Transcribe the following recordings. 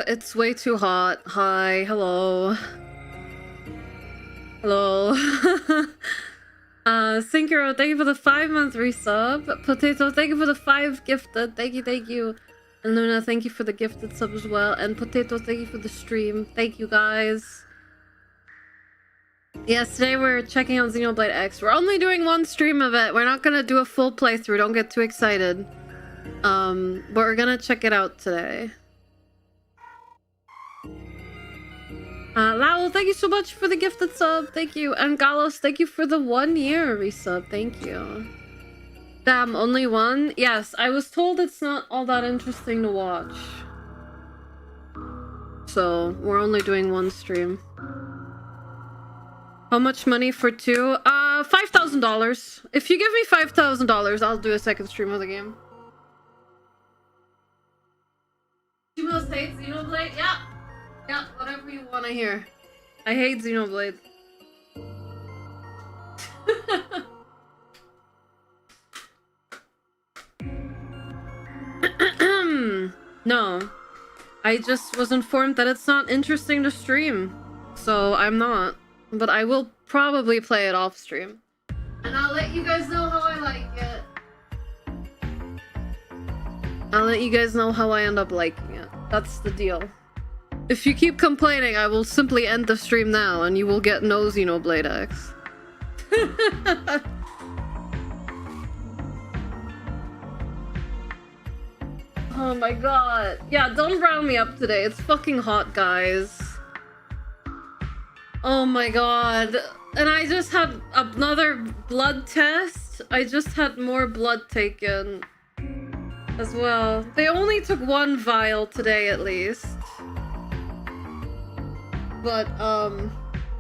it's way too hot. Hi, hello. Hello. Syncro, thank you for the 5-month resub. Potato, thank you for the 5 gifted. Thank you. And Luna, thank you for the gifted sub as well. And Potato, thank you for the stream. Thank you guys. Yes, today we're checking out Xenoblade X. We're only doing one stream of it. We're not gonna do a full playthrough. Don't get too excited. But we're gonna check it out today. Lowell, thank you so much for the gifted sub. Thank you. And Galos, thank you for the 1-year resub. Thank you. Damn, only one? Yes, I was told it's not all that interesting to watch. So, we're only doing one stream. How much money for 2? $5,000. If you give me $5,000, I'll do a second stream of the game. You must hate Xenoblade? Yeah. Yeah, whatever you want to hear. I hate Xenoblade. No. I just was informed that it's not interesting to stream. So I'm not. But I will probably play it off stream. And I'll let you guys know how I like it. I'll let you guys know how I end up liking it. That's the deal. If you keep complaining, I will simply end the stream now and you will get no Xenoblade X. Oh my god. Yeah, don't brown me up today. It's fucking hot, guys. Oh my god. And I just had another blood test. I just had more blood taken as well. They only took 1 vial today at least. But,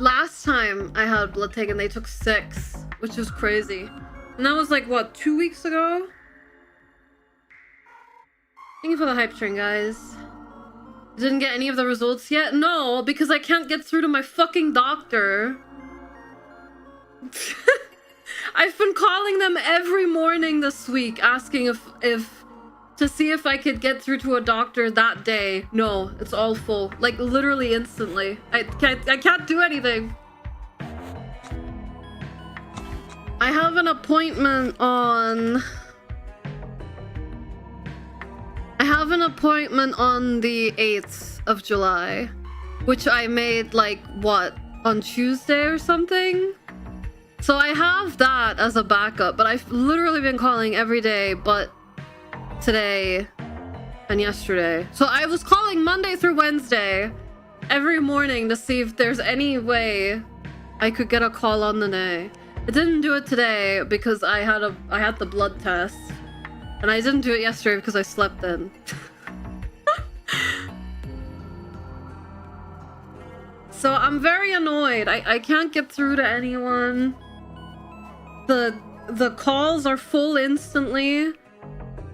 last time I had blood taken, they took 6, which was crazy. And that was like, what, 2 weeks ago? Thank you for the hype train, guys. Didn't get any of the results yet? No, because I can't get through to my fucking doctor. I've been calling them every morning this week, asking if to see if I could get through to a doctor that day. No, it's all full. Like, literally instantly. I can't do anything. I have an appointment on... I have an appointment on the 8th of July. Which I made, like, what? On Tuesday or something? So I have that as a backup, but I've literally been calling every day, but today and yesterday. So I was calling Monday through Wednesday every morning to see if there's any way I could get a call on the day. I didn't do it today because I had the blood test, and I didn't do it yesterday because I slept in. So I'm very annoyed. I can't get through to anyone. The calls are full instantly.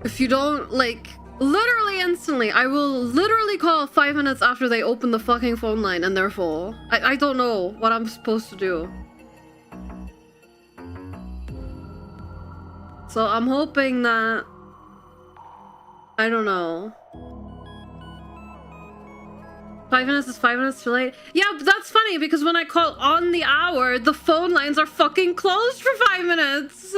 If you don't, like, literally instantly, I will literally call 5 minutes after they open the fucking phone line and they're full. I don't know what I'm supposed to do. So I'm hoping that... I don't know. 5 minutes is 5 minutes too late? Yeah, but that's funny because when I call on the hour, the phone lines are fucking closed for 5 minutes!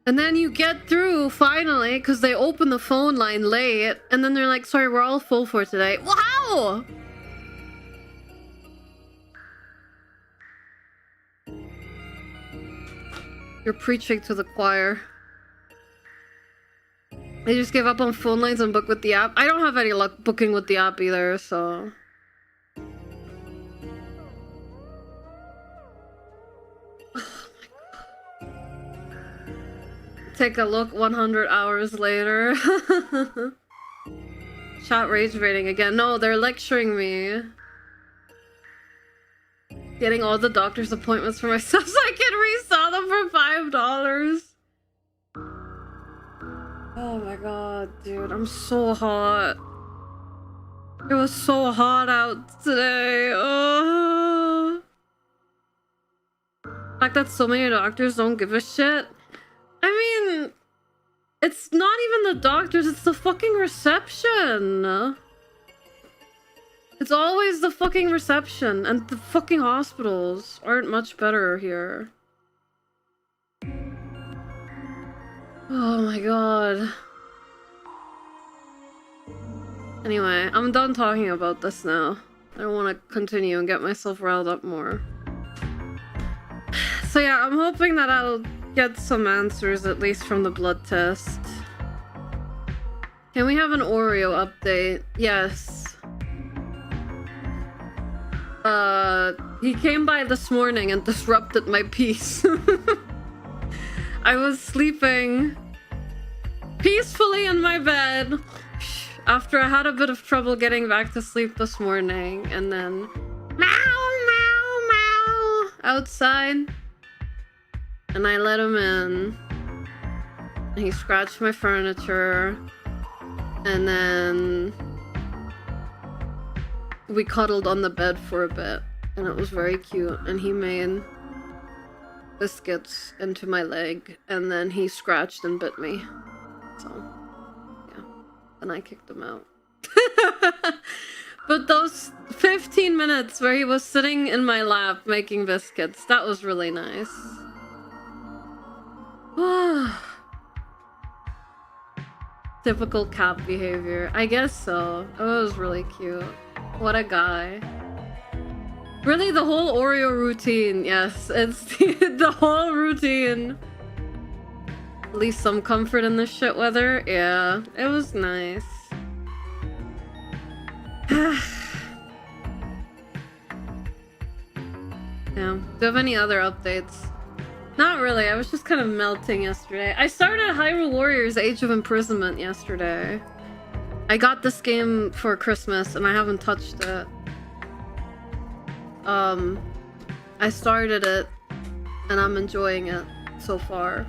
And then you get through, finally, because they open the phone line late, and then they're like, sorry, we're all full for today. Wow! You're preaching to the choir. They just gave up on phone lines and book with the app. I don't have any luck booking with the app either, so... Take a look 100 hours later. Chat rage rating again. No, they're lecturing me. Getting all the doctor's appointments for myself so I can resell them for $5. Oh my god, dude. I'm so hot. It was so hot out today. Oh. The fact that so many doctors don't give a shit. I mean, it's not even the doctors, it's the fucking reception. It's always the fucking reception, and the fucking hospitals aren't much better here. Oh my god. Anyway, I'm done talking about this now. I don't want to continue and get myself riled up more. So yeah, I'm hoping that I'll get some answers at least from the blood test. Can we have an Oreo update? Yes. He came by this morning and disrupted my peace. I was sleeping peacefully in my bed after I had a bit of trouble getting back to sleep this morning, and then meow, meow, meow outside, and I let him in. And he scratched my furniture, and then we cuddled on the bed for a bit, and it was very cute, and he made biscuits into my leg, and then he scratched and bit me. So, yeah. And I kicked him out. But those 15 minutes where he was sitting in my lap making biscuits, that was really nice. Typical cat behavior. I guess so. It was really cute. What a guy. Really, the whole Oreo routine. Yes, it's the whole routine. At least some comfort in this shit weather. Yeah, it was nice. Yeah. Do you have any other updates? Not really. I was just kind of melting yesterday. I started Hyrule Warriors Age of Imprisonment yesterday. I got this game for Christmas and I haven't touched it. I started it and I'm enjoying it so far.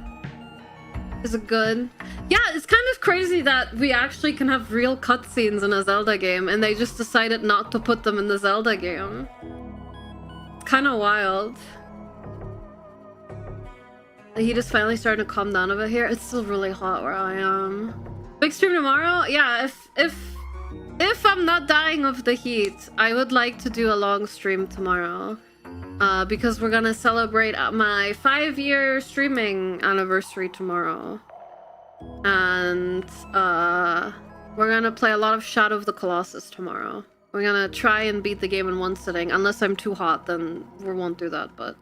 Is it good? Yeah, it's kind of crazy that we actually can have real cutscenes in a Zelda game and they just decided not to put them in the Zelda game. It's kind of wild. He just finally started to calm down a bit here. It's still really hot where I am. Big stream tomorrow? Yeah, if I'm not dying of the heat, I would like to do a long stream tomorrow. Because we're gonna celebrate my 5-year streaming anniversary tomorrow. And we're gonna play a lot of Shadow of the Colossus tomorrow. We're gonna try and beat the game in one sitting. Unless I'm too hot, then we won't do that, but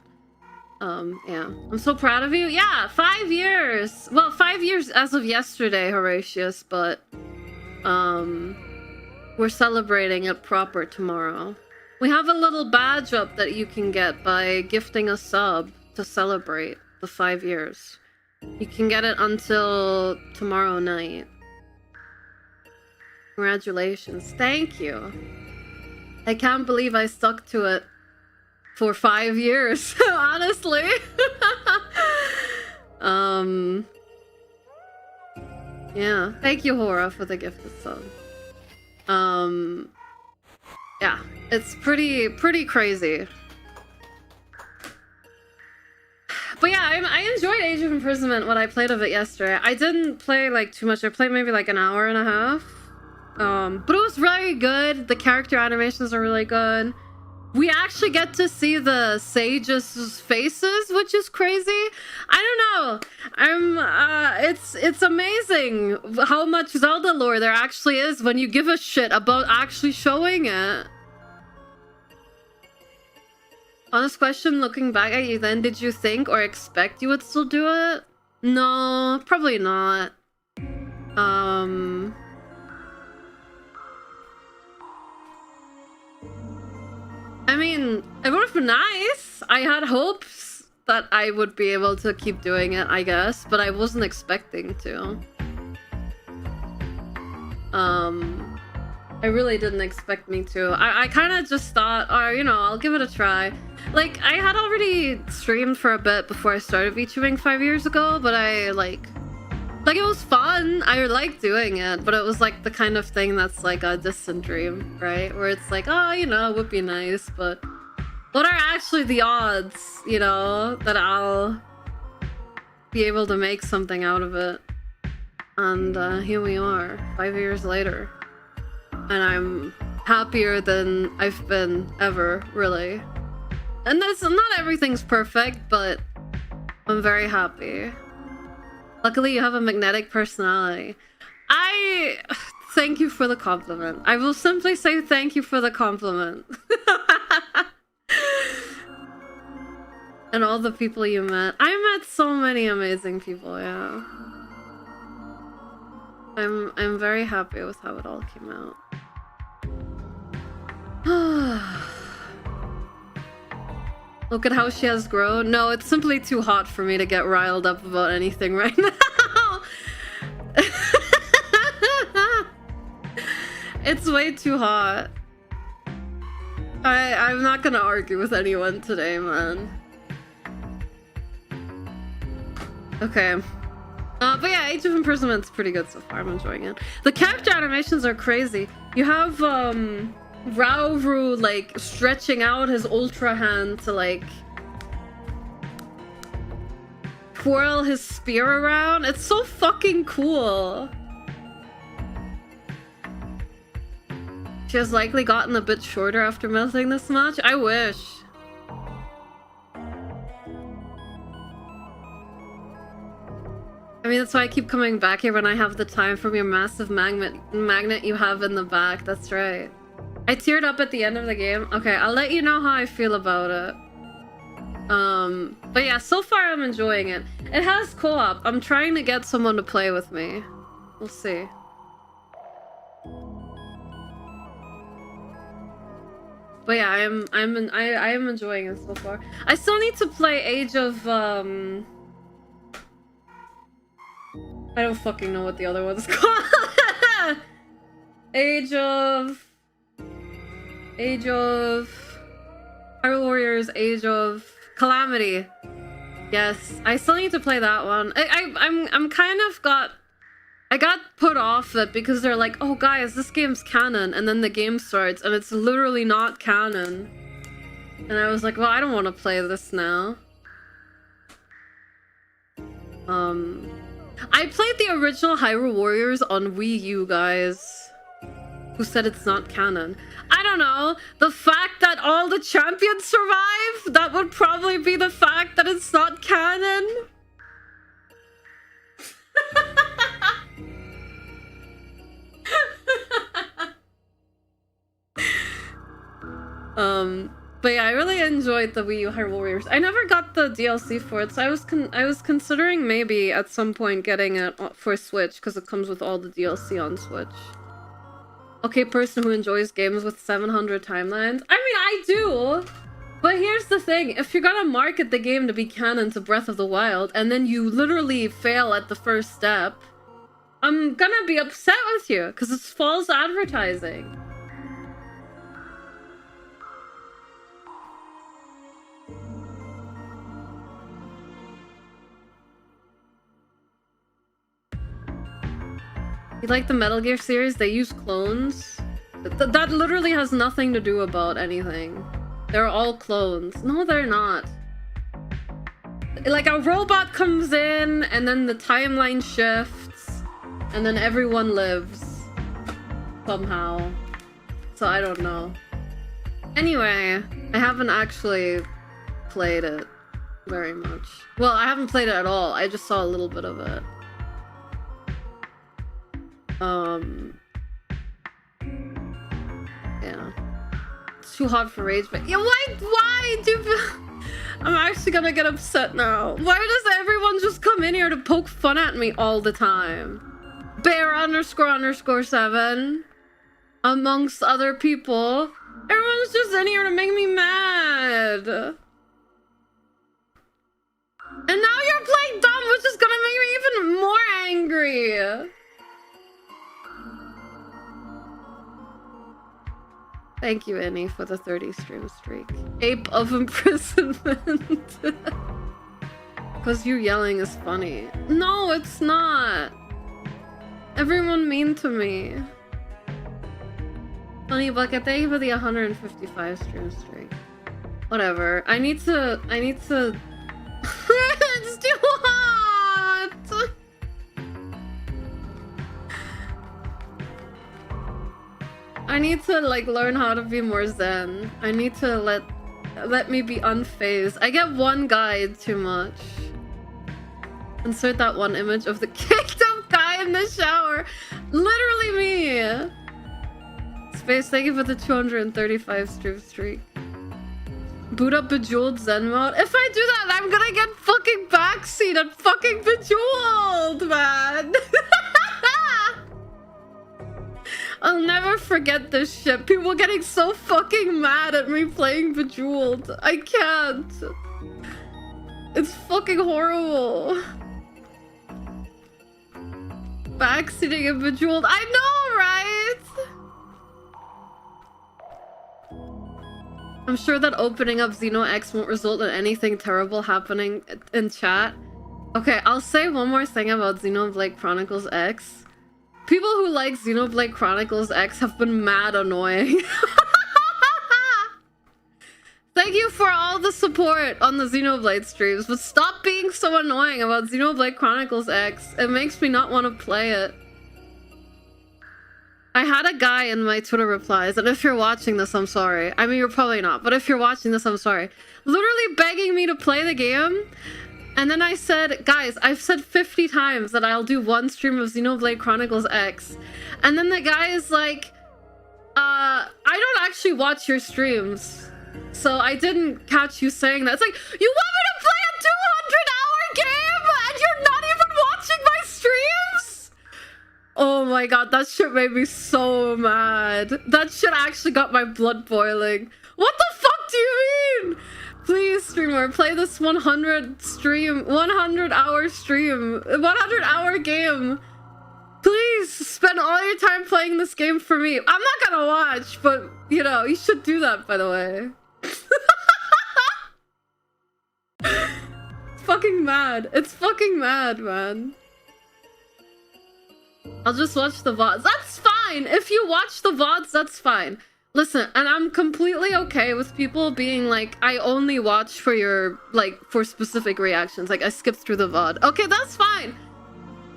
yeah. I'm so proud of you. Yeah, 5 years! Well, 5 years as of yesterday, Horatius, but we're celebrating it proper tomorrow. We have a little badge up that you can get by gifting a sub to celebrate the 5 years. You can get it until tomorrow night. Congratulations. Thank you. I can't believe I stuck to it for 5 years, honestly. Yeah. Thank you, Hora, for the gifted sub. Yeah, it's pretty crazy. But yeah, I enjoyed Age of Imprisonment when I played of it yesterday. I didn't play like too much. I played maybe like an hour and a half. But it was very good. The character animations are really good. We actually get to see the sages' faces, which is crazy. I don't know. It's amazing how much Zelda lore there actually is when you give a shit about actually showing it. Honest question, looking back at you then, did you think or expect you would still do it? No, probably not. I mean, it would have been nice. I had hopes that I would be able to keep doing it, I guess, but I wasn't expecting to. I really didn't expect me to. I kind of just thought, oh, you know, I'll give it a try. Like, I had already streamed for a bit before I started VTubing 5 years ago, but I, like, it was fun. I liked doing it, but it was, like, the kind of thing that's, like, a distant dream, right? Where it's like, oh, you know, it would be nice, but what are actually the odds, you know, that I'll be able to make something out of it. And here we are, 5 years later. And I'm happier than I've been ever, really. And that's not everything's perfect, but I'm very happy. Luckily, you have a magnetic personality. Thank you for the compliment. I will simply say thank you for the compliment. And all the people you met. I met so many amazing people, yeah. I'm very happy with how it all came out. Look at how she has grown. No, it's simply too hot for me to get riled up about anything right now. It's way too hot. I'm not gonna argue with anyone today, man. Okay. But yeah, Age of Imprisoment's pretty good so far. I'm enjoying it. The character animations are crazy. You have, Rauru, like, stretching out his ultra hand to, like, twirl his spear around. It's so fucking cool. She has likely gotten a bit shorter after melting this much. I wish. I mean, that's why I keep coming back here when I have the time from your massive magnet you have in the back. That's right. I teared up at the end of the game. Okay, I'll let you know how I feel about it. But yeah, so far I'm enjoying it. It has co-op. I'm trying to get someone to play with me. We'll see. But yeah, I am enjoying it so far. I still need to play Age of I don't fucking know what the other one's called. Age of Hyrule Warriors, Age of Calamity. Yes, I still need to play that one. I'm kind of I got put off it because they're like, oh guys, this game's canon, and then the game starts and it's literally not canon. And I was like, well, I don't want to play this now. I played the original Hyrule Warriors on Wii U, guys. Who said it's not canon? I don't know. The fact that all the champions survive? That would probably be the fact that it's not canon. But yeah, I really enjoyed the Wii U Hyrule Warriors. I never got the DLC for it, so I was considering maybe at some point getting it for Switch, because it comes with all the DLC on Switch. Okay, person who enjoys games with 700 timelines. I mean, I do! But here's the thing, if you're gonna market the game to be canon to Breath of the Wild, and then you literally fail at the first step, I'm gonna be upset with you, because it's false advertising. You like the Metal Gear series? They use clones? That literally has nothing to do about anything. They're all clones. No, they're not. Like, a robot comes in, and then the timeline shifts, and then everyone lives. Somehow. So I don't know. Anyway, I haven't actually played it very much. Well, I haven't played it at all. I just saw a little bit of it. Yeah. It's too hot for rage, but yeah, why do I'm actually gonna get upset now. Why does everyone just come in here to poke fun at me all the time? Bear__7 amongst other people. Everyone's just in here to make me mad. And now you're playing dumb, which is gonna make me even more angry. Thank you, Annie, for the 30 stream streak. Ape of imprisonment. Because you yelling is funny. No, it's not. Everyone mean to me. Funny Bucket, thank you for the 155 stream streak. Whatever. I need to... It's too hot! I need to like learn how to be more zen. I need to let me be unfazed. I get one guide too much. Insert that one image of the kicked up guy in the shower. Literally me. Space, thank you for the 235 streak. Boot up Bejeweled Zen mode. If I do that, I'm gonna get fucking backseat and fucking Bejeweled, man. I'll never forget this shit. People getting so fucking mad at me playing Bejeweled. I can't. It's fucking horrible. Backseating and Bejeweled. I know, right? I'm sure that opening up Xeno X won't result in anything terrible happening in chat. Okay, I'll say one more thing about Xenoblade Chronicles X. People who like Xenoblade Chronicles X have been mad annoying. Thank you for all the support on the Xenoblade streams, but stop being so annoying about Xenoblade Chronicles X. It makes me not want to play it. I had a guy in my Twitter replies, and if you're watching this, I'm sorry. I mean, you're probably not, but if you're watching this, I'm sorry. Literally begging me to play the game. And then I said, guys, I've said 50 times that I'll do one stream of Xenoblade Chronicles X. And then the guy is like, I don't actually watch your streams. So I didn't catch you saying that. It's like, you want me to play a 200-hour game and you're not even watching my streams? Oh my god, that shit made me so mad. That shit actually got my blood boiling. What the fuck do you mean? Please, streamer, play this 100-hour stream, 100-hour game. Please spend all your time playing this game for me. I'm not gonna watch, but you know, you should do that, by the way. It's fucking mad. It's fucking mad, man. I'll just watch the VODs. That's fine. If you watch the VODs, that's fine. Listen, and I'm completely okay with people being like, I only watch for your, like, for specific reactions. Like, I skipped through the VOD. Okay, that's fine.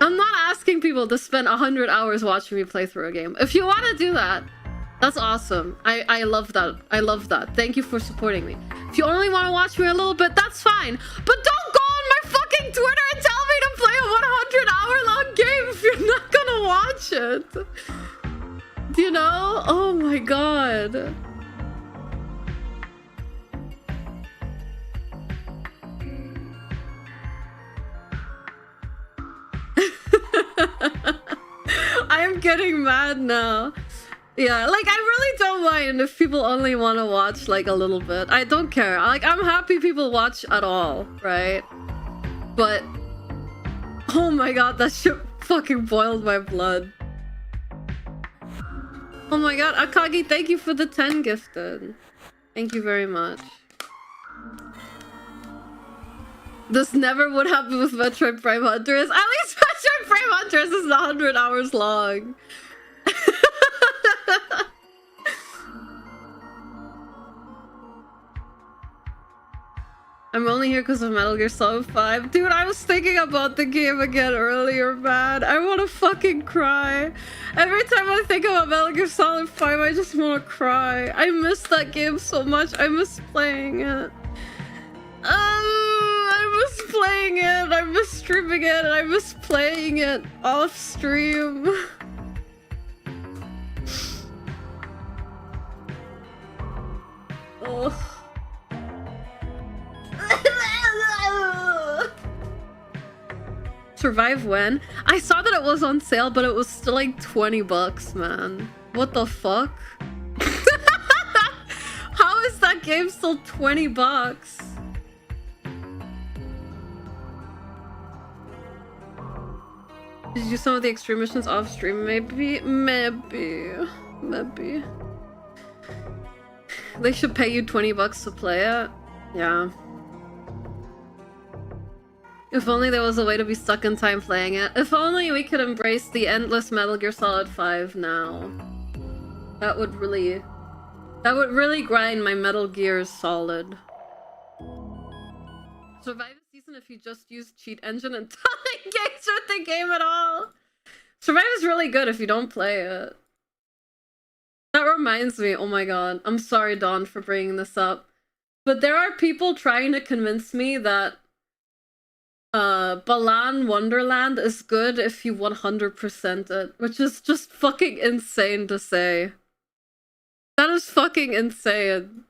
I'm not asking people to spend 100 hours watching me play through a game. If you want to do that, that's awesome. I love that. I love that. Thank you for supporting me. If you only want to watch me a little bit, that's fine. But don't go on my fucking Twitter and tell me to play a 100-hour-long game if you're not gonna watch it. You know? Oh my god. I'm getting mad now. Yeah, like, I really don't mind if people only want to watch, like, a little bit. I don't care. Like, I'm happy people watch at all, right? But, oh my god, that shit fucking boiled my blood. Oh my god, Akagi, thank you for the 10 gifted. Thank you very much. This never would happen with Metroid Prime Hunters. At least Metroid Prime Hunters is 100 hours long. I'm only here because of Metal Gear Solid 5. Dude, I was thinking about the game again earlier, man. I want to fucking cry. Every time I think about Metal Gear Solid 5, I just want to cry. I miss that game so much. I miss playing it. I miss playing it. I miss streaming it. And I miss playing it off stream. Ugh. Survive when? I saw that it was on sale, but it was still like 20 bucks, man. What the fuck? How is that game still 20 bucks? Did you do some of the extreme missions off stream? Maybe. They should pay you 20 bucks to play it. Yeah. If only there was a way to be stuck in time playing it. If only we could embrace the endless Metal Gear Solid 5 now. That would really grind my Metal Gears solid. Survive a season if you just use cheat engine and don't engage with the game at all. Survive is really good if you don't play it. That reminds me, oh my god, I'm sorry Dawn for bringing this up, but there are people trying to convince me that Balan Wonderland is good if you 100% it, which is just fucking insane to say. That is fucking insane.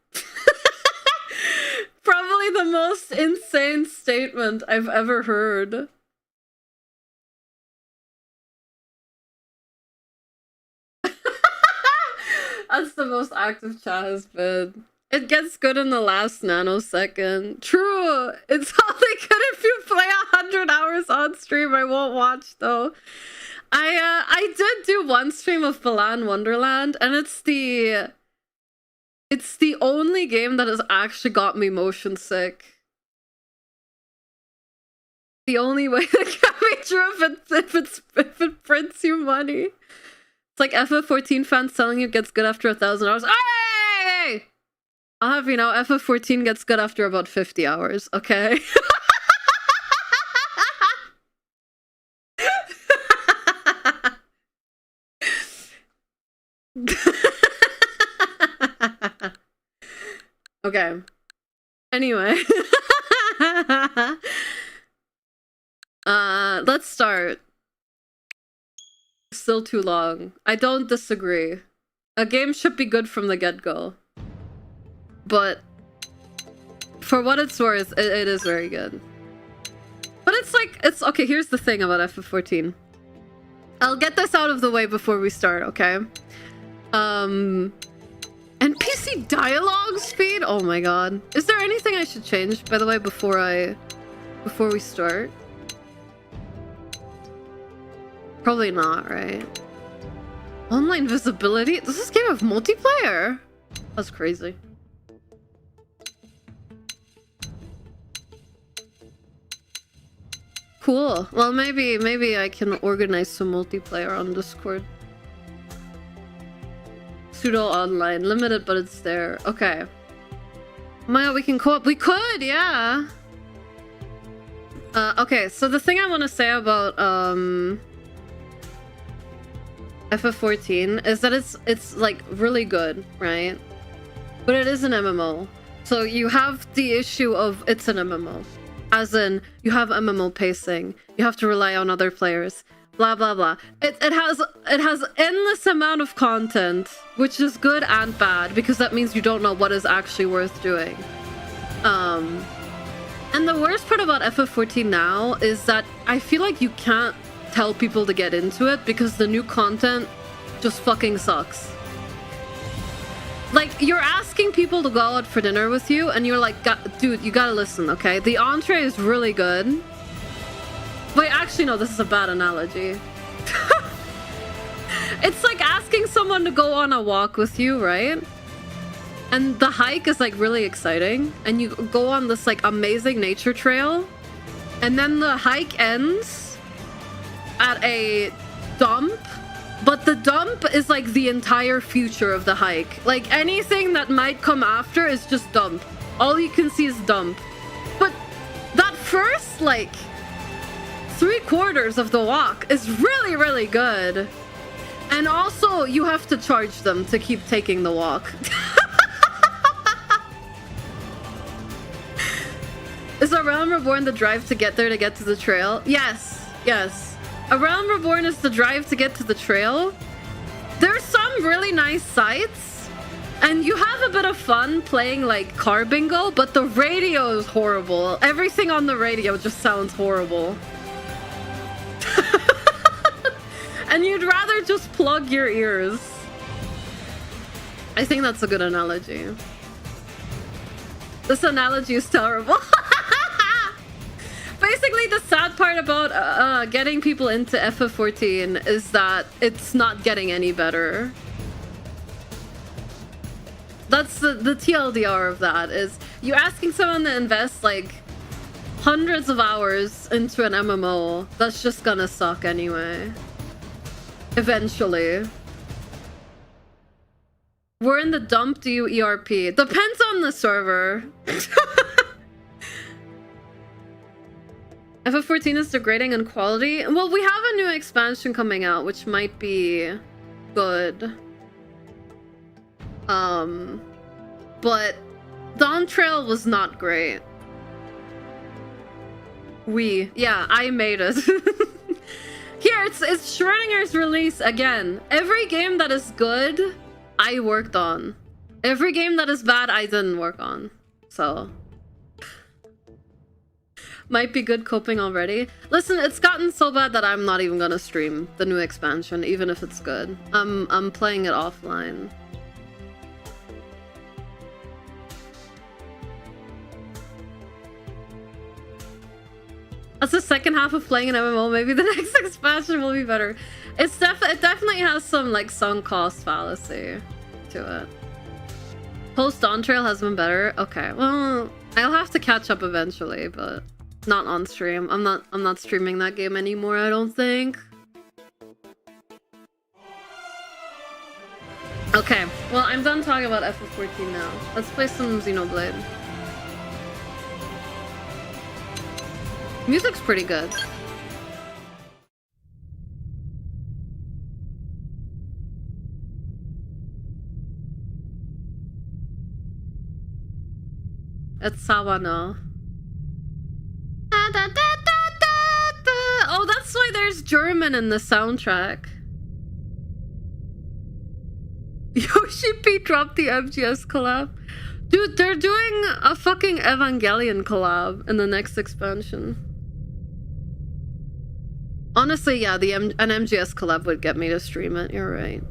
Probably the most insane statement I've ever heard. That's the most active chat has been. It gets good in the last nanosecond. True. It's only good if you play 100 hours on stream. I won't watch though. I did do one stream of Balan Wonderland, and it's the only game that has actually got me motion sick. The only way that can be true if it prints you money. It's like FF14 fans telling you it gets good after 1,000 hours. Hey! I'll have you know, FF14 gets good after about 50 hours, okay? Okay. Anyway. Let's start. Still too long. I don't disagree. A game should be good from the get-go. But for what it's worth, it is very good. But it's like, okay, here's the thing about FF14. I'll get this out of the way before we start, okay? NPC dialogue speed? Oh my god. Is there anything I should change, by the way, before we start? Probably not, right? Online visibility? Does this game have multiplayer? That's crazy. Cool. Well, maybe I can organize some multiplayer on Discord. Pseudo online. Limited, but it's there. Okay. Oh my god, we can co-op. We could, yeah! Okay, so the thing I want to say about, FF14 is that it's like really good, right? But it is an MMO. So you have the issue of it's an MMO. As in, you have MMO pacing. You have to rely on other players. Blah blah blah. It has endless amount of content, which is good and bad because that means you don't know what is actually worth doing. And the worst part about FF14 now is that I feel like you can't tell people to get into it because the new content just fucking sucks. Like, you're asking people to go out for dinner with you and you're like, dude, you gotta listen, okay? The entree is really good. Wait, actually, no, this is a bad analogy. It's like asking someone to go on a walk with you, right? And the hike is like really exciting. And you go on this like amazing nature trail. And then the hike ends at a dump. But the dump is like the entire future of the hike. Like anything that might come after is just dump. All you can see is dump. But that first like 3/4 of the walk is really, really good. And also you have to charge them to keep taking the walk. Is A Realm Reborn the drive to get there to get to the trail? Yes, yes. A Realm Reborn is the drive to get to the trail. There's some really nice sights, and you have a bit of fun playing like car bingo, but the radio is horrible. Everything on the radio just sounds horrible. And you'd rather just plug your ears. I think that's a good analogy. This analogy is terrible. Basically, the sad part about getting people into FF14 is that it's not getting any better. That's the TLDR of that, is you asking someone to invest like hundreds of hours into an MMO, that's just gonna suck anyway. Eventually. We're in the dump, do you ERP? Depends on the server. FF14 is degrading in quality. Well, we have a new expansion coming out, which might be good. But Dawn Trail was not great. Yeah, I made it. Here, it's Schrodinger's release again. Every game that is good, I worked on. Every game that is bad, I didn't work on. So might be good coping already. Listen, it's gotten so bad that I'm not even gonna stream the new expansion, even if it's good. I'm playing it offline. That's the second half of playing an MMO. Maybe the next expansion will be better. It definitely has some like sunk cost fallacy to it. Post Dawn Trail has been better. Okay, well, I'll have to catch up eventually, but not on stream. I'm not streaming that game anymore, I don't think. Okay, well, I'm done talking about FF14 now. Let's play some Xenoblade. Music's pretty good. It's Sawano. Oh, that's why there's German in the soundtrack. Yoshi P dropped the MGS collab. Dude, they're doing a fucking Evangelion collab in the next expansion. Honestly, yeah, an MGS collab would get me to stream it. You're right.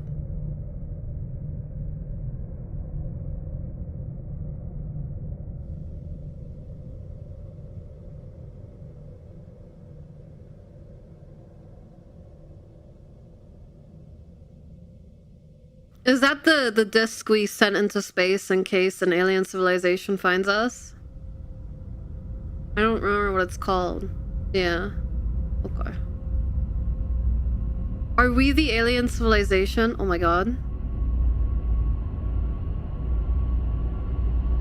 Is that the disc we sent into space in case an alien civilization finds us? I don't remember what it's called. Yeah. Okay. Are we the alien civilization? Oh my god.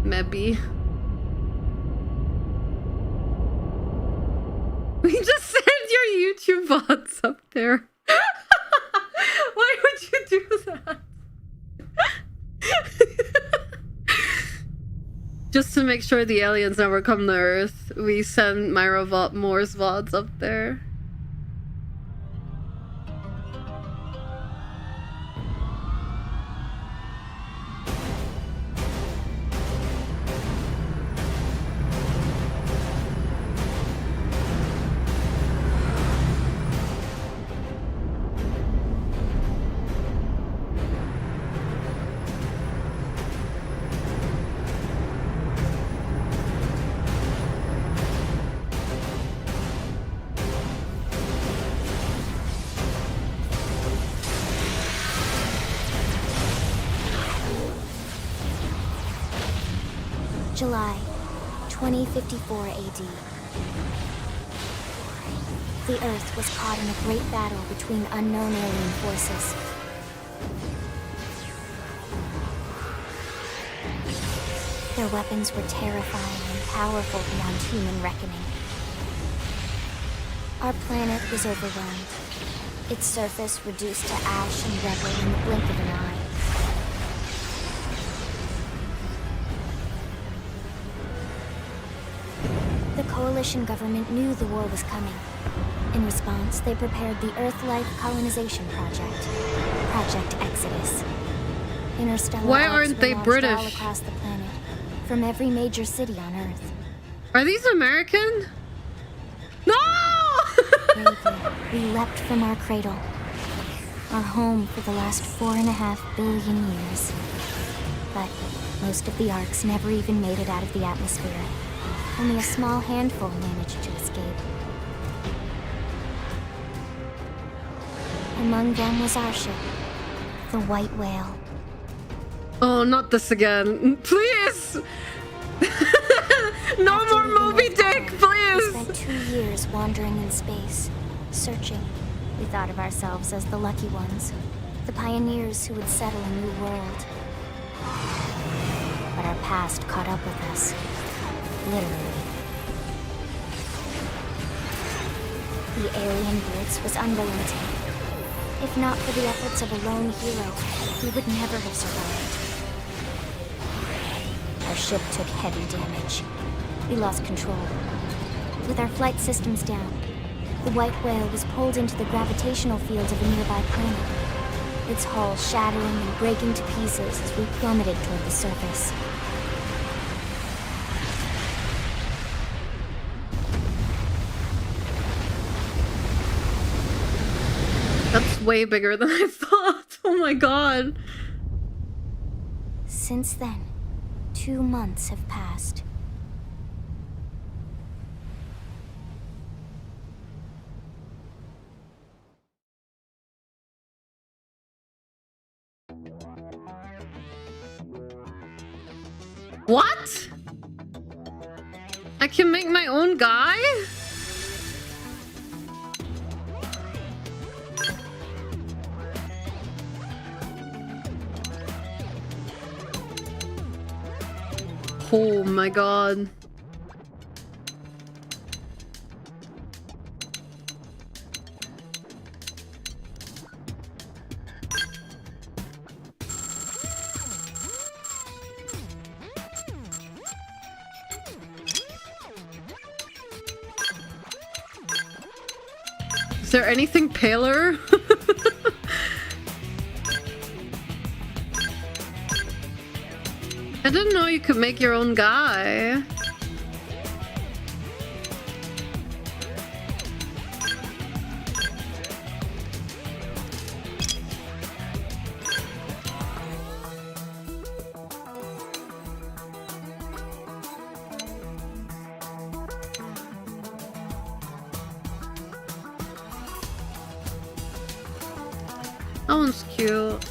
Maybe. We just sent your YouTube bots up there. Why would you do that? Just to make sure the aliens never come to Earth, we send Myra Moore's VODs up there. July 2054 AD. The Earth was caught in a great battle between unknown alien forces. Their weapons were terrifying and powerful beyond human reckoning. Our planet was overwhelmed, its surface reduced to ash and rubble in the blink of an eye. The Coalition government knew the war was coming. In response, they prepared the Earth-Life Colonization Project, Project Exodus. Interstellar Why arcs aren't were they launched British? all across the planet, from every major city on Earth. Are these American? No! Bravely, we leapt from our cradle, our home for the last 4.5 billion years. But most of the arcs never even made it out of the atmosphere. Only a small handful managed to escape. Among them was our ship, the White Whale. Oh, not this again. Please! No After more leaving Moby Earth Dick, behind, please! We spent 2 years wandering in space, searching. We thought of ourselves as the lucky ones, the pioneers who would settle a new world. But our past caught up with us. Literally. The alien blitz was unrelenting. If not for the efforts of a lone hero, we would never have survived. Our ship took heavy damage. We lost control. With our flight systems down, the white whale was pulled into the gravitational field of a nearby planet, its hull shattering and breaking to pieces as we plummeted toward the surface. That's way bigger than I thought. Oh my god. Since then, 2 months have passed. What? I can make my own guy? Oh my god. Is there anything paler? I didn't know you could make your own guy. That one's cute.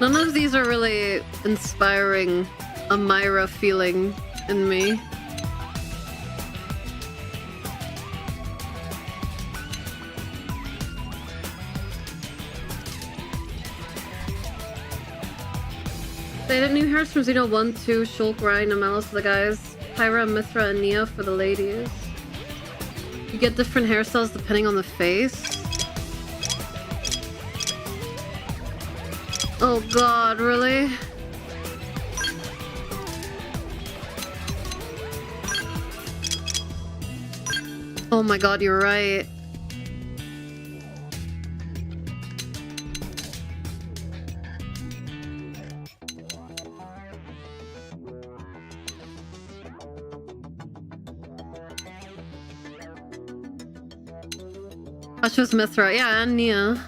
None of these are really inspiring a Myra feeling in me. They did new hairs from Xeno 1, 2, Shulk, Ryan, and Malice for the guys, Pyra, Mithra, and Nia for the ladies. You get different hairstyles depending on the face. Oh god, really? Oh my god, you're right. That was Mithra, yeah, and Nia.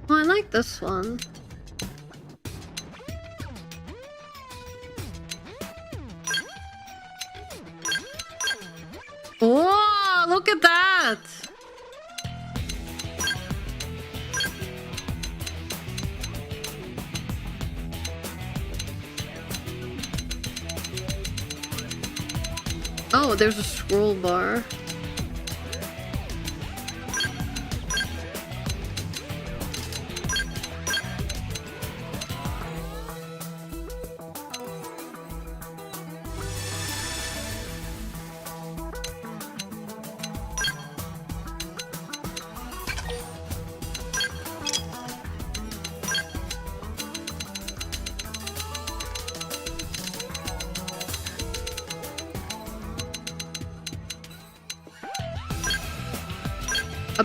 Oh, I like this one. Whoa, look at that! Oh, there's a scroll bar.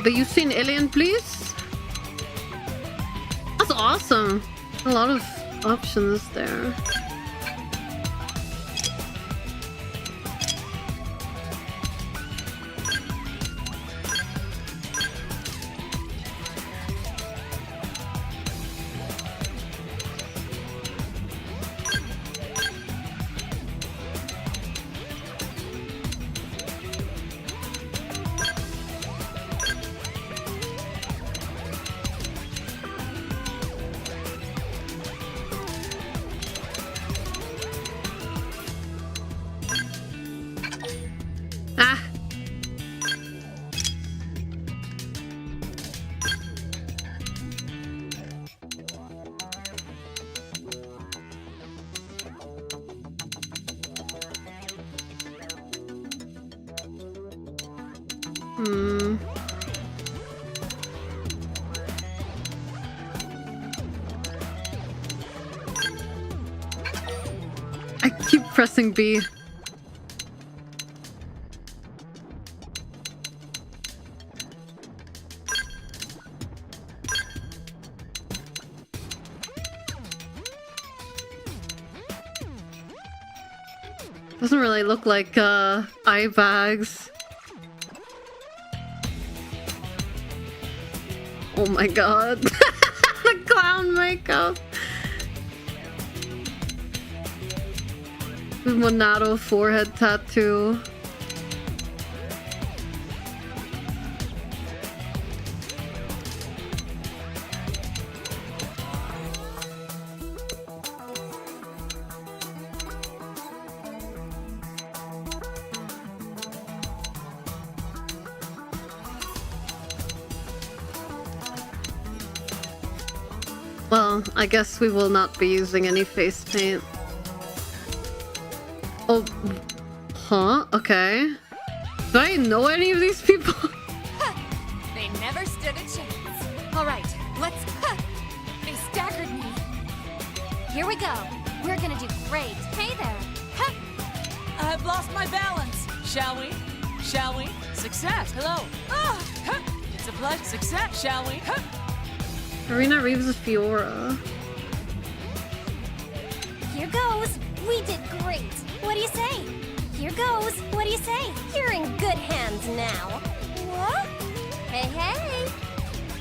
But you seen Alien, please? That's awesome. A lot of options there. Hmm. I keep pressing B. Doesn't really look like eye bags. Oh my god. The clown makeup. The Monado forehead tattoo. Well, I guess we will not be using any face paint. Oh, huh? Okay. Do I know any of these people? They never stood a chance. All right, let's... They staggered me. Here we go. We're gonna do great. Hey there. I've lost my balance. Shall we? Shall we? Success. Hello. It's a blood success. Shall we? Marina Reeves' Fiora. Here goes. We did great. What do you say? Here goes. What do you say? You're in good hands now. What? Hey, hey.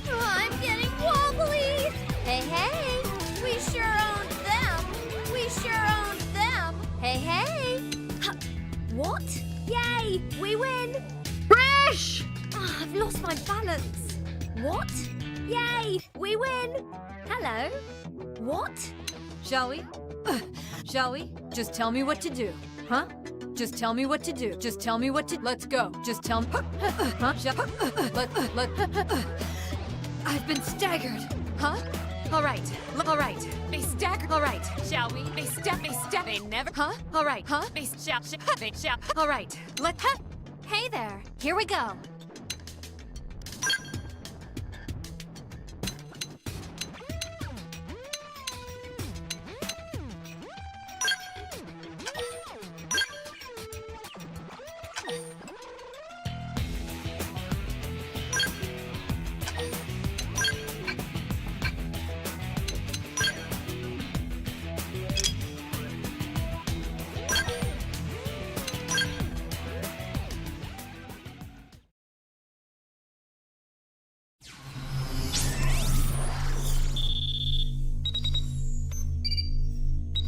Oh, I'm getting wobbly. Hey, hey. We sure owned them. We sure owned them. Hey, hey. What? Yay! We win. Fresh! Oh, I've lost my balance. What? Yay! We win. Hello. What? Shall we? Shall we? Just tell me what to do. Huh? Just tell me what to do. Just tell me what to... Let's go. Just tell me... Huh? Let... I've been staggered. Huh? All right. All right. They staggered. All right. Shall we? They step. They never... Huh? All right. Huh? They shout. All right. Let's... Hey there. Here we go.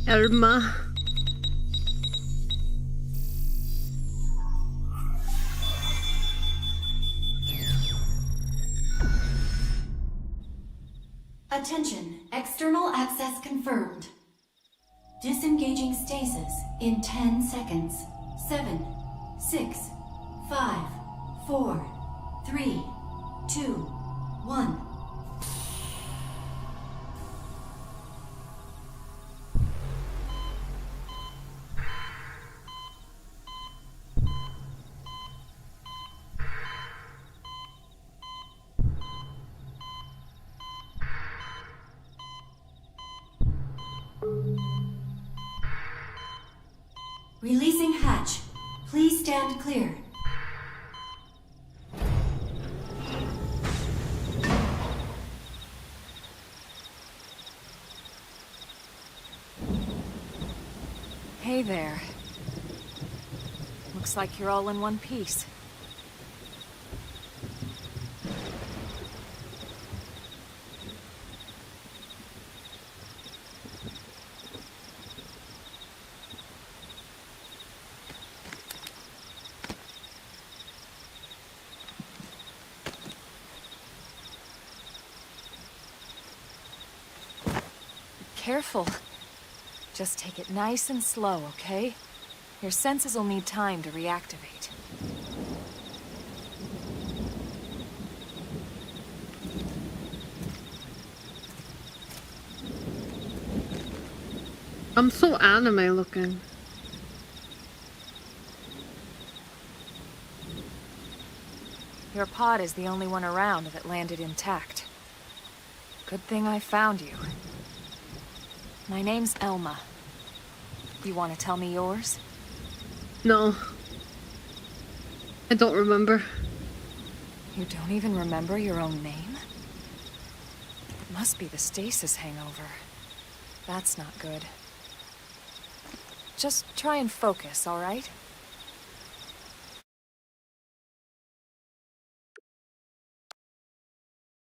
Elma. Attention, external access confirmed. Disengaging stasis in 10 seconds. 7, 6, 5, 4, 3, 2, 1. Releasing hatch. Please stand clear. Hey there. Looks like you're all in one piece. Careful. Just take it nice and slow, okay? Your senses will need time to reactivate. I'm so anime looking. Your pod is the only one around that landed intact. Good thing I found you. My name's Elma. You want to tell me yours? No. I don't remember. You don't even remember your own name? It must be the stasis hangover. That's not good. Just try and focus, all right?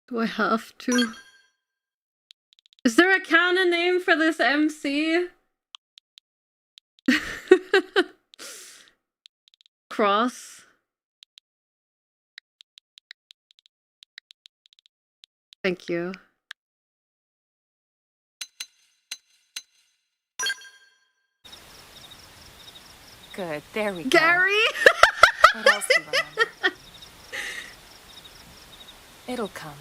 Do I have to? Is there a canon name for this MC? Cross. Thank you. Good, there we go. Gary? What else do you remember? It'll come.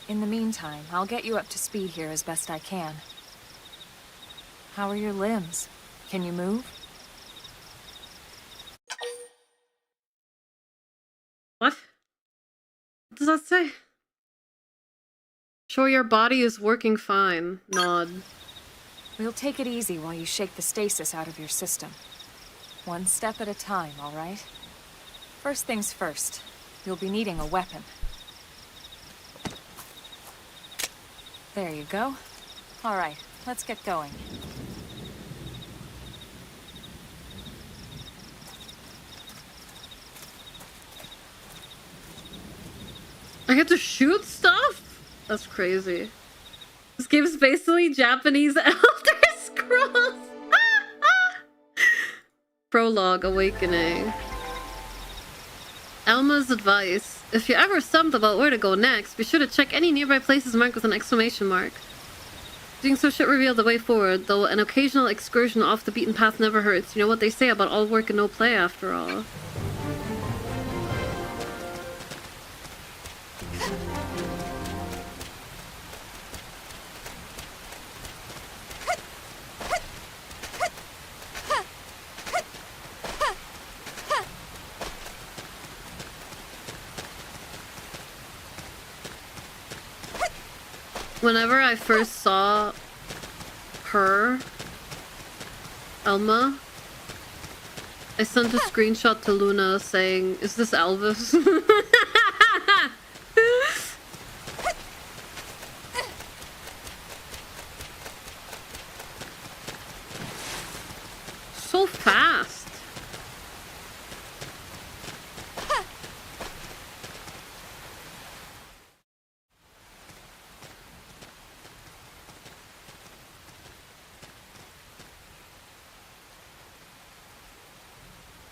In the meantime, I'll get you up to speed here as best I can. How are your limbs? Can you move? What? What does that say? Sure, your body is working fine. Nod. We'll take it easy while you shake the stasis out of your system. One step at a time, all right? First things first, you'll be needing a weapon. There you go. All right, let's get going. I get to shoot stuff? That's crazy. This game is basically Japanese Elder Scrolls. Prologue Awakening. Elma's advice. If you ever stumble about where to go next, be sure to check any nearby places marked with an exclamation mark. Doing so should reveal the way forward, though an occasional excursion off the beaten path never hurts. You know what they say about all work and no play, after all. Whenever I first saw her, Elma, I sent a screenshot to Luna saying, "Is this Elvis?" So fast.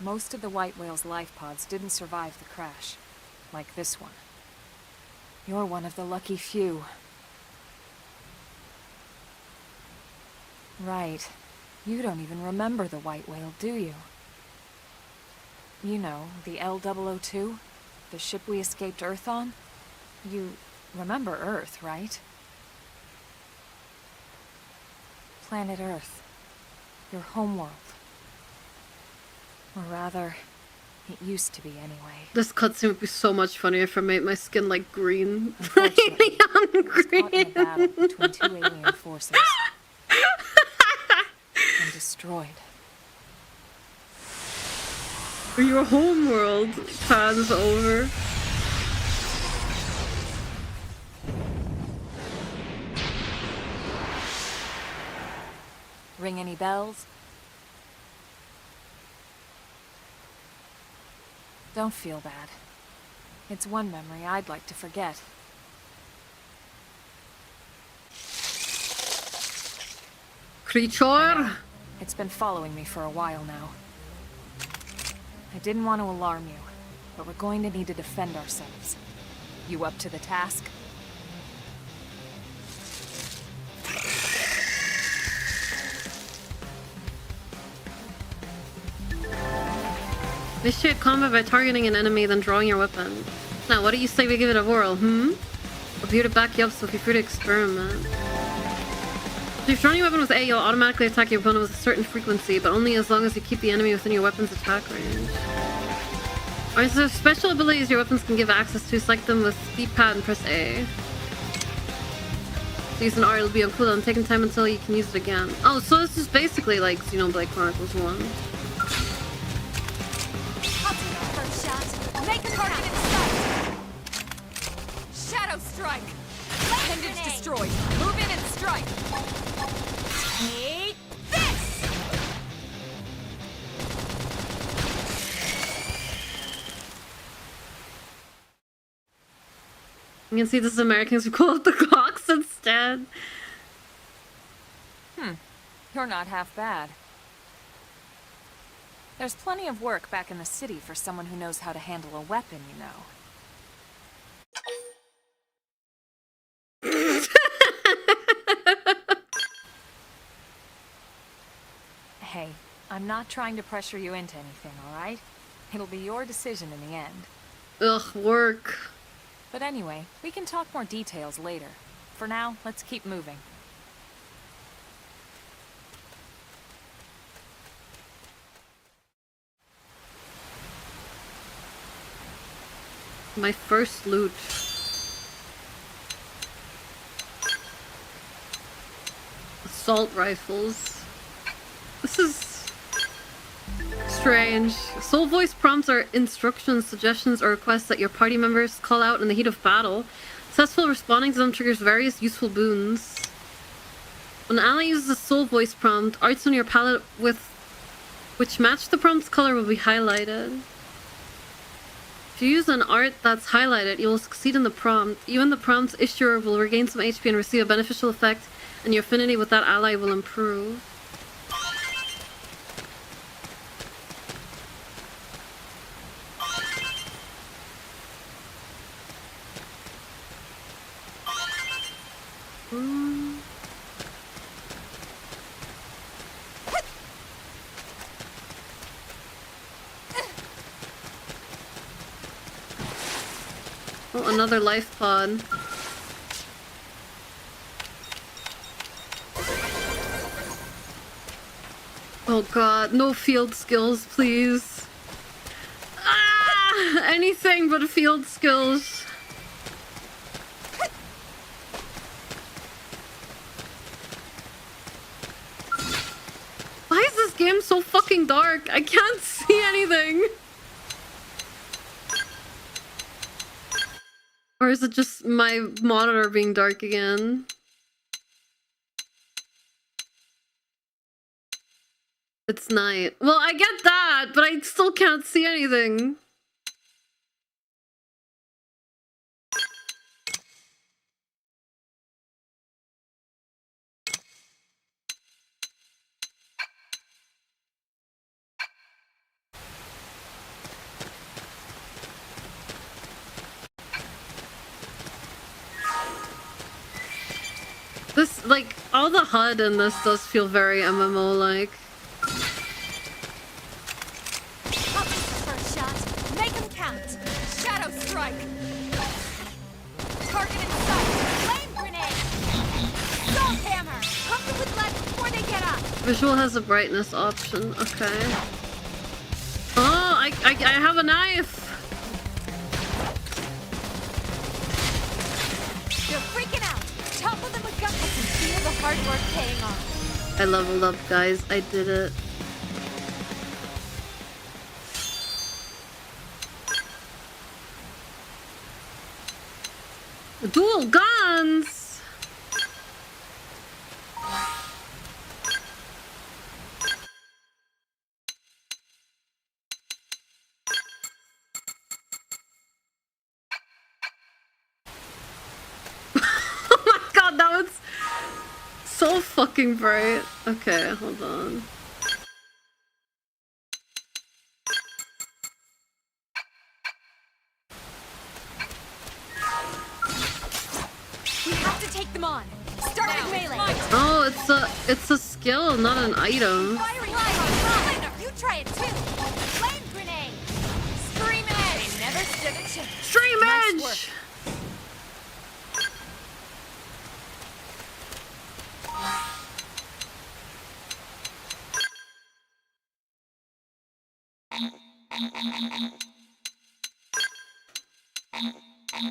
Most of the white whale's life pods didn't survive the crash, like this one. You're one of the lucky few. Right. You don't even remember the white whale, do you? You know, the L002? The ship we escaped Earth on? You remember Earth, right? Planet Earth. Your homeworld. Or rather, it used to be anyway. This cutscene would be so much funnier if I made my skin like green. Unfortunately, Neon it was caught in a green. battle between two alien forces. And destroyed. Your homeworld pans over. Ring any bells? Don't feel bad. It's one memory I'd like to forget. Creature. It's been following me for a while now. I didn't want to alarm you, but we're going to need to defend ourselves. You up to the task? Initiate combat by targeting an enemy, then drawing your weapon. Now, what do you say we give it a whirl, I'm here to back you up, so feel free to experiment. If you're throwing your weapon with A, you'll automatically attack your opponent with a certain frequency, but only as long as you keep the enemy within your weapon's attack range. Or is there special abilities your weapons can give access to? Select them with D-pad and press A. So use an R, it'll be on cooldown, taking time until you can use it again. Oh, so this is basically like Xenoblade Chronicles 1. I'll take the first shot. Make a target in sight. Shadow strike. Appendage destroyed. Move in and strike. Take this. You can see this Americans who call it the Cox instead. You're not half bad. There's plenty of work back in the city for someone who knows how to handle a weapon, you know. Hey, I'm not trying to pressure you into anything, alright? It'll be your decision in the end. Ugh, work. But anyway, we can talk more details later. For now, let's keep moving. My first loot. Assault rifles. This is strange. Soul voice prompts are instructions, suggestions, or requests that your party members call out in the heat of battle. Successful responding to them triggers various useful boons. When an ally uses a soul voice prompt, arts on your palette with which match the prompt's color will be highlighted. If you use an art that's highlighted, you will succeed in the prompt. You and the prompt's issuer will regain some HP and receive a beneficial effect, and your affinity with that ally will improve. Oh, another life pod. Oh god, no field skills, please. Ah, anything but field skills. Why is this game so fucking dark? I can't see anything. Or is it just my monitor being dark again? It's night. Well, I get that, but I still can't see anything. This, like, all the HUD in this does feel very MMO-like. I'll take the first shot. Make them count. Shadow strike. Target in sight. Flame grenade. Salt hammer. Pump them with lead before they get up. Visual has a brightness option. Okay. Oh, I have a knife. They're freaking out. Topple them with guns. I can feel the hard work paying off. I leveled up, guys. I did it. Dual guns! Oh my god, that was so fucking bright. Okay, hold on. We have to take them on. Start with melee. Oh, it's a skill, not an item. Firing line. You try it too. Flame grenade. Scream edge. They never stood a chance. Stream Nice edge! work.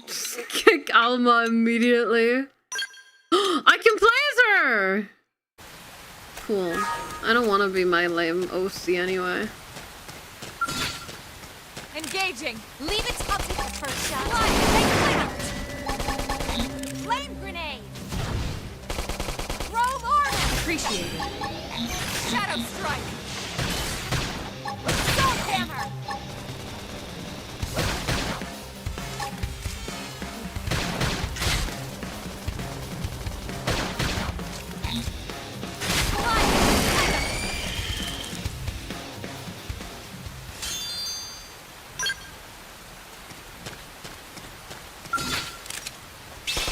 Just kick Alma immediately. I can play as her! Cool. I don't want to be my lame OC anyway. Engaging. Leave it up to the first shot. Flame grenade! Roll armor. Appreciated. Shadow strike. Soul hammer.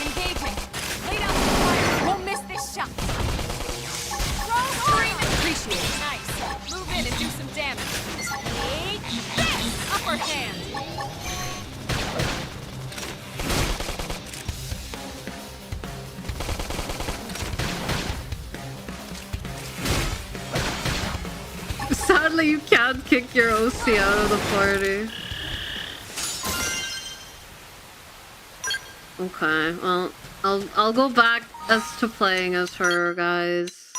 Engaging. Lay down the fire. Won't miss this shot. Roll armor. Appreciate. Nice. Move in and do some damage. Take this. Upper hand. Sadly, you can't kick your OC out of the party. Okay, well, I'll go back as to playing as her, guys.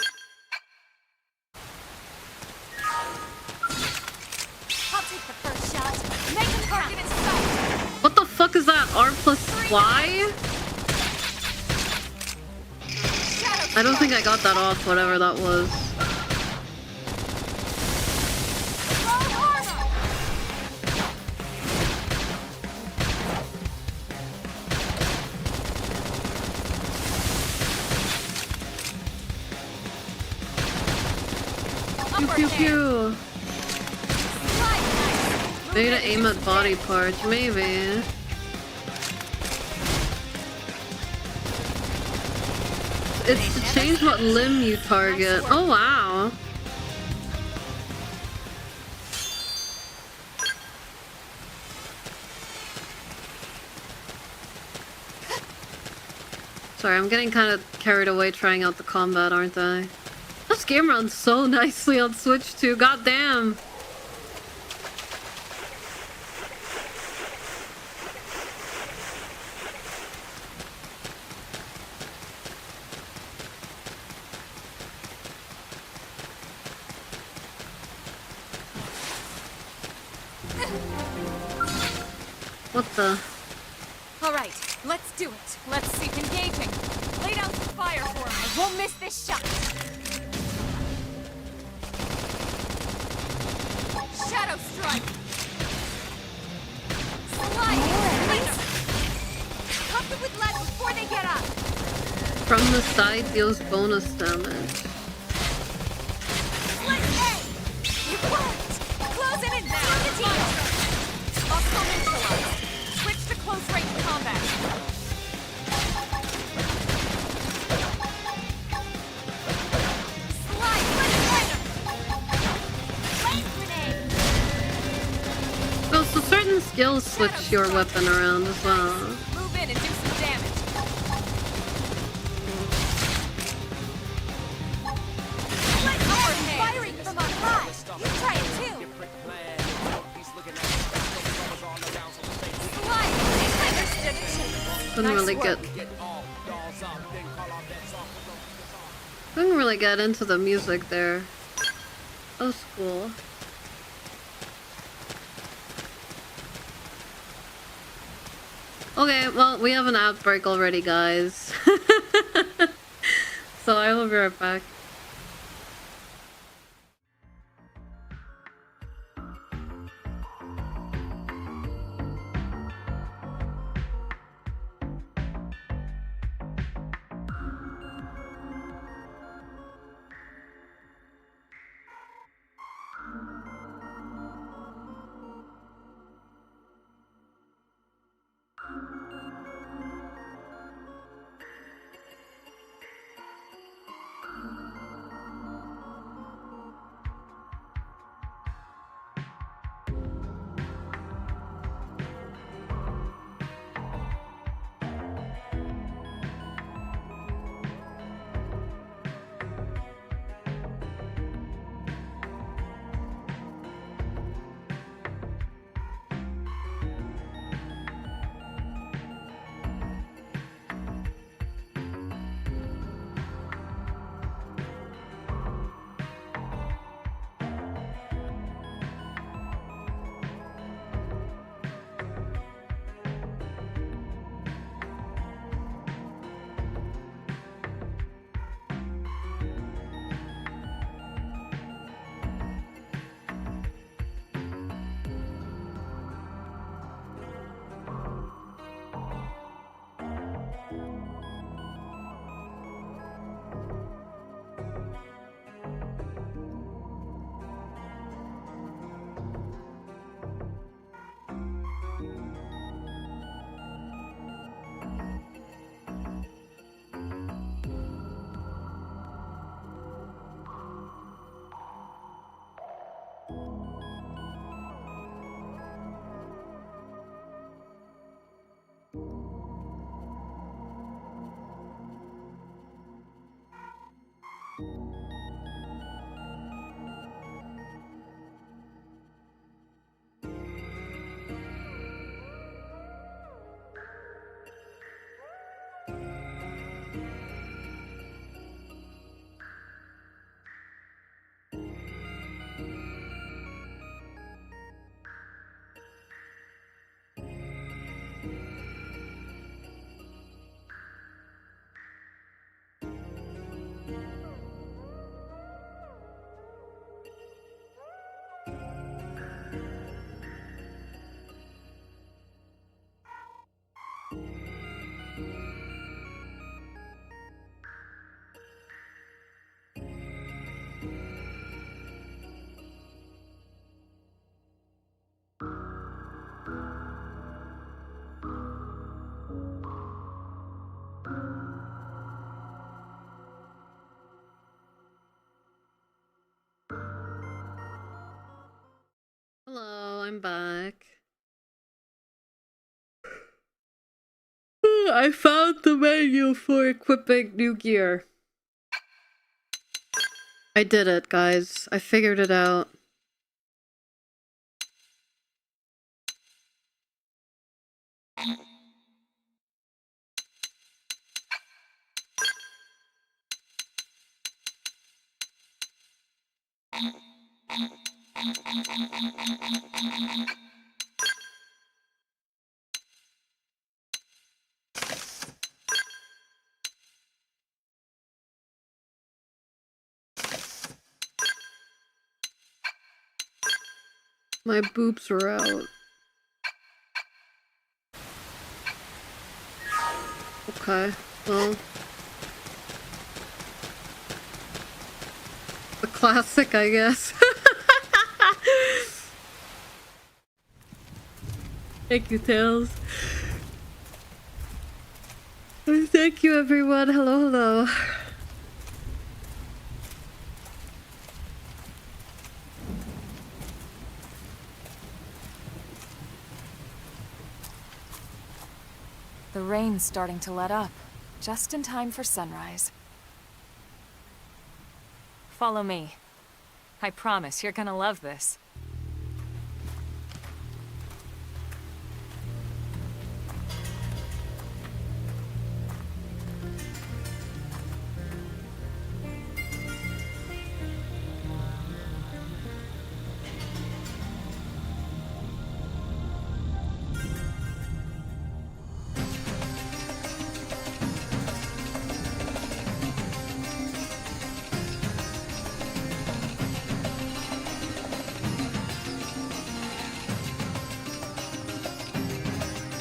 I'll take the first shot. Make him target in sight. What the fuck is that? R plus Y? I don't think I got that off, whatever that was. Roll armor! Pew pew pew. Maybe to aim at body parts, maybe. It's to change what limb you target. Oh wow. Sorry, I'm getting kind of carried away trying out the combat, aren't I? This game runs so nicely on Switch too, goddamn! What the? All right, let's do it. Let's see. Engaging. Lay down some fire for me. I won't miss this shot. Shadow strike. Slide. Cuff them with lead before they get up. From the side deals bonus damage. Let's A. You won't. Close it in now. Also neutralized. Switch to close range combat. Slide. Flame grenade! Oh, so certain skills switch your weapon around as well. Move in and do some damage. Let upper hand. Firing from on high! You try it too! Slide. Understood. Couldn't really get into the music there. That was cool. Okay, well, we have an outbreak already, guys. So I will be right back. Hello, I'm back. I found the menu for equipping new gear. I did it, guys. I figured it out. My boobs are out. Okay, well. The classic, I guess. Thank you, Tails. Thank you, everyone. Hello, hello. The rain's starting to let up, just in time for sunrise. Follow me. I promise you're gonna love this.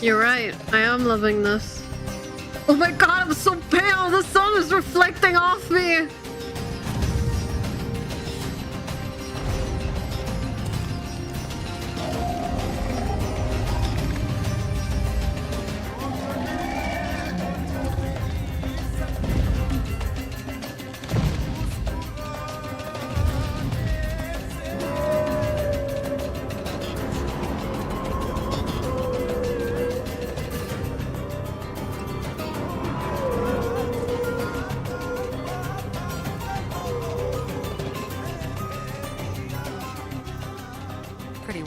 You're right. I am loving this. Oh my god, I'm so pale! The sun is reflecting off me!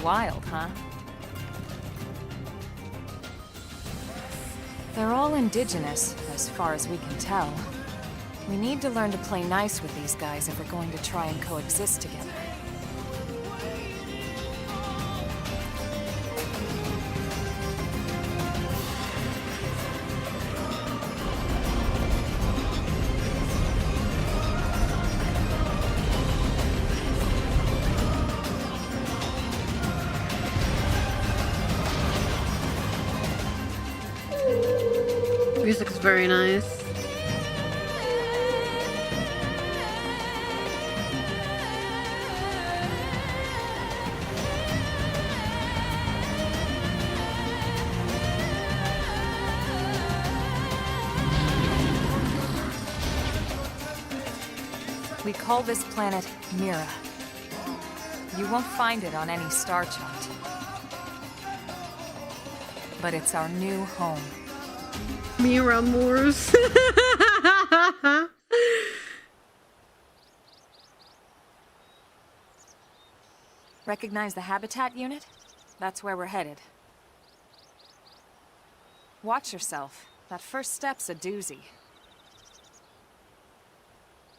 Wild, huh? They're all indigenous, as far as we can tell. We need to learn to play nice with these guys if we're going to try and coexist together. Music's very nice. We call this planet Myra. You won't find it on any star chart. But it's our new home. Myra Moors. Recognize the habitat unit? That's where we're headed. Watch yourself. That first step's a doozy.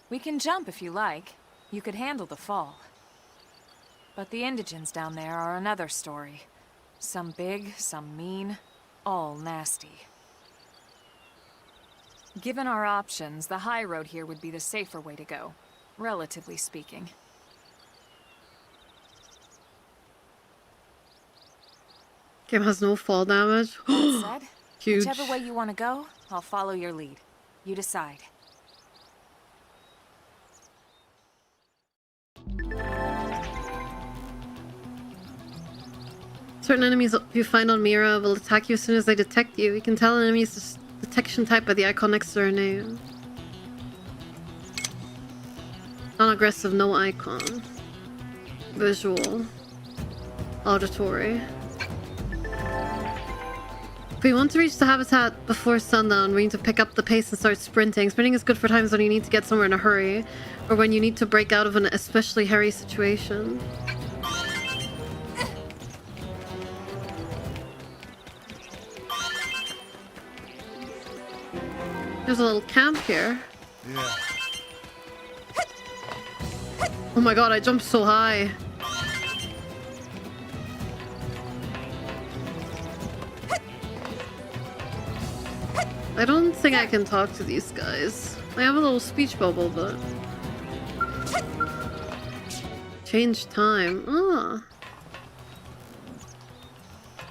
We can jump if you like. You could handle the fall. But the indigents down there are another story. Some big, some mean, all nasty. Given our options, the high road here would be the safer way to go, relatively speaking. Game has no fall damage. That said, Huge. Whichever way you want to go, I'll follow your lead. You decide. Certain enemies you find on Myra will attack you as soon as they detect you. You can tell an enemy's detection type by the icon next to their name. Non-aggressive, no icon. Visual. Auditory. If we want to reach the habitat before sundown, we need to pick up the pace and start sprinting. Sprinting is good for times when you need to get somewhere in a hurry, or when you need to break out of an especially hairy situation. There's a little camp here. Yeah. Oh my god, I jumped so high. I don't think I can talk to these guys. I have a little speech bubble, but... Change time. Ah.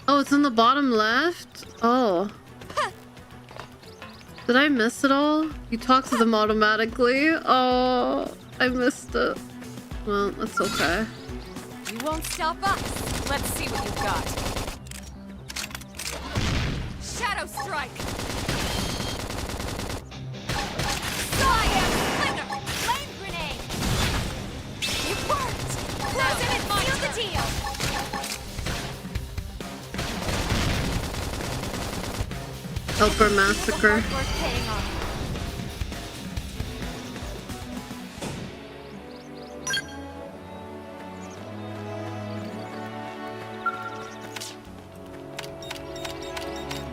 Oh, it's in the bottom left? Oh. Did I miss it all? You talk to them automatically? Oh, I missed it. Well, that's okay. You won't stop us. Let's see what you've got. Shadow Strike. Flame grenade! It worked! Close it and seal the deal! Helper Massacre. Worth paying off.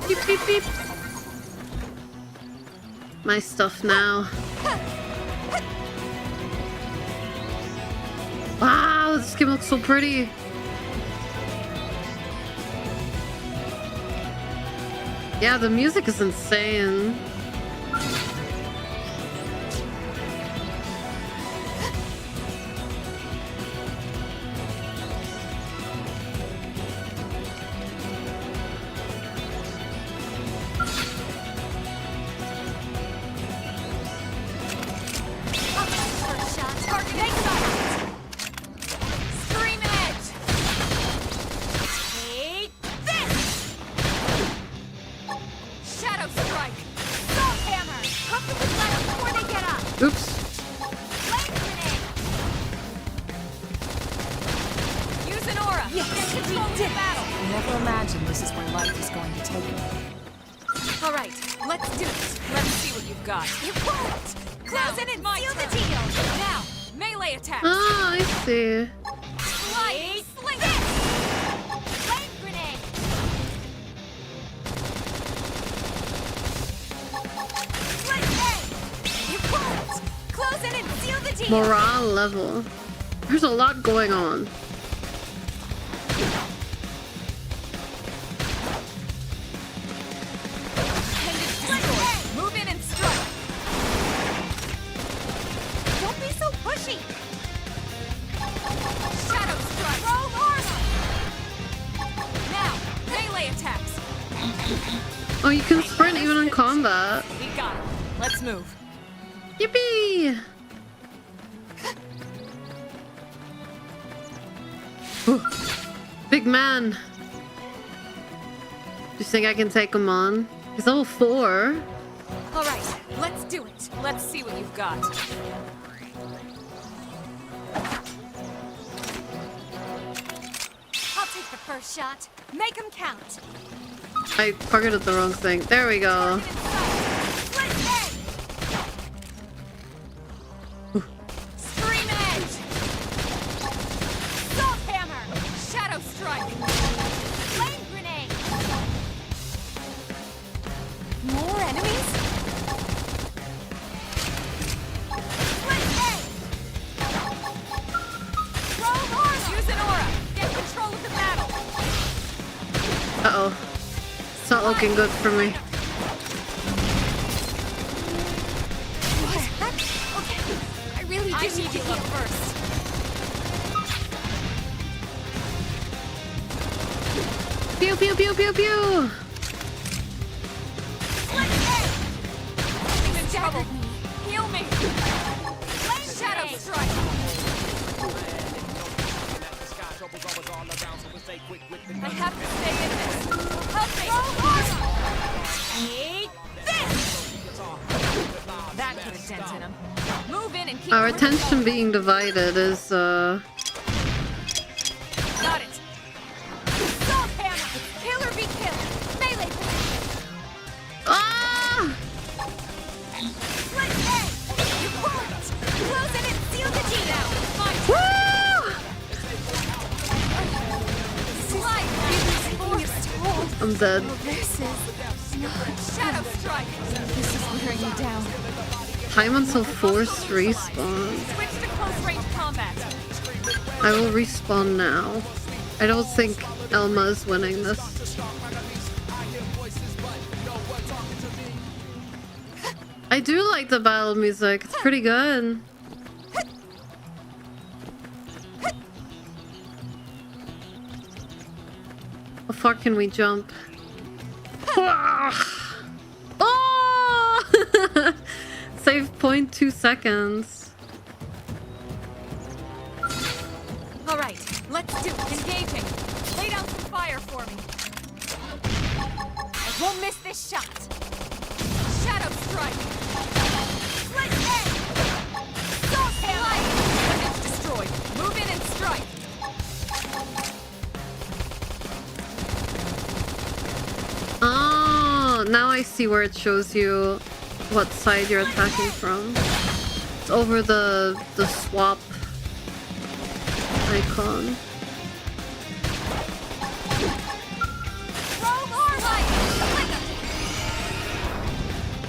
Beep, beep, beep. My stuff now. Wow, this game looks so pretty. Yeah, the music is insane. Oops. Use an aura. Yes, Get control of the battle. I never imagined this is where life is going to take me. All right, let's do it. Let's see what you've got. It worked! Close it and my seal turn. the deal! Now, melee attacks. Ah, I see. Slide, sling. Flame grenade! It worked! Close it and seal the deal! Morale level. There's a lot going on. Move in and strike. Don't be so pushy! Shadow strike. Roll armor! Now, melee attacks. Oh, you can sprint even in combat. We got it. Let's move. Yippee! Ooh. Big man. Do you think I can take him on? He's level 4. All right, let's do it. Let's see what you've got. I'll take the first shot. Make them count. I targeted the wrong thing. There we go. Scream edge. Salt hammer. Shadow strike. Flame grenade! More enemies? Roll armor. Use an aura. Get control of the battle. Uh-oh. It's not looking good for me. Okay, I really I do need need to you heal. up first. Pew pew pew pew pew! trouble. Heal me. Shadow strike. I have to stay in this. Help me. Eat this. That could have dented him. Move in and keep Our moving attention forward. being divided is Got it. Salt hammer. Kill or be killed. Melee position. ah! Split head. You won't. Close it and seal the deal. Now it's my turn. Woo! Slide. Forced hold. I'm dead. This is not. Shadow strike. This is wearing me down. Time until forced respawn. Switch to close range combat. I will respawn now. I don't think Elma is winning this. I do like the battle music. It's pretty good. How far can we jump? Oh! Save point 2 seconds. All right, let's do it. Engaging. Lay down some fire for me. I won't miss this shot. Shadow strike. Split head. Salt hammer. It's destroyed. Move in and strike. Oh, now I see where it shows you what side you're attacking from. It's over the swap icon. Roll or light.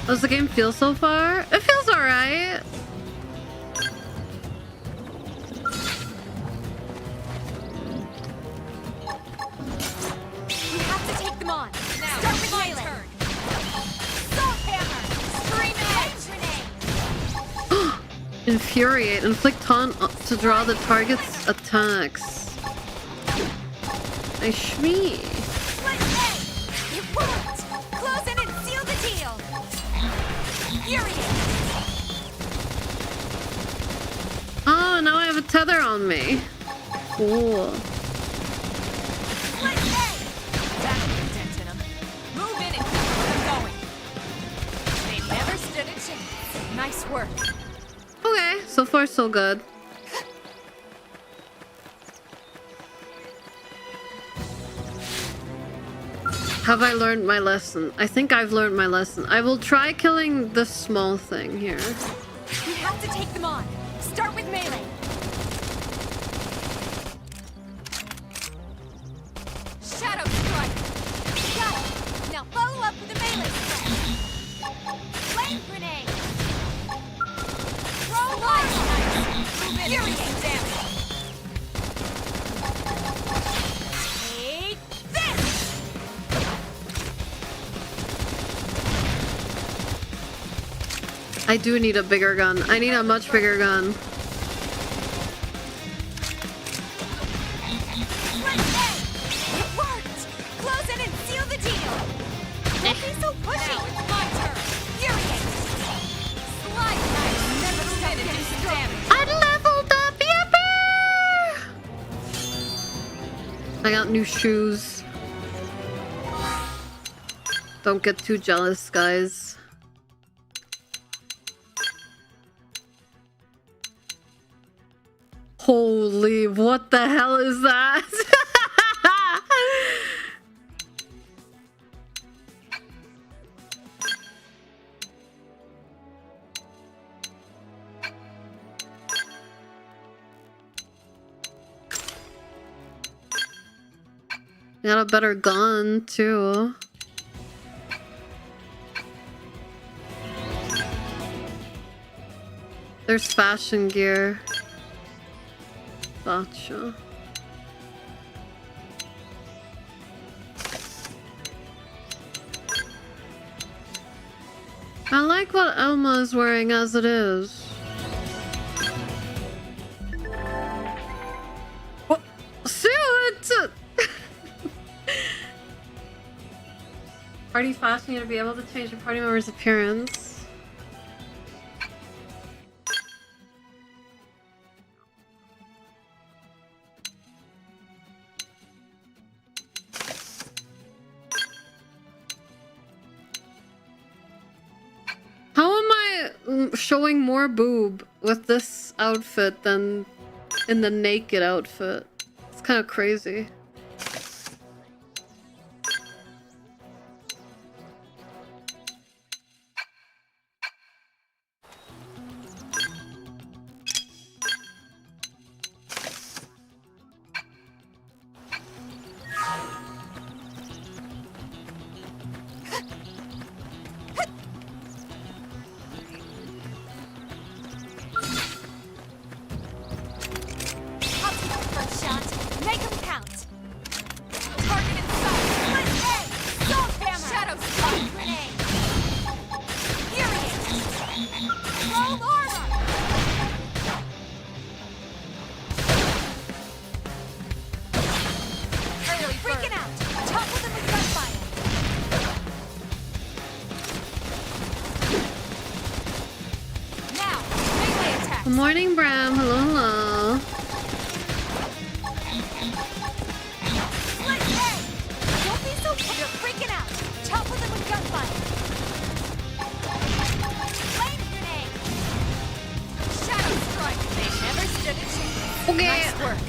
How does the game feel so far? It feels alright. We have to take them on. Now, start with my turn. Salt hammer. Scream edge. Infuriate. Inflict taunt to draw the target's attacks. I shmee. Split head. You won't. Close in and seal the deal. Furious. Oh, now I have a tether on me. Cool. Split head. That dented him. Move in and keep them going. They never stood a chance. Nice work. Okay, so far so good. Have I learned my lesson? I think I've learned my lesson. I will try killing the small thing here. We have to take them on. Start with melee. Shadow strike. Got it. Now follow up with a melee strike. Flame grenade. Throw light. Furious damage. Take this. I do need a bigger gun. I need a much bigger gun. Split head. It worked. Close in and seal the deal. Don't be so pushy. Now it's my turn. Furious. Slide knife. Never spin and do some damage. I leveled up, yippee! I got new shoes. Don't get too jealous, guys. Holy, what the hell is that? Got a better gun, too. There's fashion gear. Gotcha. I like what Elma is wearing as it is. What? Suit! Party fashion, you to be able to change your party member's appearance. showing more boob with this outfit than in the naked outfit. It's kind of crazy. Good morning, Bram. Hello, hello. Don't be so you're freaking out. Topple them with gunfire. Flame grenade. Shadow strike. They never stood a chance. Okay. Nice work.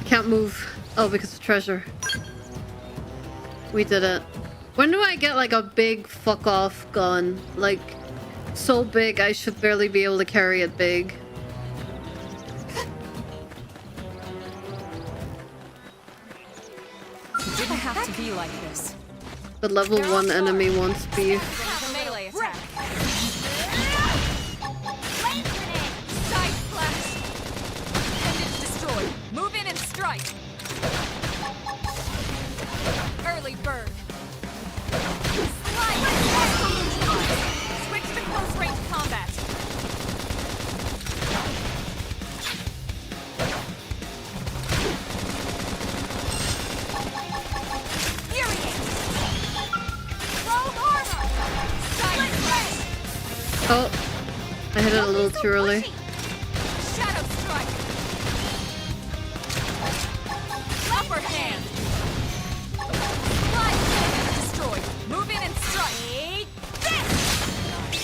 Can't move. Oh, because of treasure. We did it. When do I get like a big fuck off gun? Like, so big I should barely be able to carry it big. It didn't have to be like this. The level 1 enemy wants beef. Melee attack. Flame grenade. Side flash. Appendage destroyed. Move in and strike. Early bird. Slide. Switch to close range combat. Oh, I hit it a little too early. Shadow strike. Upper hand. Slide destroyed. Move in and strike. This.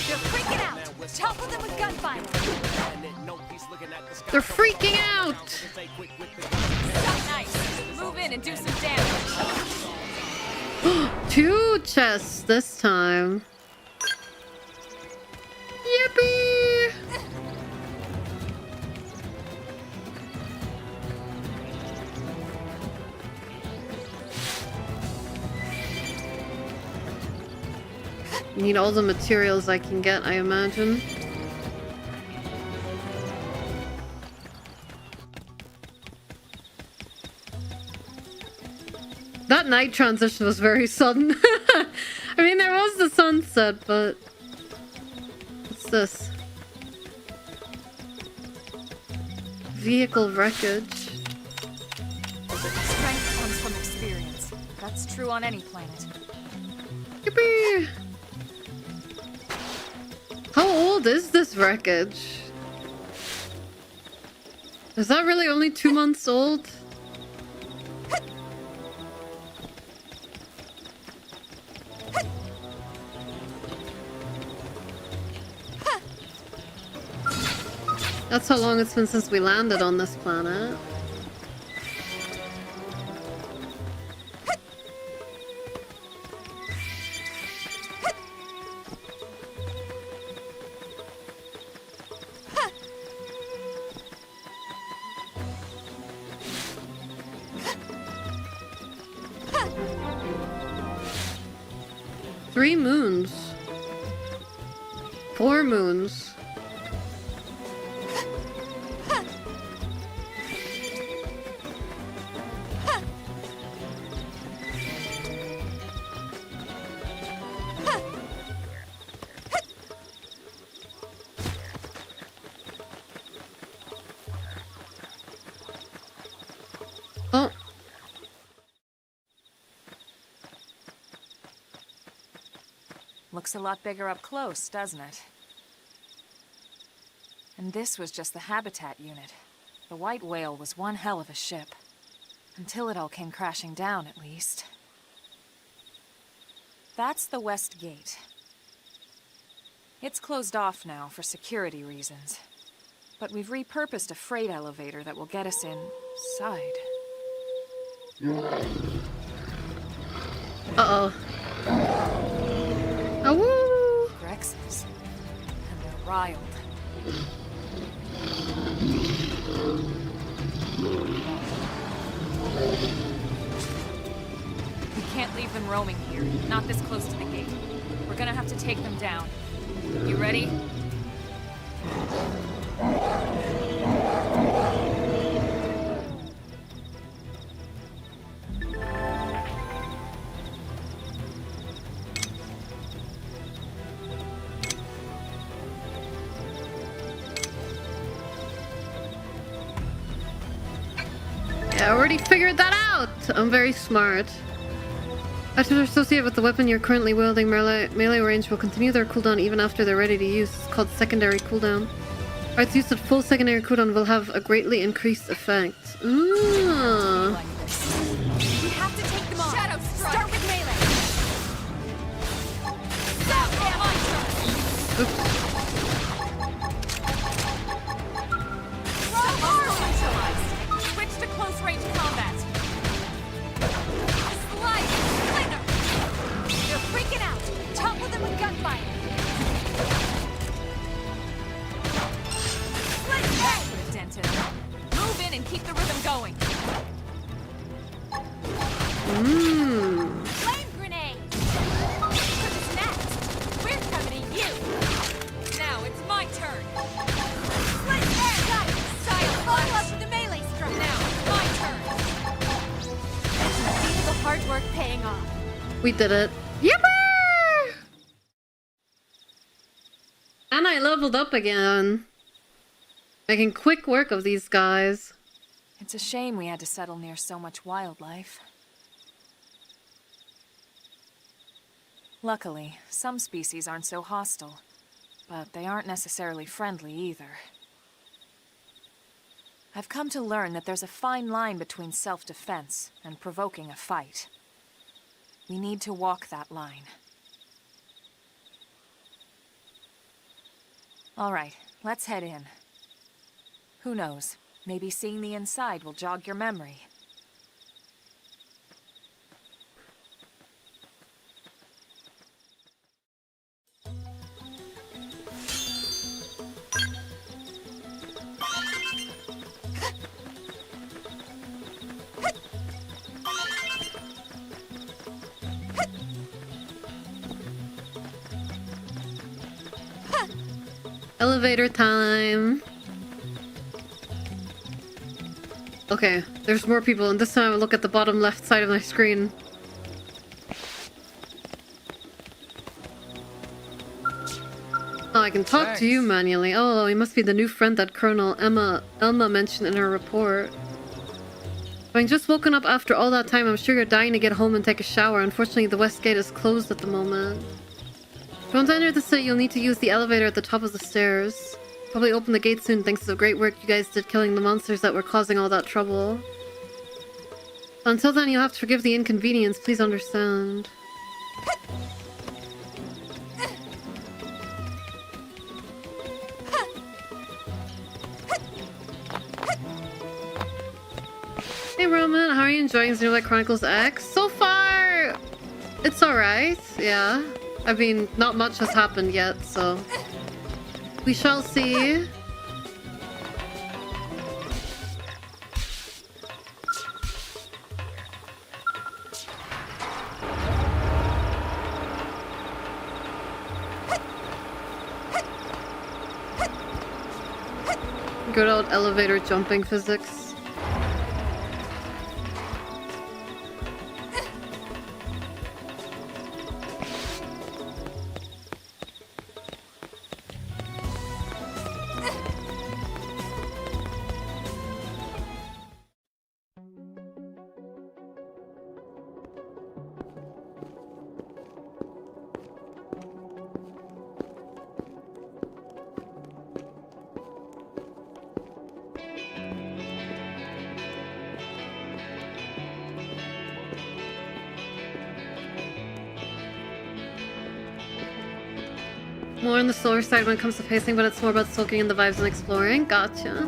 They're freaking out. Topple them with gunfire. They're freaking out! Nice. Move in and do some damage. 2 chests this time. Yippee! Need all the materials I can get, I imagine. That night transition was very sudden. I mean, there was the sunset, but... What's this? Vehicle wreckage. Strength comes from experience. That's true on any planet. Yippee! How old is this wreckage? Is that really only 2 months old? That's how long it's been since we landed on this planet. Three moons. 4 moons. Oh. Looks a lot bigger up close, doesn't it? And this was just the habitat unit. The white whale was one hell of a ship. Until it all came crashing down, at least. That's the west gate. It's closed off now for security reasons. But we've repurposed a freight elevator that will get us inside. Uh-oh. Oh, woo! Grexes. And they're riled. We can't leave them roaming here, not this close to the gate. We're gonna have to take them down. You ready? Yeah, I already figured that out! I'm very smart. Items associated with the weapon you're currently wielding, melee range will continue their cooldown even after they're ready to use. It's called secondary cooldown. Arts used at full secondary cooldown will have a greatly increased effect. Ooh. Like this. We have to take them on. Shadow strike. Start with melee. Stop him! My turn. Oops. Switch to close range combat. Slide! Splinter! They're freaking out! Topple them with gunfire! Split head! Put a dent in them. Move in and keep the rhythm going. Mmm. Flame grenade! Who's next? We're coming to you! Now it's my turn. Split head! Got it! Style Follow up with the melee strike! Now it's my turn. See the hard work paying off. We did it. Yippee! And I leveled up again. Making quick work of these guys. It's a shame we had to settle near so much wildlife. Luckily, some species aren't so hostile, but they aren't necessarily friendly either. I've come to learn that there's a fine line between self-defense and provoking a fight. We need to walk that line. All right, let's head in. Who knows? Maybe seeing the inside will jog your memory. Elevator time. Okay, there's more people, and this time I look at the bottom left side of my screen. Oh, I can talk to you manually. Oh, he must be the new friend that Colonel Elma mentioned in her report. Having just woken up after all that time, I'm sure you're dying to get home and take a shower. Unfortunately, the west gate is closed at the moment. If you want to enter the city, you'll need to use the elevator at the top of the stairs. Probably open the gate soon thanks to the great work you guys did killing the monsters that were causing all that trouble. Until then, you'll have to forgive the inconvenience. Please understand. Hey Roman, how are you enjoying Xenoblade Chronicles X? So far, it's alright, yeah. I mean, not much has happened yet, so... we shall see. Good old elevator jumping physics. more on the slower side when it comes to pacing, but it's more about soaking in the vibes and exploring. Gotcha.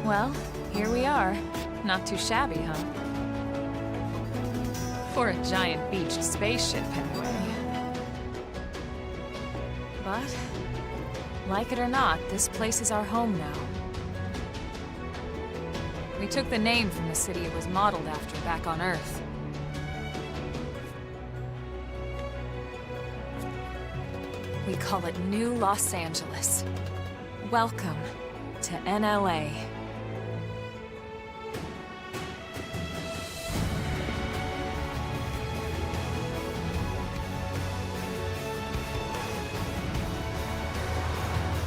Well, here we are. Not too shabby, huh? For a giant beached spaceship, anyway. But, like it or not, this place is our home now. We took the name from the city it was modeled after back on Earth. We call it New Los Angeles. Welcome to NLA.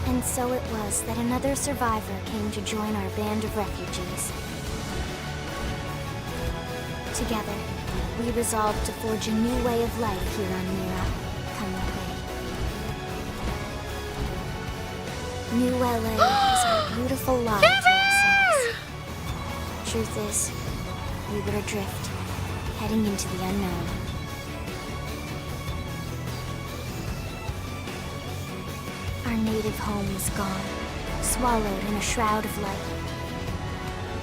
And so it was that another survivor came to join our band of refugees. Together, we resolved to forge a new way of life here on Myra, come what may. New LA is our beautiful lie to ourselves. Truth is, we were adrift, heading into the unknown. Our native home was gone, swallowed in a shroud of light.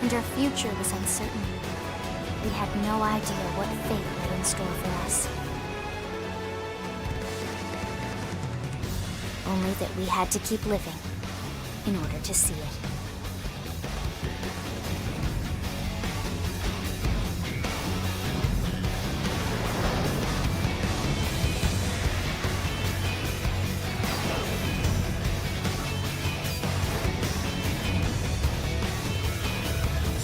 And our future was uncertain. We had no idea what fate lay in store for us. Only that we had to keep living in order to see it.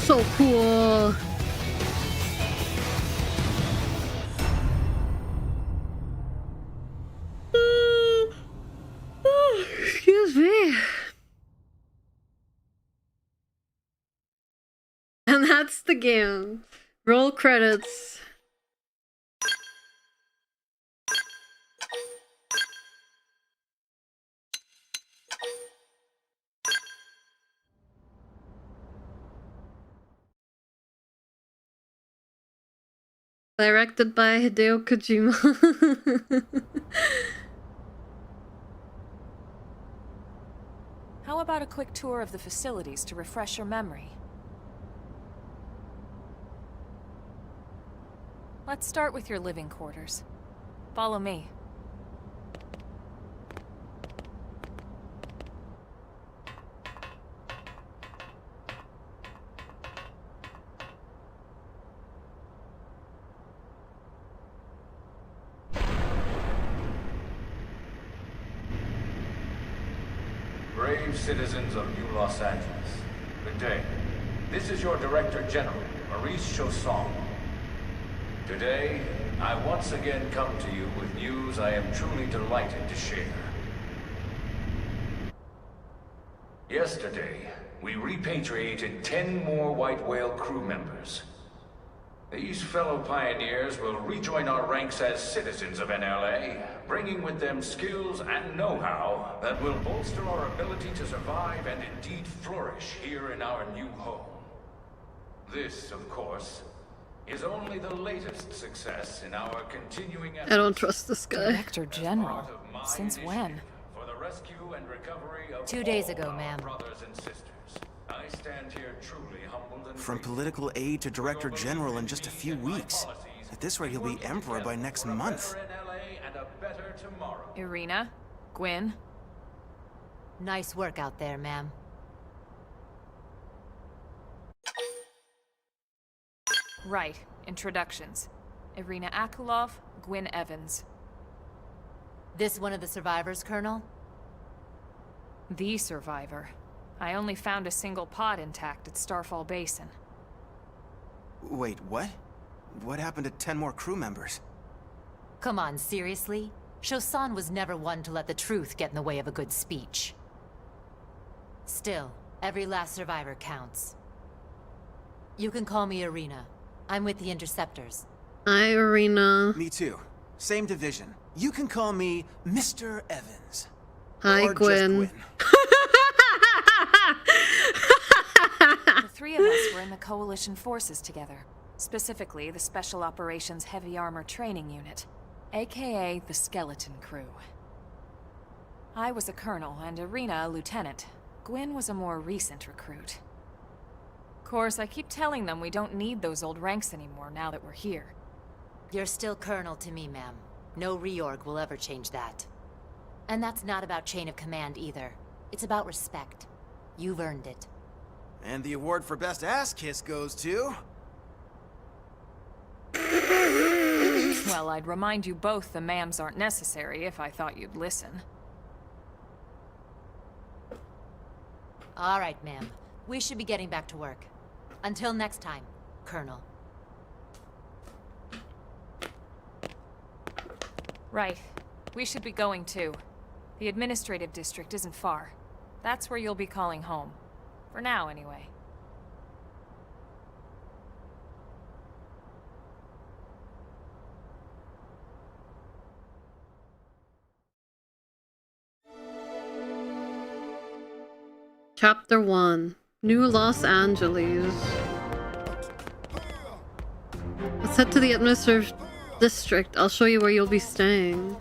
So cool. Excuse me. And that's the game. Roll credits. Directed by Hideo Kojima. How about a quick tour of the facilities to refresh your memory? Let's start with your living quarters. Follow me. Brave citizens of New Los Angeles, good day. This is your Director General, Maurice Chausson. Today, I once again come to you with news I am truly delighted to share. Yesterday, we repatriated 10 more White Whale crew members. These fellow pioneers will rejoin our ranks as citizens of NLA, bringing with them skills and know-how that will bolster our ability to survive and indeed flourish here in our new home. This, of course, is only the latest success in our continuing efforts. I don't trust this guy. Director General? Since when? For the rescue and recovery of 2 days all ago, our ma'am. brothers and sisters. I stand here truly humbled and From grateful. political aid to director general in just a few weeks. At this rate, he'll be emperor by next month. Irina? Gwyn? Nice work out there, ma'am. Right. Introductions. Irina Akulov, Gwyn Evans. This one of the survivors, Colonel? The survivor. I only found a single pod intact at Starfall Basin. Wait, what? What happened to 10 more crew members? Come on, seriously? Chausson was never one to let the truth get in the way of a good speech. Still, every last survivor counts. You can call me Irina. I'm with the Interceptors. Hi, Arena. Me too. Same division. You can call me Mr. Evans. Hi, Or just Gwen. The three of us were in the Coalition forces together. Specifically, the Special Operations Heavy Armor Training Unit, aka the Skeleton Crew. I was a colonel and Irina a lieutenant. Gwyn was a more recent recruit. Of course, I keep telling them we don't need those old ranks anymore now that we're here. You're still Colonel to me, ma'am. No reorg will ever change that. And that's not about chain of command either. It's about respect. You've earned it. And the award for best ass kiss goes to... Well, I'd remind you both the ma'ams aren't necessary if I thought you'd listen. All right, ma'am. We should be getting back to work. Until next time, Colonel. Right. We should be going too. The administrative district isn't far. That's where you'll be calling home. For now, anyway. Chapter 1. New Los Angeles. Let's head to the administrative district. I'll show you where you'll be staying.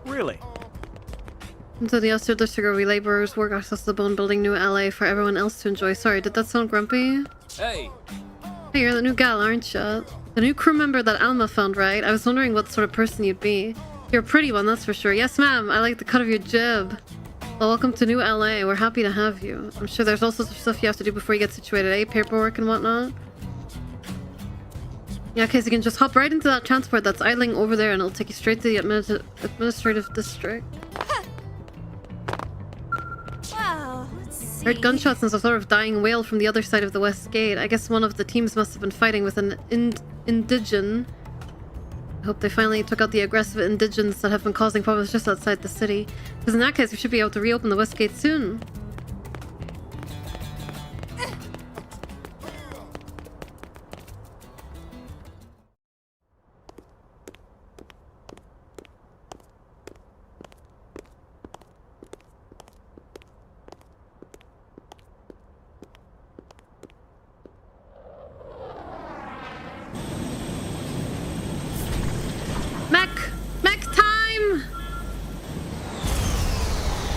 Really? Into the Oster district where we laborers work accessible and building new LA for everyone else to enjoy. Sorry, did that sound grumpy? Hey! Hey, you're the new gal, aren't you? The new crew member that Alma found, right? I was wondering what sort of person you'd be. You're a pretty one, that's for sure. Yes, ma'am. I like the cut of your jib. Well, welcome to New LA. We're happy to have you. I'm sure there's all sorts of stuff you have to do before you get situated, eh? Paperwork and whatnot. Yeah, okay, so you can just hop right into that transport that's idling over there and it'll take you straight to the administrative district. Wow, let's see. Heard gunshots and some sort of dying wail from the other side of the west gate. I guess one of the teams must have been fighting with an indigen. I hope they finally took out the aggressive indigents that have been causing problems just outside the city. Because in that case, we should be able to reopen the west gate soon. Mech time!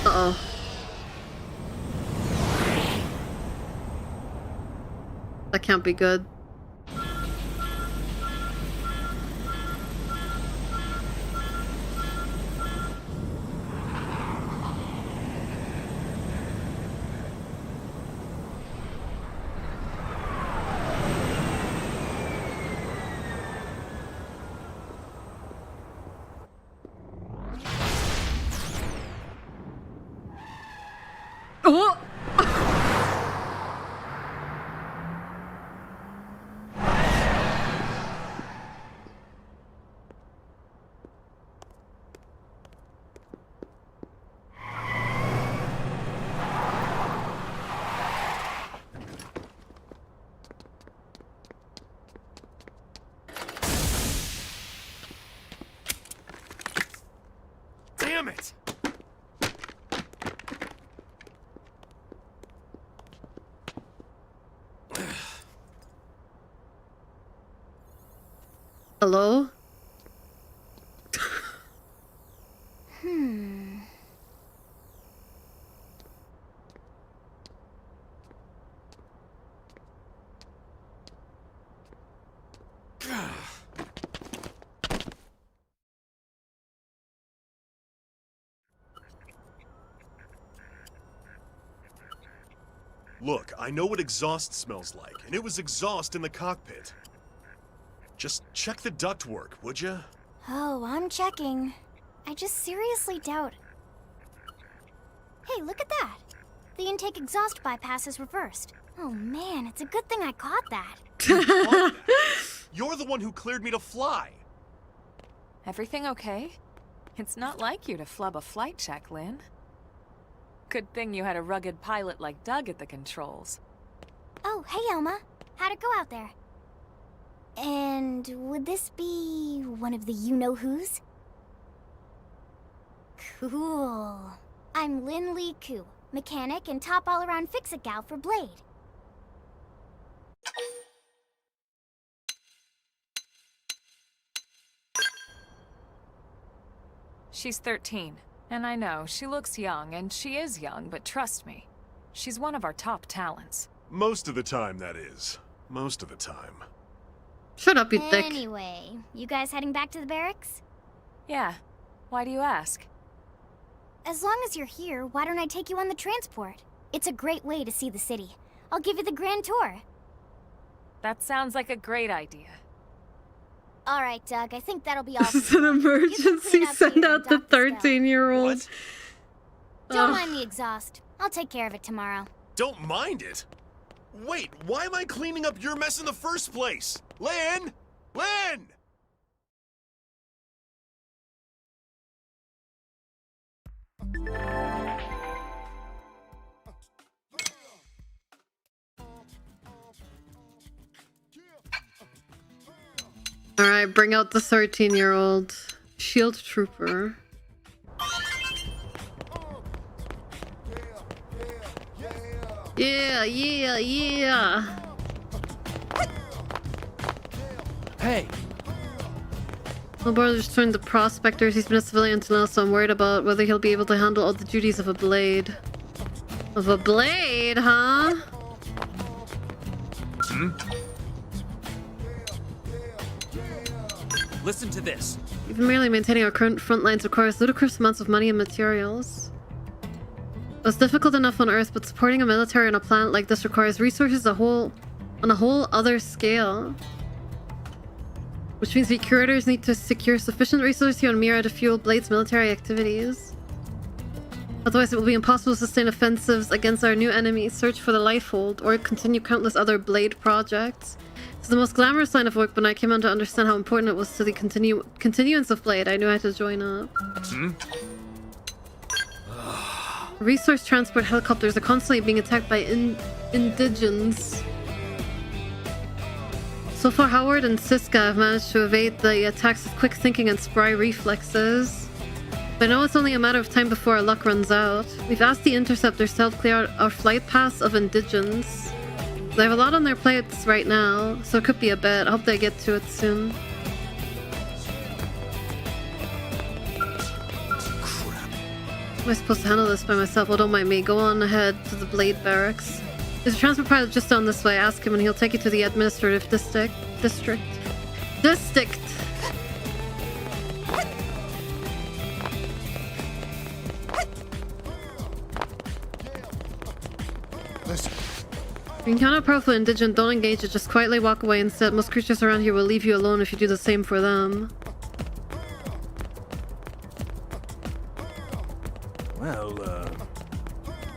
Uh-oh. That can't be good. Oh! Damn it! Hello? Look, I know what exhaust smells like, and it was exhaust in the cockpit. Just check the ductwork, would you? Oh, I'm checking. I just seriously doubt... Hey, look at that! The intake exhaust bypass is reversed. Oh man, it's a good thing I caught that. You caught that. You're the one who cleared me to fly. Everything okay? It's not like you to flub a flight check, Lynn. Good thing you had a rugged pilot like Doug at the controls. Oh, hey Elma. How'd it go out there? And would this be one of the you-know-whos? Cool. I'm Lin Lee Koo, mechanic and top all-around fix-it gal for Blade. She's 13, and I know, she looks young, and she is young, but trust me, she's one of our top talents. Most of the time, that is. Most of the time. Shut up, you dick. Anyway, you guys heading back to the barracks? Yeah. Why do you ask? As long as you're here, why don't I take you on the transport? It's a great way to see the city. I'll give you the grand tour. That sounds like a great idea. Alright, Doug, I think that'll be all. This is an emergency. Send out the 13-year-old. What? Don't mind the exhaust. I'll take care of it tomorrow. Don't mind it? Wait, why am I cleaning up your mess in the first place? Lynn! Lynn! Alright, bring out the 13-year-old shield trooper. Yeah, yeah, yeah. Hey! My brother just joined the Prospectors. He's been a civilian until now, so I'm worried about whether he'll be able to handle all the duties of a blade. Of a blade, huh? Hmm? Listen to this. Even merely maintaining our current front lines requires ludicrous amounts of money and materials. It's difficult enough on Earth, but supporting a military on a planet like this requires resources on a whole other scale. Which means we curators need to secure sufficient resources here on Myra to fuel Blade's military activities. Otherwise it will be impossible to sustain offensives against our new enemies, search for the Lifehold, or continue countless other Blade projects. It's the most glamorous line of work, but when I came on to understand how important it was to the continuance of Blade, I knew I had to join up. Hmm? Resource transport helicopters are constantly being attacked by indigents. So far, Howard and Siska have managed to evade the attacks with quick thinking and spry reflexes. But I know it's only a matter of time before our luck runs out. We've asked the Interceptors to help clear out our flight paths of indigents. They have a lot on their plates right now, so it could be a bit. I hope they get to it soon. Am I supposed to handle this by myself? Well, don't mind me. Go on ahead to the Blade Barracks. There's a transport pilot just down this way. Ask him and he'll take you to the administrative district. Listen. If you encounter a powerful indigent, don't engage it. Just quietly walk away instead. Most creatures around here will leave you alone if you do the same for them. Well,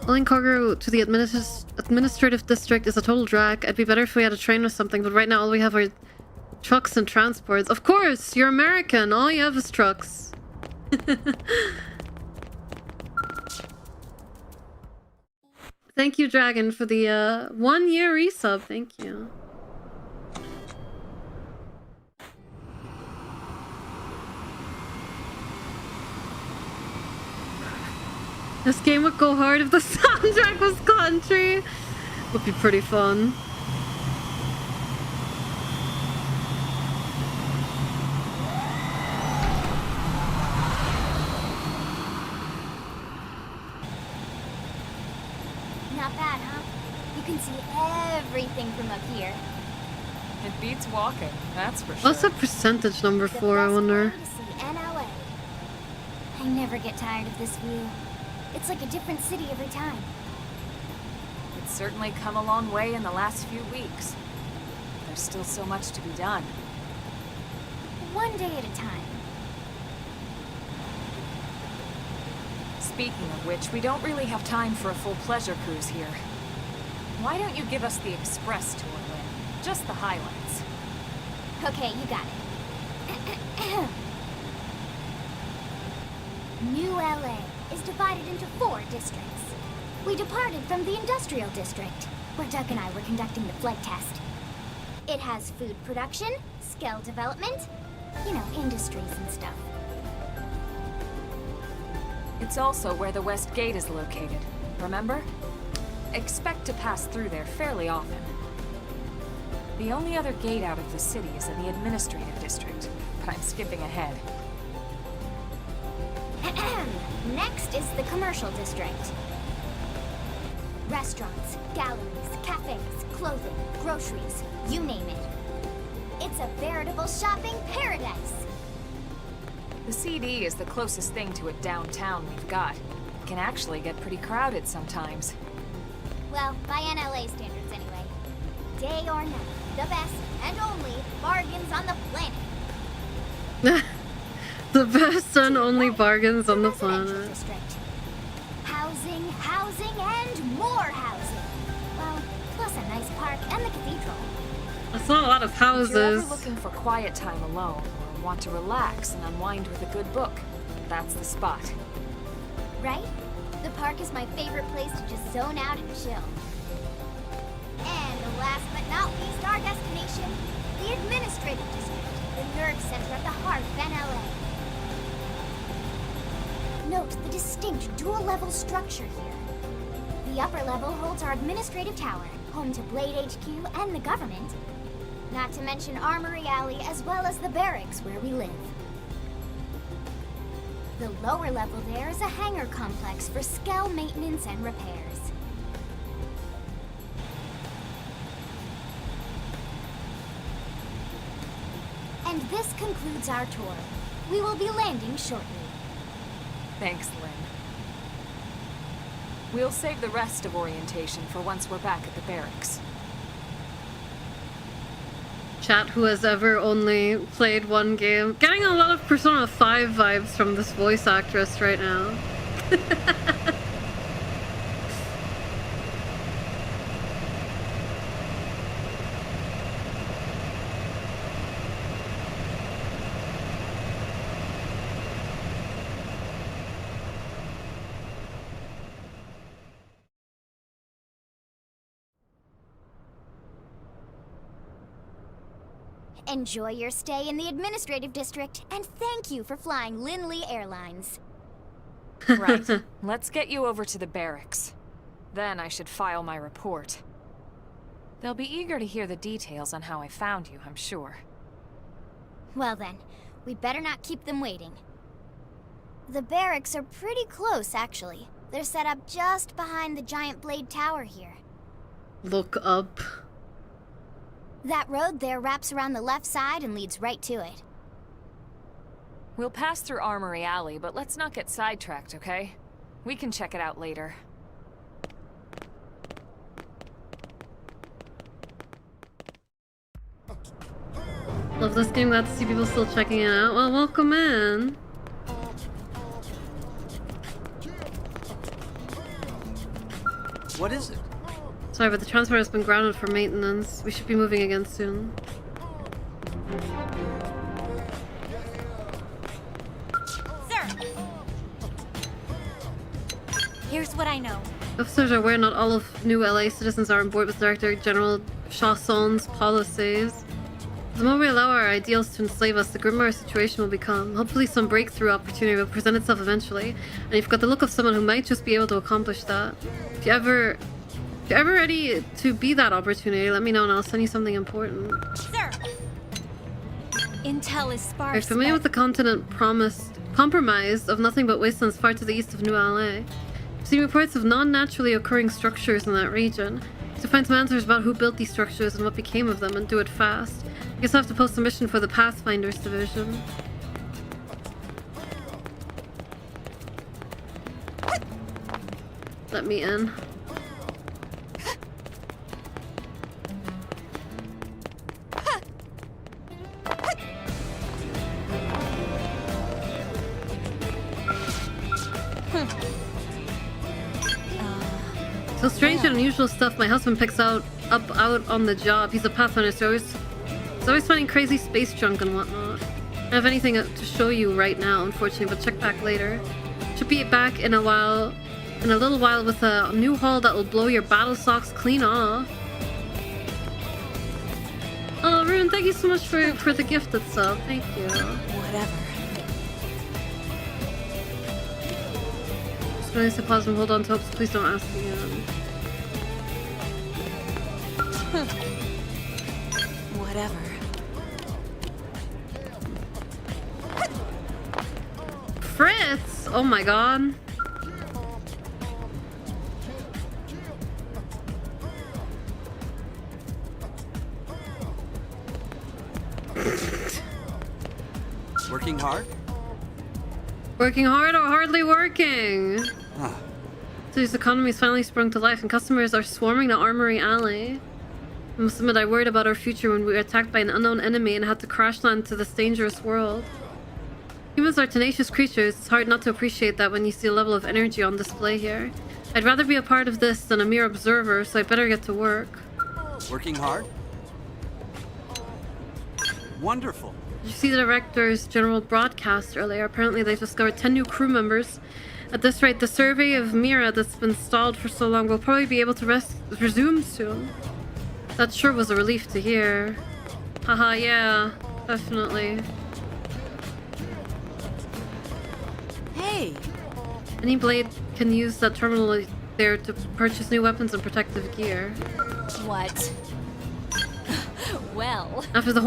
Hauling cargo to the administrative district is a total drag. It'd be better if we had a train or something, but right now all we have are trucks and transports. Of course! You're American! All you have is trucks. Thank you, Dragon, for the 1-year resub. Thank you. This game would go hard if the soundtrack was country. Would be pretty fun. Not bad, huh? You can see everything from up here. It beats walking, that's for sure. What's the percentage number for, I wonder? To see NLA. I never get tired of this view. It's like a different city every time. It's certainly come a long way in the last few weeks. There's still so much to be done. One day at a time. Speaking of which, we don't really have time for a full pleasure cruise here. Why don't you give us the express tour, Lynn? Just the highlights. Okay, you got it. New LA is divided into 4 districts. We departed from the Industrial District, where Doug and I were conducting the flight test. It has food production, skill development, you know, industries and stuff. It's also where the West Gate is located, remember? Expect to pass through there fairly often. The only other gate out of the city is in the administrative district, but I'm skipping ahead. Next is the commercial district. Restaurants, galleries, cafes, clothing, groceries, you name it. It's a veritable shopping paradise. The CD is the closest thing to a downtown we've got. It can actually get pretty crowded sometimes. Well, by NLA standards anyway. Day or night, the best and only bargains on the planet. The best and only bargains on the Residential planet. district. Housing, housing, and more housing. Well, plus a nice park and the cathedral. That's not a lot of If you're houses. ever looking for quiet time alone, or want to relax and unwind with a good book, that's the spot. Right? The park is my favorite place to just zone out and chill. And last but not least, our destination, the administrative district, the nerve center at the heart of NLA. Note the distinct dual-level structure here. The upper level holds our administrative tower, home to Blade HQ and the government. Not to mention Armory Alley as well as the barracks where we live. The lower level there is a hangar complex for Skell maintenance and repairs. And this concludes our tour. We will be landing shortly. Thanks, Lynn. We'll save the rest of orientation for once we're back at the barracks. Chat who has ever only played one game. Getting a lot of Persona 5 vibes from this voice actress right now. Enjoy your stay in the administrative district, and thank you for flying Linley Airlines. Right. Let's get you over to the barracks. Then I should file my report. They'll be eager to hear the details on how I found you, I'm sure. Well then, we'd better not keep them waiting. The barracks are pretty close, actually. They're set up just behind the giant blade tower here. Look up. That road there wraps around the left side and leads right to it. We'll pass through Armory Alley, but let's not get sidetracked, okay? We can check it out later. Love this game. Glad to see people still checking it out. Well, welcome in. What is it? Sorry, but the transport has been grounded for maintenance. We should be moving again soon. Sir! Here's what I know. Officers are aware not all of New LA citizens are on board with Director General Chasson's policies. The more we allow our ideals to enslave us, the grimmer our situation will become. Hopefully some breakthrough opportunity will present itself eventually, and you've got the look of someone who might just be able to accomplish that. If you're ever ready to be that opportunity, let me know and I'll send you something important. Sir! Intel is sparse. Are you familiar with the continent compromised of nothing but wastelands far to the east of New LA? I've seen reports of non-naturally occurring structures in that region. To find some answers about who built these structures and what became of them, and do it fast. I guess I have to post a mission for the Pathfinders division. Let me in. So strange and unusual stuff my husband picks up out on the job. He's a Pathfinder, so he's always finding crazy space junk and whatnot. I don't have anything to show you right now, unfortunately, but check back later. Should be back in a little while with a new haul that will blow your battle socks clean off. June, thank you so much for the gift itself. Thank you. Whatever. Just going to pause and hold on to hope, so please don't ask again. Whatever. Fritz! Oh my god. Working hard? Working hard or hardly working? Ah. City's economy's finally sprung to life and customers are swarming the Armory Alley. I must admit, I worried about our future when we were attacked by an unknown enemy and had to crash land to this dangerous world. Humans are tenacious creatures. It's hard not to appreciate that when you see a level of energy on display here. I'd rather be a part of this than a mere observer, so I better get to work. Working hard? Wonderful. Did you see the director's general broadcast earlier? Apparently they've discovered 10 new crew members. At this rate, the survey of Myra that's been stalled for so long will probably be able to resume soon. That sure was a relief to hear. Haha, yeah, definitely. Hey! Any blade can use that terminal there to purchase new weapons and protective gear. What? Well. After the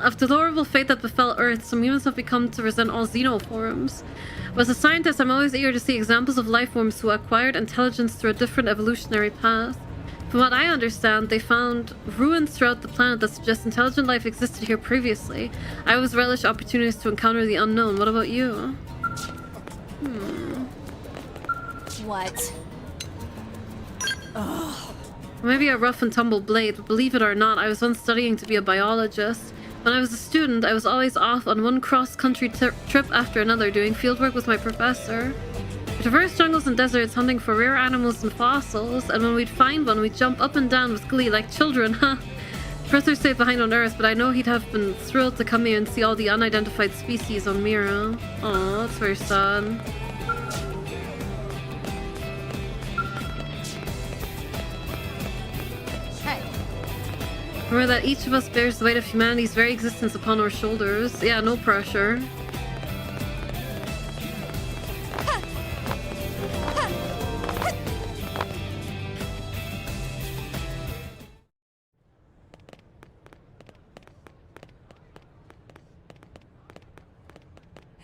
after the horrible fate that befell Earth, some humans have become to resent all xenoforms. But as a scientist, I'm always eager to see examples of lifeforms who acquired intelligence through a different evolutionary path. From what I understand, they found ruins throughout the planet that suggest intelligent life existed here previously. I always relish opportunities to encounter the unknown. What about you? What? Maybe a rough and tumble blade, but believe it or not, I was once studying to be a biologist. When I was a student, I was always off on one cross-country trip after another doing fieldwork with my professor. We traversed jungles and deserts hunting for rare animals and fossils, and when we'd find one, we'd jump up and down with glee like children, huh? Professor stayed behind on Earth, but I know he'd have been thrilled to come here and see all the unidentified species on Myra. Aw, that's very sad. Remember that each of us bears the weight of humanity's very existence upon our shoulders. Yeah, no pressure.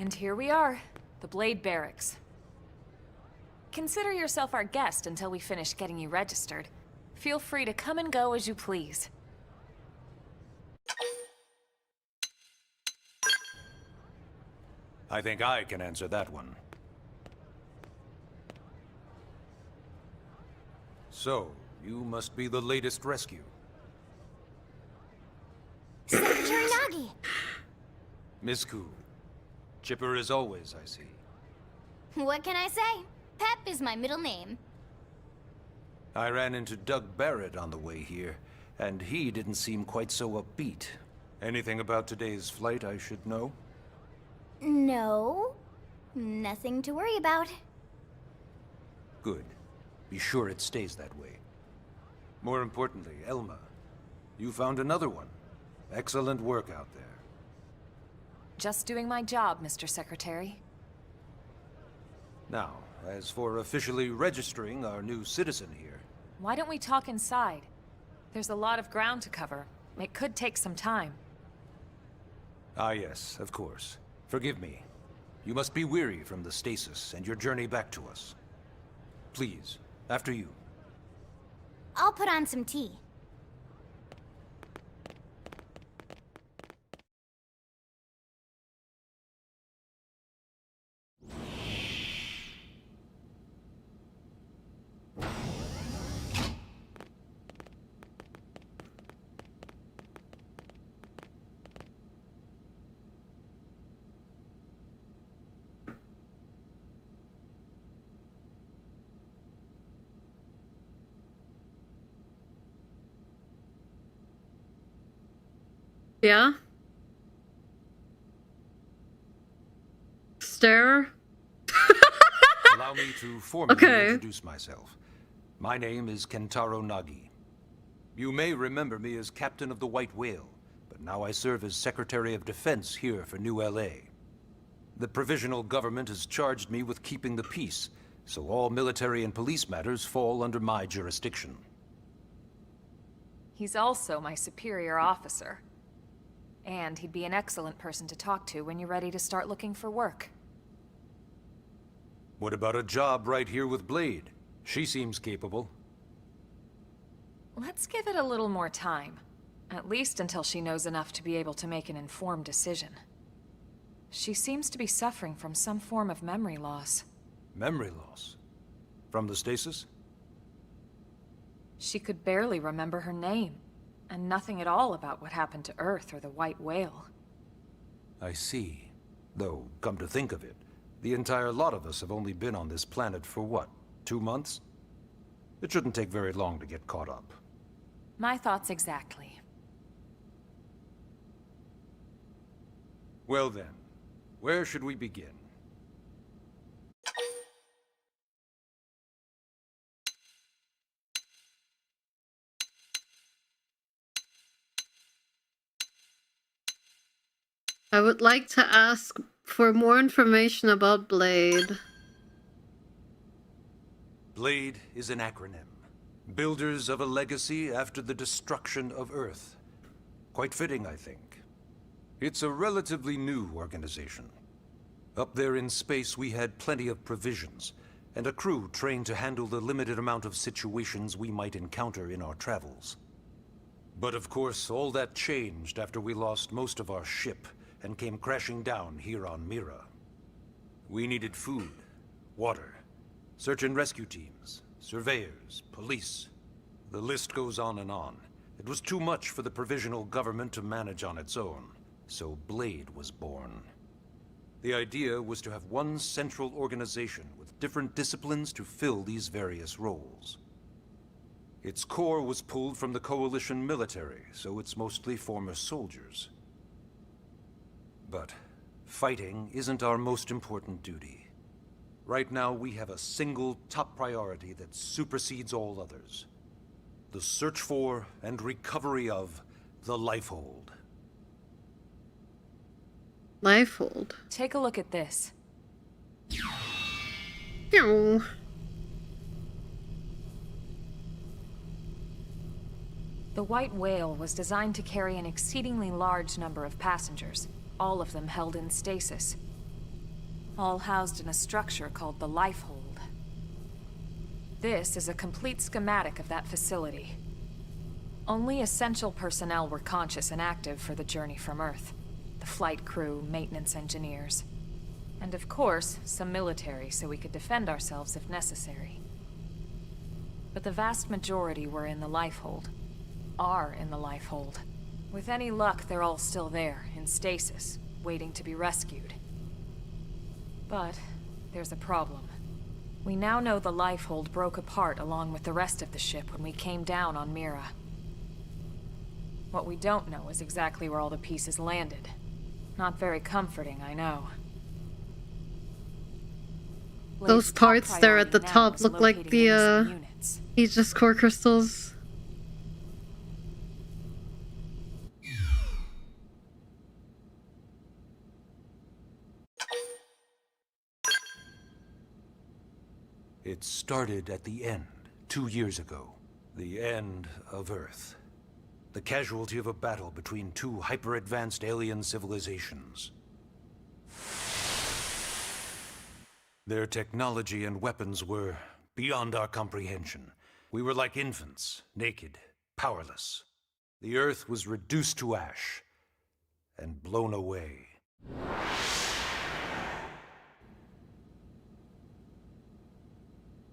And here we are, the Blade Barracks. Consider yourself our guest until we finish getting you registered. Feel free to come and go as you please. I think I can answer that one. So, you must be the latest rescue. Secretary Nagi! Miss Koo. Chipper as always, I see. What can I say? Pep is my middle name. I ran into Doug Barrett on the way here, and he didn't seem quite so upbeat. Anything about today's flight I should know? No. Nothing to worry about. Good. Be sure it stays that way. More importantly, Elma, you found another one. Excellent work out there. Just doing my job, Mr. Secretary. Now, as for officially registering our new citizen here... Why don't we talk inside? There's a lot of ground to cover. It could take some time. Ah yes, of course. Forgive me. You must be weary from the stasis and your journey back to us. Please, after you. I'll put on some tea. Yeah? Stare? Allow me to formally introduce myself. My name is Kentaro Nagi. You may remember me as Captain of the White Whale, but now I serve as Secretary of Defense here for New LA. The provisional government has charged me with keeping the peace, so all military and police matters fall under my jurisdiction. He's also my superior officer. And he'd be an excellent person to talk to when you're ready to start looking for work. What about a job right here with Blade? She seems capable. Let's give it a little more time. At least until she knows enough to be able to make an informed decision. She seems to be suffering from some form of memory loss. Memory loss? From the stasis? She could barely remember her name, and nothing at all about what happened to Earth or the White Whale. I see. Though, come to think of it, the entire lot of us have only been on this planet for what, 2 months? It shouldn't take very long to get caught up. My thoughts exactly. Well then, where should we begin? I would like to ask for more information about Blade. Blade is an acronym. Builders of a legacy after the destruction of Earth. Quite fitting, I think. It's a relatively new organization. Up there in space, we had plenty of provisions, and a crew trained to handle the limited amount of situations we might encounter in our travels. But of course, all that changed after we lost most of our ship and came crashing down here on Myra. We needed food, water, search and rescue teams, surveyors, police. The list goes on and on. It was too much for the provisional government to manage on its own, so Blade was born. The idea was to have one central organization with different disciplines to fill these various roles. Its core was pulled from the Coalition military, so it's mostly former soldiers. But fighting isn't our most important duty. Right now, we have a single top priority that supersedes all others. The search for and recovery of the Lifehold. Lifehold. Take a look at this. Pew. The White Whale was designed to carry an exceedingly large number of passengers, all of them held in stasis. All housed in a structure called the Lifehold. This is a complete schematic of that facility. Only essential personnel were conscious and active for the journey from Earth. The flight crew, maintenance engineers. And of course, some military so we could defend ourselves if necessary. But the vast majority were in the Lifehold. Are in the Lifehold. With any luck, they're all still there, in stasis, waiting to be rescued. But there's a problem. We now know the Lifehold broke apart along with the rest of the ship when we came down on Myra. What we don't know is exactly where all the pieces landed. Not very comforting, I know. Those parts there at the top look like the Aegis core crystals. It started at the end, 2 years ago. The end of Earth. The casualty of a battle between two hyper-advanced alien civilizations. Their technology and weapons were beyond our comprehension. We were like infants, naked, powerless. The Earth was reduced to ash and blown away.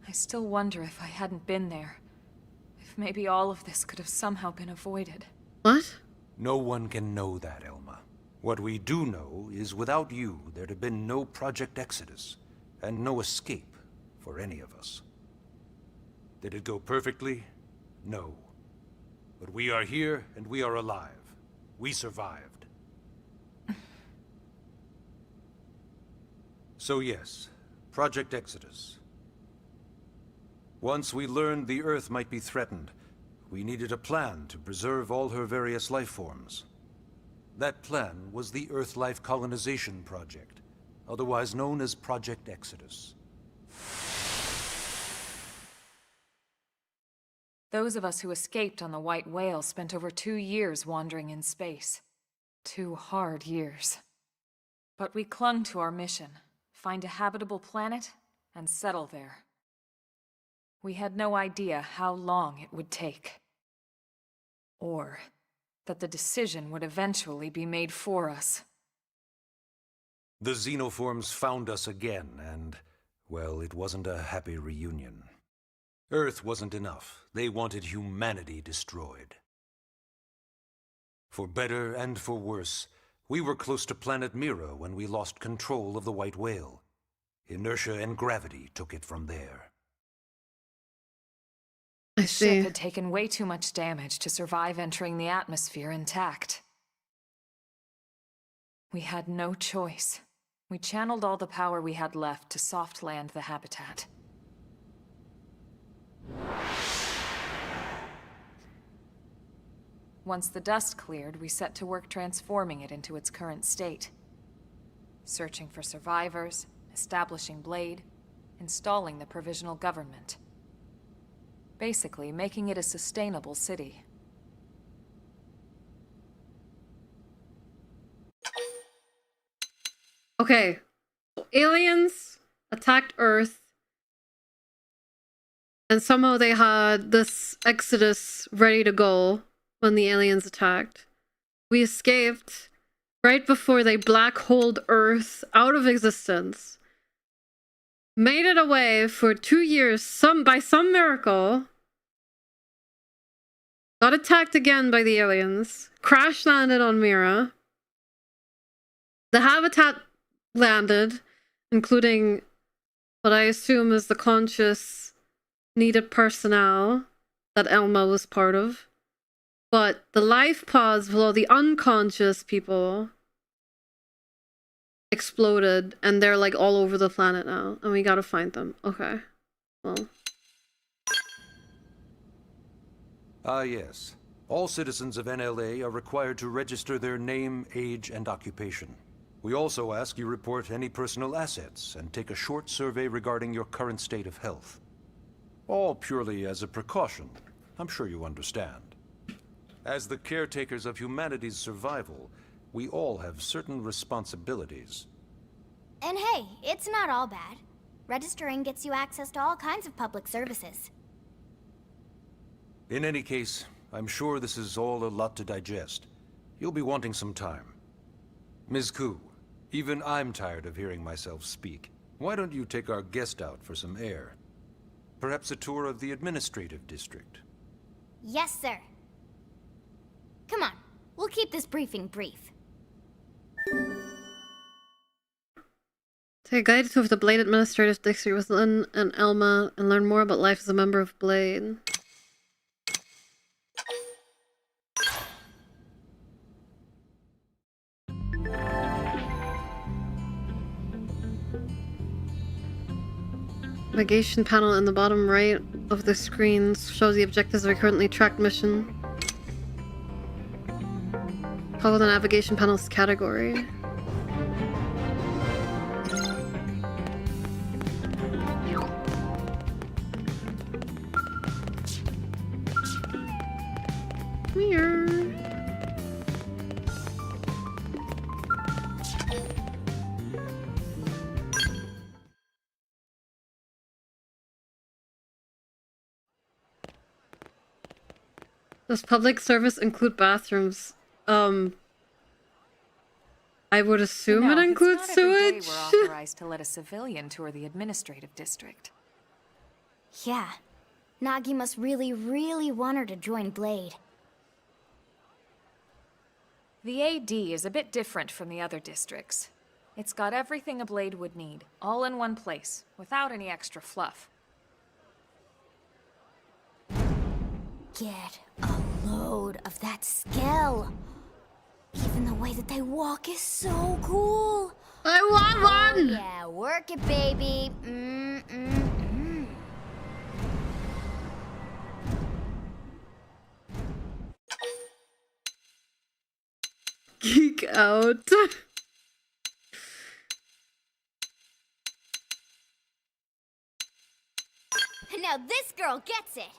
I still wonder if I hadn't been there. If maybe all of this could have somehow been avoided. What? No one can know that, Elma. What we do know is without you, there'd have been no Project Exodus, and no escape for any of us. Did it go perfectly? No. But we are here, and we are alive. We survived. So yes, Project Exodus. Once we learned the Earth might be threatened, we needed a plan to preserve all her various life forms. That plan was the Earth Life Colonization Project, otherwise known as Project Exodus. Those of us who escaped on the White Whale spent over 2 years wandering in space. 2 hard years. But we clung to our mission, find a habitable planet, and settle there. We had no idea how long it would take. Or that the decision would eventually be made for us. The xenoforms found us again, and, well, it wasn't a happy reunion. Earth wasn't enough. They wanted humanity destroyed. For better and for worse, we were close to planet Myra when we lost control of the White Whale. Inertia and gravity took it from there. The ship had taken way too much damage to survive entering the atmosphere intact. We had no choice. We channeled all the power we had left to soft land the habitat. Once the dust cleared, we set to work transforming it into its current state. Searching for survivors, establishing Blade, installing the provisional government. Basically, making it a sustainable city. Okay. So aliens attacked Earth. And somehow they had this Exodus ready to go when the aliens attacked. We escaped right before they black holed Earth out of existence. Made it away for 2 years by some miracle. Got attacked again by the aliens. Crash landed on Myra. The habitat landed, including what I assume is the conscious needed personnel that Elma was part of. But the life pods below the unconscious people exploded, and they're like all over the planet now, and we gotta find them. Okay. Well. Yes. All citizens of NLA are required to register their name, age, and occupation. We also ask you report any personal assets and take a short survey regarding your current state of health. All purely as a precaution. I'm sure you understand. As the caretakers of humanity's survival, we all have certain responsibilities. And hey, it's not all bad. Registering gets you access to all kinds of public services. In any case, I'm sure this is all a lot to digest. You'll be wanting some time. Ms. Koo, even I'm tired of hearing myself speak. Why don't you take our guest out for some air? Perhaps a tour of the administrative district. Yes, sir. Come on, we'll keep this briefing brief. Take a guided tour of the Blade Administrative District with Lynn and Elma and learn more about life as a member of Blade. Navigation panel in the bottom right of the screen shows the objectives of a currently tracked mission. Follow the navigation panel's category. Weird. Does public service include bathrooms? I would assume it includes it's not every day sewage. We're authorized to let a civilian tour the administrative district. Yeah. Nagi must really, really want her to join Blade. The AD is a bit different from the other districts. It's got everything a Blade would need, all in one place, without any extra fluff. Get a load of that skill. Even the way that they walk is so cool. I want one! Yeah, work it, baby. Geek out. Now this girl gets it.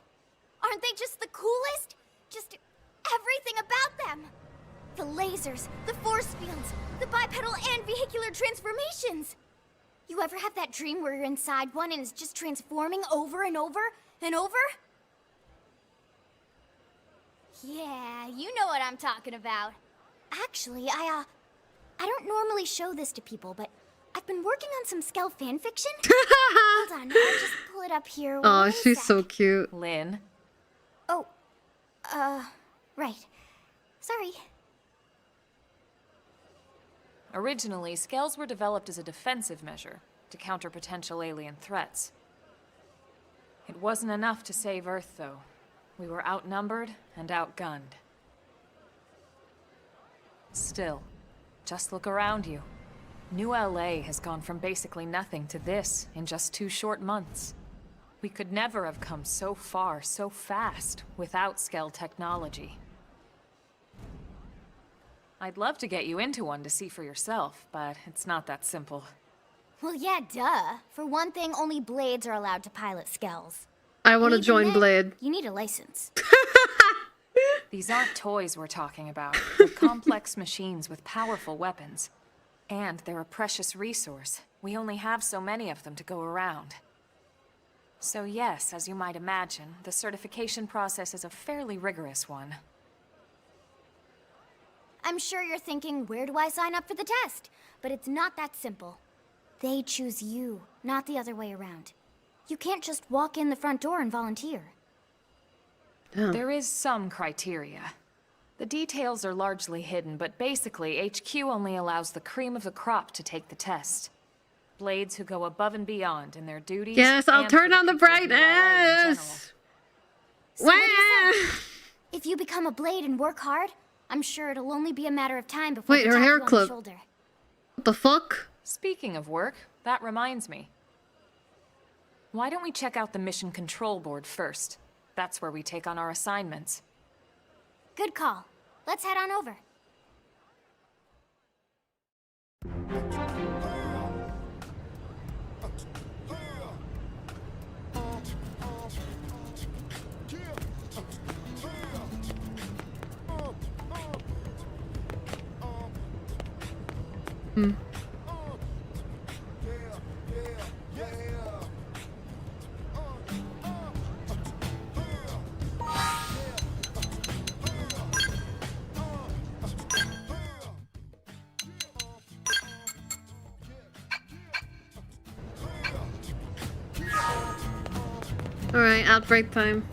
Aren't they just the coolest? Just everything about them. The lasers, the force fields, the bipedal and vehicular transformations. You ever have that dream where you're inside one and it's just transforming over and over and over? Yeah, you know what I'm talking about. Actually, I don't normally show this to people, but I've been working on some Skell fanfiction. Hold on, I'll just pull it up here. Oh, one she's sec. so cute. Lynn? Oh, right. Sorry. Originally, Skells were developed as a defensive measure to counter potential alien threats. It wasn't enough to save Earth, though. We were outnumbered and outgunned. Still, just look around you. New LA has gone from basically nothing to this in just 2 short months. We could never have come so far so fast without Skell technology. I'd love to get you into one to see for yourself, but it's not that simple. Well, yeah, duh. For one thing, only Blades are allowed to pilot Skells. I want to And even join then, Blade. You need a license. These aren't toys we're talking about. They're complex machines with powerful weapons. And they're a precious resource. We only have so many of them to go around. So yes, as you might imagine, the certification process is a fairly rigorous one. I'm sure you're thinking, where do I sign up for the test? But it's not that simple. They choose you, not the other way around. You can't just walk in the front door and volunteer. Damn. There is some criteria. The details are largely hidden, but basically, HQ only allows the cream of the crop to take the test. Blades who go above and beyond in their duties. Yes, I'll and turn for on the people of ULA in general. brightness. So what do you Wah! say? If you become a Blade and work hard, I'm sure it'll only be a matter of time before Wait, they her tap hair you on the clip. shoulder. What the fuck? Speaking of work, that reminds me. Why don't we check out the mission control board first? That's where we take on our assignments. Good call. Let's head on over. Alright, outbreak time.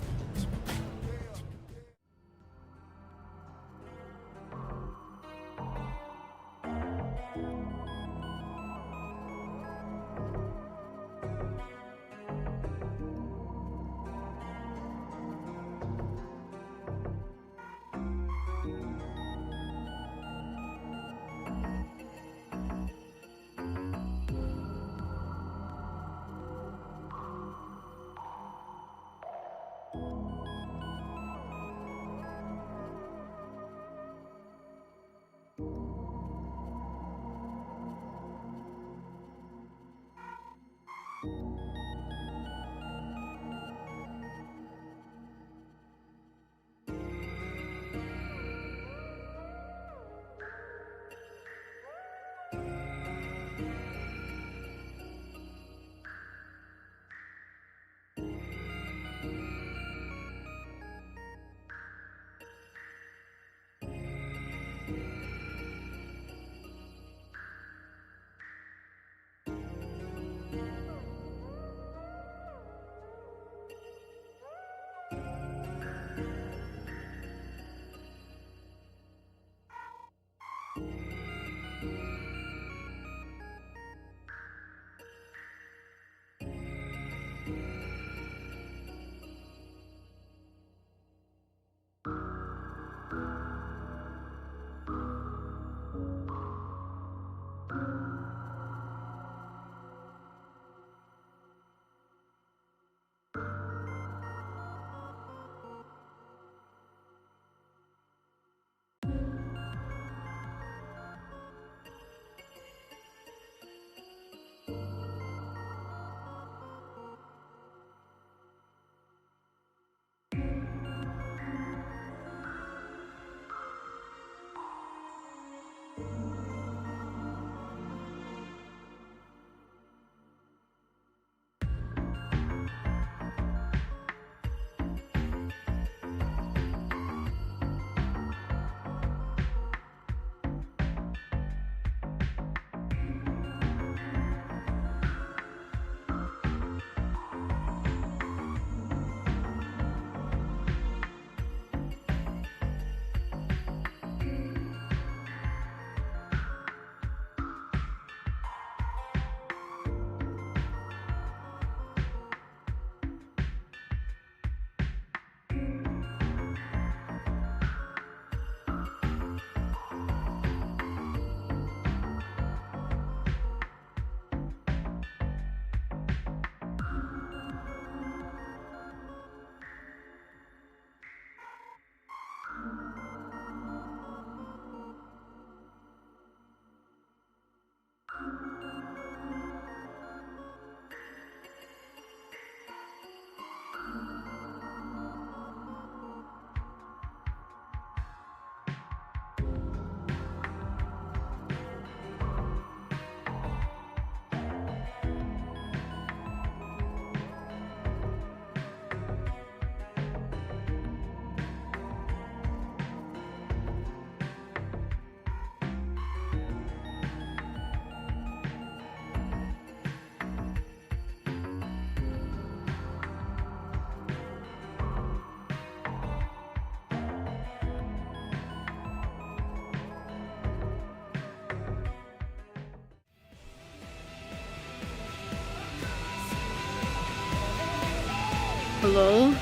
Hello?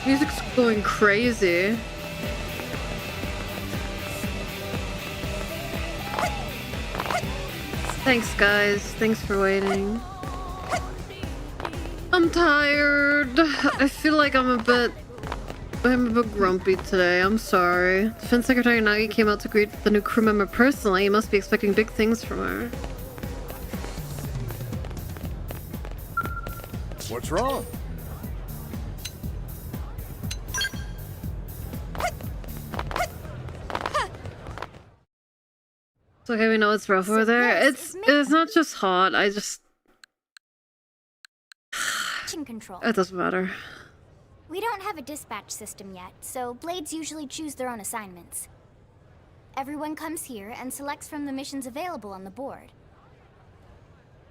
Music's going crazy. Thanks, guys. Thanks for waiting. I'm tired. I feel like I'm a bit grumpy today. I'm sorry. Defense Secretary Nagi came out to greet the new crew member personally. He must be expecting big things from her. What's wrong? It's okay, we know it's rough over there. It's not just hot, I just... Control. It doesn't matter. We don't have a dispatch system yet, so Blades usually choose their own assignments. Everyone comes here and selects from the missions available on the board.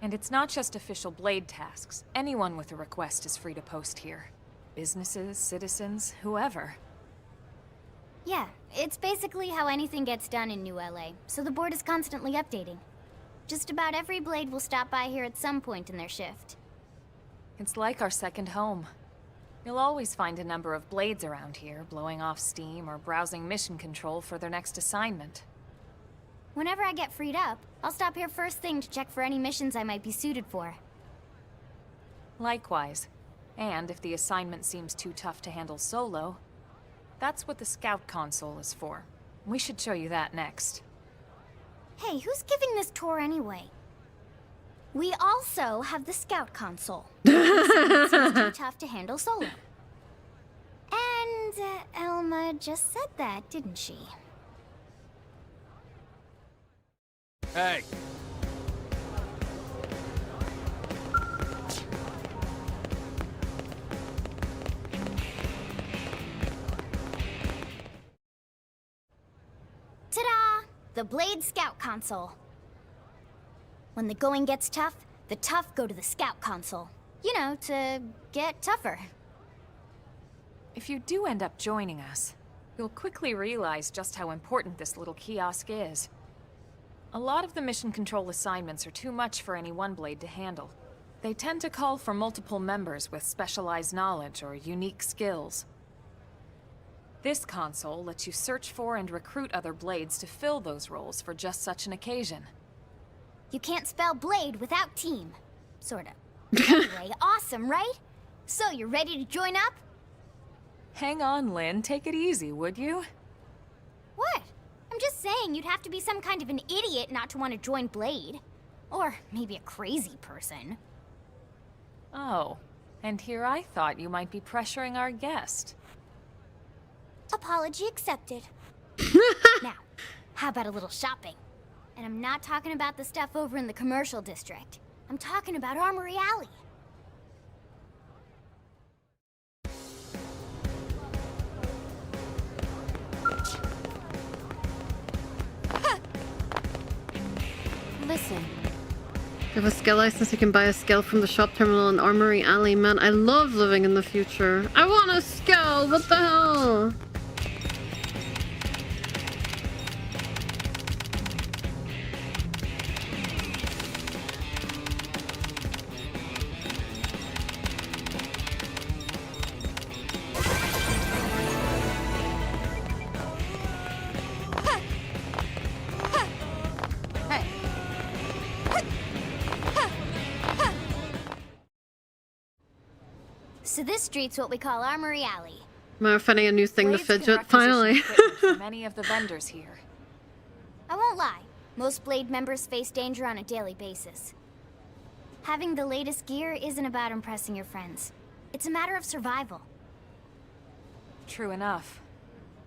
And it's not just official Blade tasks. Anyone with a request is free to post here. Businesses, citizens, whoever. Yeah, it's basically how anything gets done in New LA, so the board is constantly updating. Just about every Blade will stop by here at some point in their shift. It's like our second home. You'll always find a number of Blades around here, blowing off steam or browsing mission control for their next assignment. Whenever I get freed up, I'll stop here first thing to check for any missions I might be suited for. Likewise. And if the assignment seems too tough to handle solo, that's what the Scout Console is for. We should show you that next. Hey, who's giving this tour anyway? We also have the Scout Console. It seems too tough to handle solo. And Elma just said that, didn't she? Hey. Ta-da! The Blade Scout Console. When the going gets tough, the tough go to the Scout Console. You know, to get tougher. If you do end up joining us, you'll quickly realize just how important this little kiosk is. A lot of the mission control assignments are too much for any one Blade to handle. They tend to call for multiple members with specialized knowledge or unique skills. This console lets you search for and recruit other Blades to fill those roles for just such an occasion. You can't spell Blade without team. Sorta. Anyway, awesome, right? So, you're ready to join up? Hang on, Lynn. Take it easy, would you? What? I'm just saying you'd have to be some kind of an idiot not to want to join Blade. Or maybe a crazy person. Oh, and here I thought you might be pressuring our guest. Apology accepted. Now, how about a little shopping? And I'm not talking about the stuff over in the commercial district. I'm talking about Armory Alley. Listen. If you have a scale license, you can buy a scale from the shop terminal in Armory Alley. Man, I love living in the future. I want a scale! What the hell? So this street's what we call Armory Alley. Am finding a new thing to Blades can fidget? requisition Finally. equipment from many of the vendors here. I won't lie, most Blade members face danger on a daily basis. Having the latest gear isn't about impressing your friends. It's a matter of survival. True enough.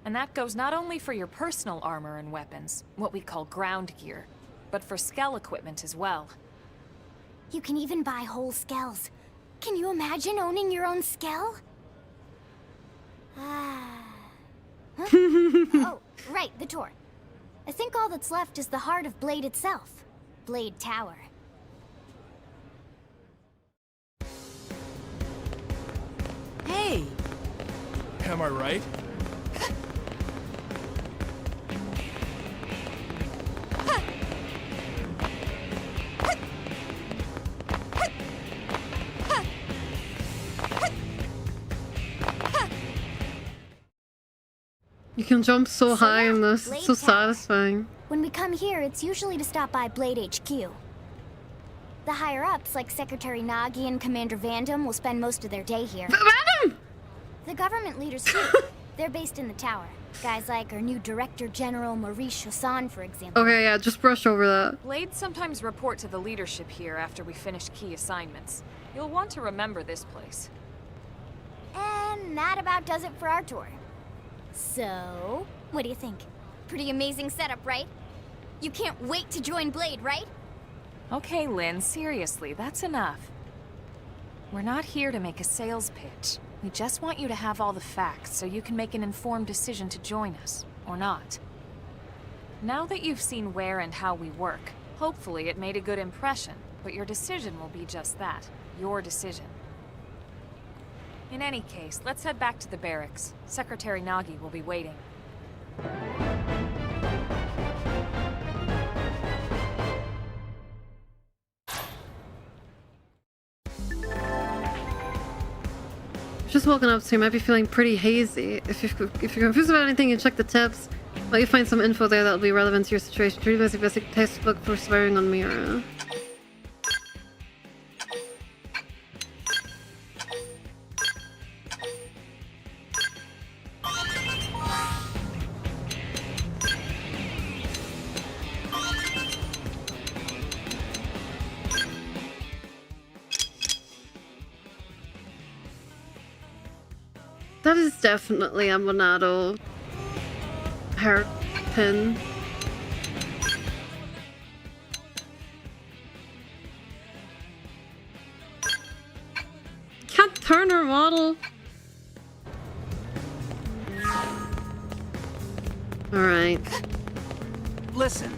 And that goes not only for your personal armor and weapons, what we call ground gear, but for skell equipment as well. You can even buy whole skells. Can you imagine owning your own skell? Huh? Oh, right, the tour. I think all that's left is the heart of Blade itself. Blade Tower. Hey! Am I right? You can jump so high yeah, in this. Blade It's so Tower. satisfying. When we come here, it's usually to stop by Blade HQ. The higher-ups, like Secretary Nagi and Commander Vandam, will spend most of their day here. Vandam! The government leaders, too. They're based in the tower. Guys like our new Director General Maurice Hassan, for example. Okay, yeah, just brush over that. Blades sometimes report to the leadership here after we finish key assignments. You'll want to remember this place. And that about does it for our tour. So, what do you think? Pretty amazing setup, right? You can't wait to join Blade, right? Okay, Lynn, seriously, that's enough. We're not here to make a sales pitch. We just want you to have all the facts so you can make an informed decision to join us, or not. Now that you've seen where and how we work, hopefully it made a good impression, but your decision will be just that, your decision. In any case, let's head back to the barracks. Secretary Nagi will be waiting. Just woken up, so you might be feeling pretty hazy. If you're confused about anything, you check the tips. Let you find some info there that'll be relevant to your situation. Treat it as a basic textbook for swearing on Myra. That is definitely a Monado hairpin. Can't turn her model. Alright. Listen.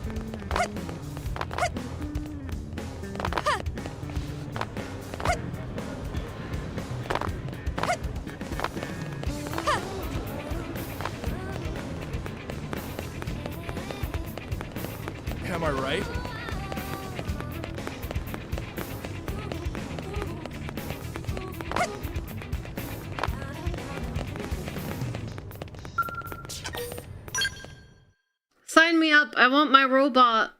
Am I right? Sign me up. I want my robot.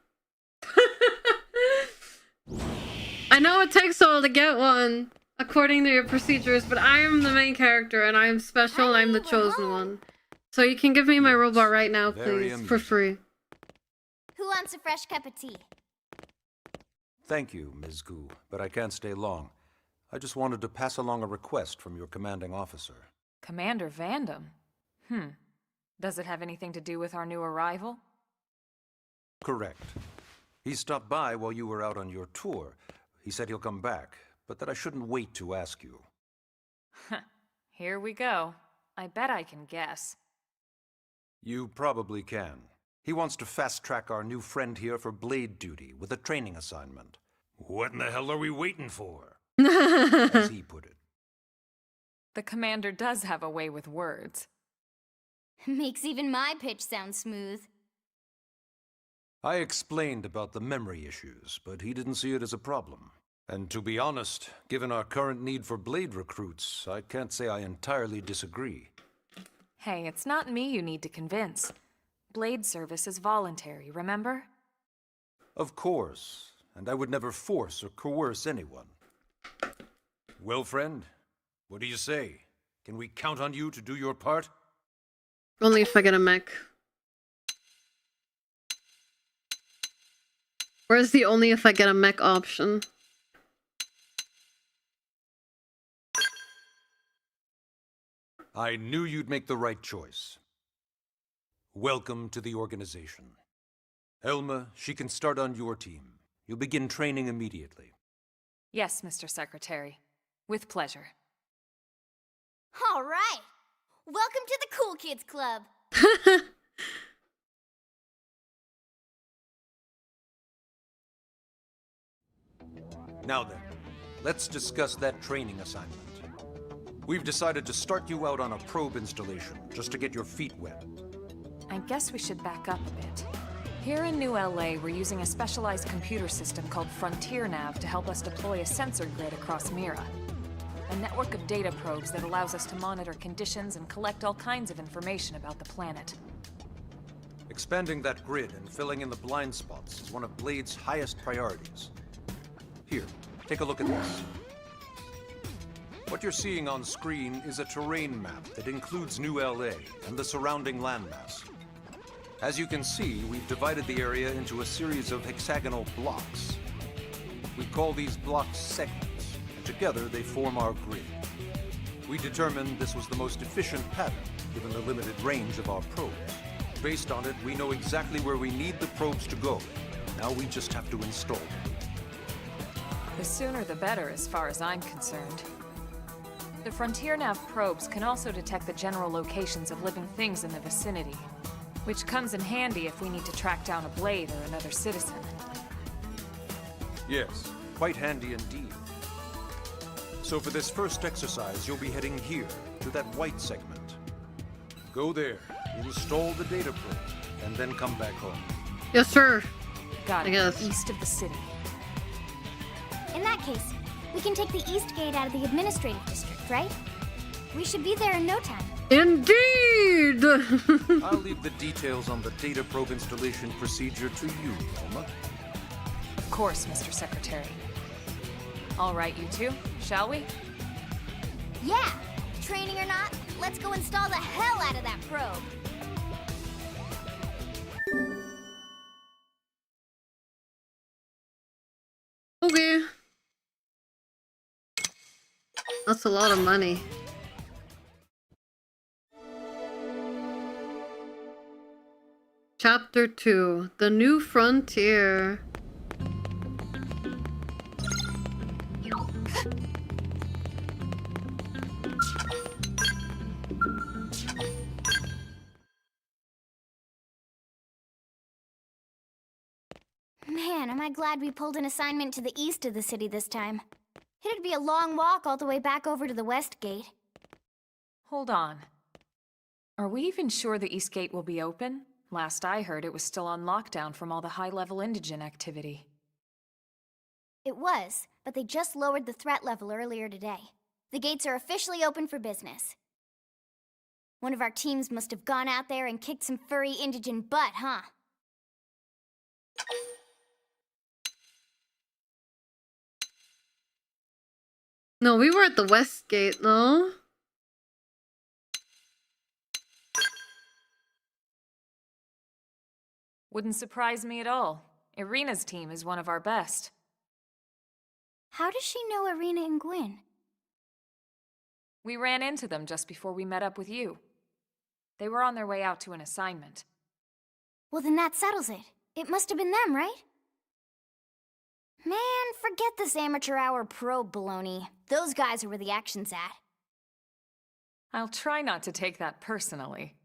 I know it takes a while to get one, according to your procedures, but I am the main character and I am special and I'm the chosen one. So you can give me my robot right now, please, for free. Who wants a fresh cup of tea? Thank you, Ms. Gu, but I can't stay long. I just wanted to pass along a request from your commanding officer. Commander Vandam? Does it have anything to do with our new arrival? Correct. He stopped by while you were out on your tour. He said he'll come back, but that I shouldn't wait to ask you. Here we go. I bet I can guess. You probably can. He wants to fast-track our new friend here for blade duty with a training assignment. What in the hell are we waiting for? As he put it. The commander does have a way with words. Makes even my pitch sound smooth. I explained about the memory issues, but he didn't see it as a problem. And to be honest, given our current need for blade recruits, I can't say I entirely disagree. Hey, it's not me you need to convince. Blade service is voluntary, remember? Of course, and I would never force or coerce anyone. Well, friend, what do you say? Can we count on you to do your part? Only if I get a mech. Where's the only if I get a mech option? I knew you'd make the right choice. Welcome to the organization. Elma, she can start on your team. You'll begin training immediately. Yes, Mr. Secretary. With pleasure. All right. Welcome to the Cool Kids Club. Now then, let's discuss that training assignment. We've decided to start you out on a probe installation, just to get your feet wet. I guess we should back up a bit. Here in New LA, we're using a specialized computer system called Frontier Nav to help us deploy a sensor grid across Myra. a network of data probes that allows us to monitor conditions and collect all kinds of information about the planet. Expanding that grid and filling in the blind spots is one of Blade's highest priorities. Here, take a look at this. What you're seeing on screen is a terrain map that includes New LA and the surrounding landmass. As you can see, we've divided the area into a series of hexagonal blocks. We call these blocks segments, and together they form our grid. We determined this was the most efficient pattern, given the limited range of our probes. Based on it, we know exactly where we need the probes to go. Now we just have to install them. The sooner the better, as far as I'm concerned. The Frontier Nav probes can also detect the general locations of living things in the vicinity, which comes in handy if we need to track down a Blade or another citizen. Yes, quite handy indeed. So for this first exercise, you'll be heading here, to that white segment. Go there, install the data probe, and then come back home. Yes, sir. Got it. I guess. East of the city. In that case, we can take the east gate out of the administrative district, right? We should be there in no time. Indeed! I'll leave the details on the data probe installation procedure to you, Velma. Of course, Mr. Secretary. All right, you two, shall we? Yeah! Training or not, let's go install the hell out of that probe! Okay. That's a lot of money. Chapter 2, The New Frontier. Man, am I glad we pulled an assignment to the east of the city this time. It'd be a long walk all the way back over to the west gate. Hold on. Are we even sure the East Gate will be open? Last I heard, it was still on lockdown from all the high-level indigen activity. It was, but they just lowered the threat level earlier today. The gates are officially open for business. One of our teams must have gone out there and kicked some furry indigen butt, huh? No, we were at the west gate, no? Wouldn't surprise me at all. Irina's team is one of our best. How does she know Irina and Gwyn? We ran into them just before we met up with you. They were on their way out to an assignment. Well, then that settles it. It must have been them, right? Man, forget this amateur hour probe baloney. Those guys are where the action's at. I'll try not to take that personally.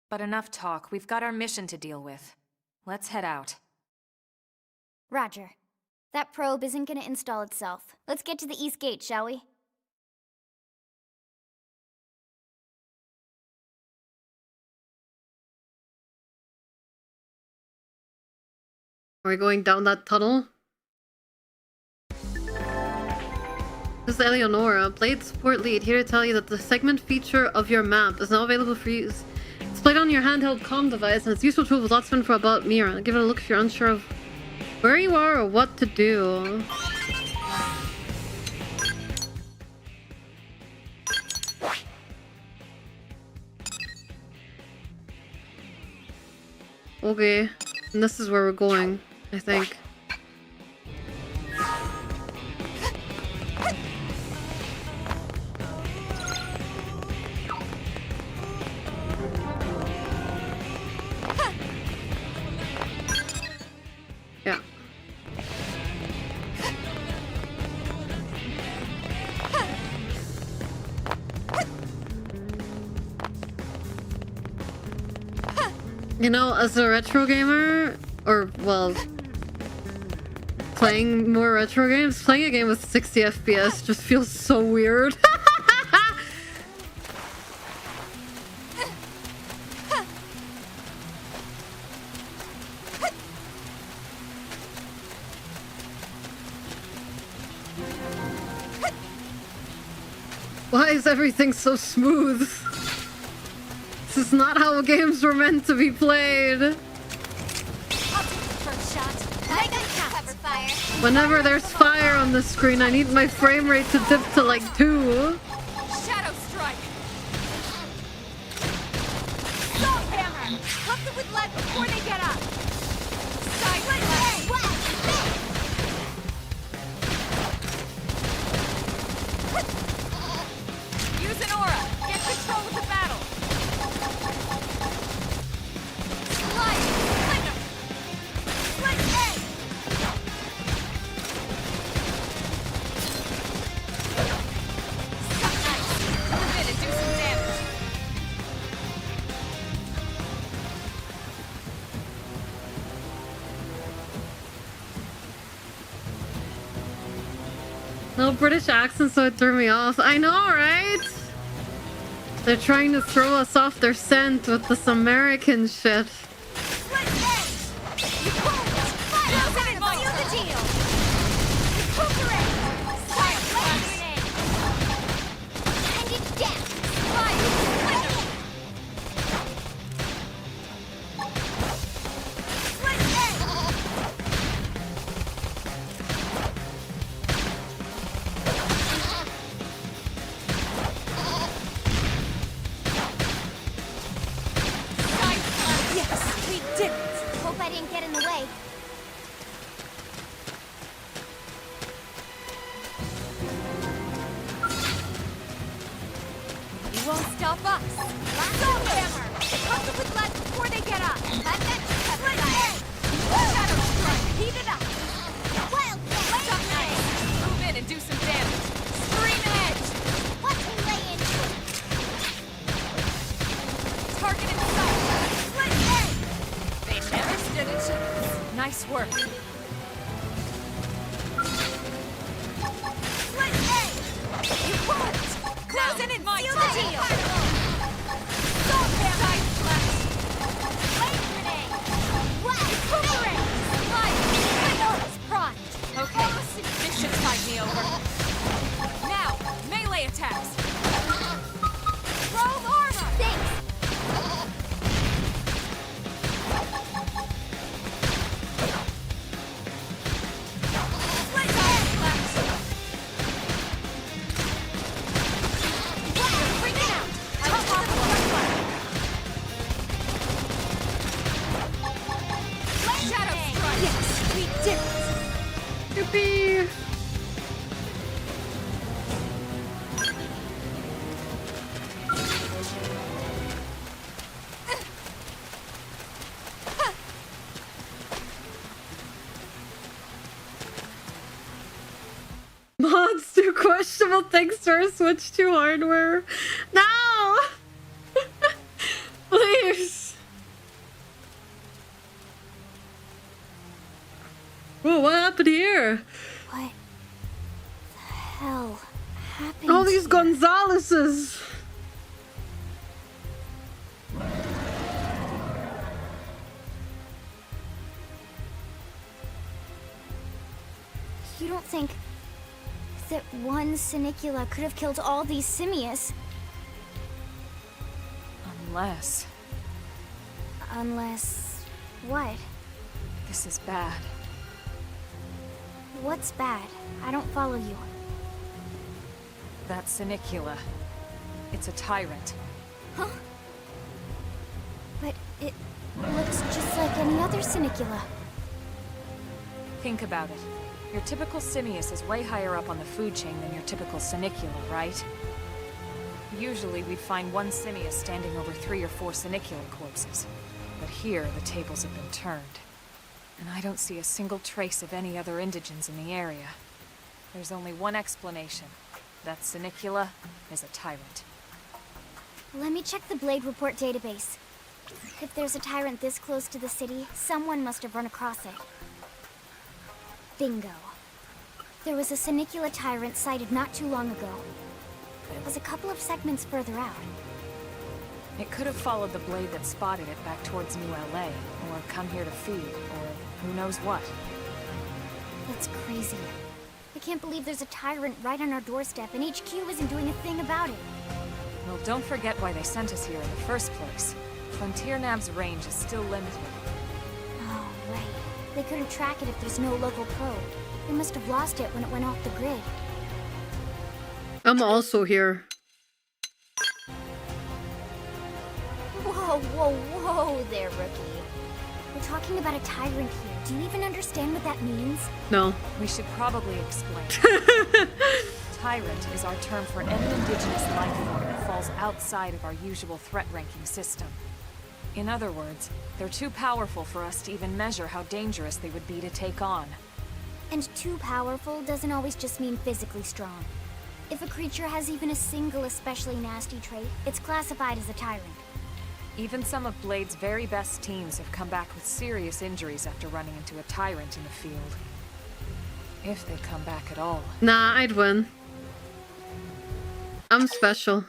But enough talk. We've got our mission to deal with. Let's head out. Roger. That probe isn't gonna install itself. Let's get to the East Gate, shall we? Are we going down that tunnel? This is Eleonora, Blade Support Lead, here to tell you that the segment feature of your map is now available for use. Displayed on your handheld comm device, and it's a useful tool with lots of info about Myra. Give it a look if you're unsure of where you are or what to do. Okay, and this is where we're going, I think. Yeah. You know, as a retro gamer, or, well, playing more retro games, playing a game with 60 FPS just feels so weird. is everything so smooth? This is not how games were meant to be played. I'll take the first shot. I got cover fire. Whenever there's fire on the screen, I need my frame rate to dip to like 2. Shadow strike. Salt hammer. Pump them with lead before they get up. Side blast. Use an aura. Get control of the battle. Slide. Lightning. Slice egg. Suck nice. Move in and do some damage. No British accent, so it threw me off. I know, right? They're trying to throw us off their scent with this American shit. Seal the deal. Recuperate. Fire blast grenade. And it's down. Fire. Yes, we did it. Hope I didn't get in the way. You won't stop us. Salt hammer. Pump them with lead before they get up. I've got you covered. Shadow strike. Heat it up. Wild Suck nice. Move in and do some damage. Scream edge. Watch me lay into it. Target in sight. Split egg. They never stood a chance. Nice work. Split egg. You won. Close in and seal the deal. Salt hammer. Side flash. Flame grenade. Recuperate. Slide. Windows primed. Okay. This should tide me over. Now, melee attacks. Roll armor. Thanks. Split side flash. Bring it out. Top off the front line. Shadow strike. Yes, we did it. Yippee! Mods do questionable things to our Switch 2 hardware. No! Please! Whoa, what happened here? What the hell happened? All these here? Gonzaleses! You don't think that one Sinicula could have killed all these simius? Unless Unless... what? this is bad. What's bad? I don't follow you. That Sinicula. It's a tyrant. Huh? But it looks just like any other Sinicula. Think about it. Your typical simius is way higher up on the food chain than your typical Sinicula, right? Usually we'd find one simius standing over 3 or 4 Sinicula corpses. But here, the tables have been turned. And I don't see a single trace of any other indigents in the area. There's only one explanation. That Sinicula is a tyrant. Let me check the Blade Report database. If there's a tyrant this close to the city, someone must have run across it. Bingo. There was a Sinicula tyrant sighted not too long ago. But it was a couple of segments further out. It could have followed the blade that spotted it back towards New LA, or come here to feed, or who knows what. That's crazy. I can't believe there's a tyrant right on our doorstep and HQ isn't doing a thing about it. Well, don't forget why they sent us here in the first place. Frontier Nav's range is still limited. Oh, right. They couldn't track it if there's no local probe. They must have lost it when it went off the grid. I'm also here. Whoa, whoa, whoa there, rookie. We're talking about a tyrant here. Do you even understand what that means? No. We should probably explain. Tyrant is our term for any indigenous life form that falls outside of our usual threat ranking system. In other words, they're too powerful for us to even measure how dangerous they would be to take on. And too powerful doesn't always just mean physically strong. If a creature has even a single especially nasty trait, it's classified as a tyrant. Even some of Blade's very best teams have come back with serious injuries after running into a tyrant in the field. If they come back at all. Nah, I'd win. I'm special.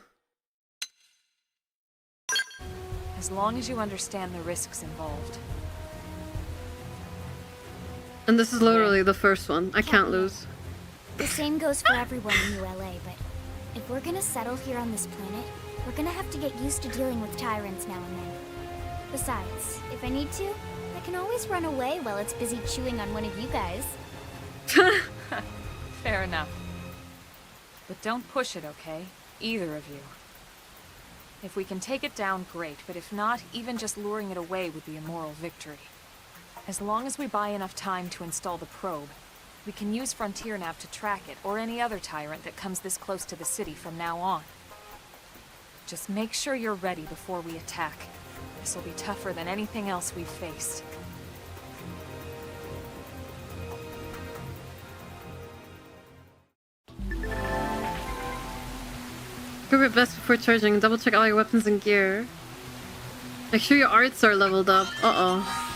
As long as you understand the risks involved. And this is literally the first one. I can't lose. The same goes for everyone in ULA, but if we're gonna settle here on this planet, we're gonna have to get used to dealing with tyrants now and then. Besides, if I need to, I can always run away while it's busy chewing on one of you guys. Fair enough. But don't push it, okay? Either of you. If we can take it down, great, but if not, even just luring it away would be a moral victory. As long as we buy enough time to install the probe, we can use Frontier Nav to track it, or any other tyrant that comes this close to the city from now on. Just make sure you're ready before we attack. This will be tougher than anything else we've faced. Grab your best before charging. Double check all your weapons and gear. Make sure your arts are leveled up. Uh-oh.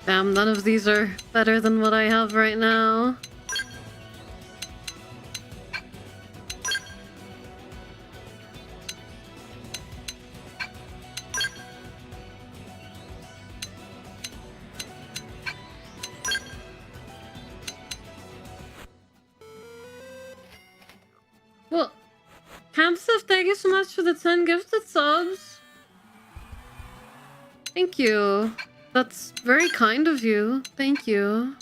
Damn, none of these are better than what I have right now. Well, Hamsif, thank you so much for the 10 gifted subs. Thank you. That's very kind of you. Thank you.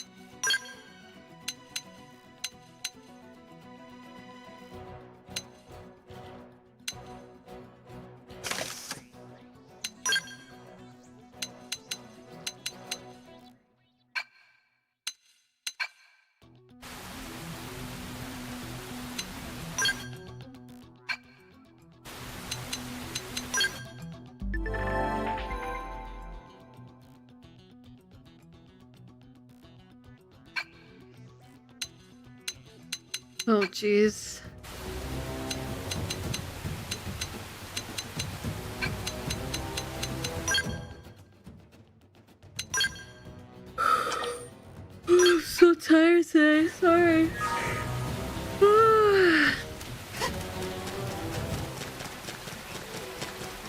Oh, jeez. here.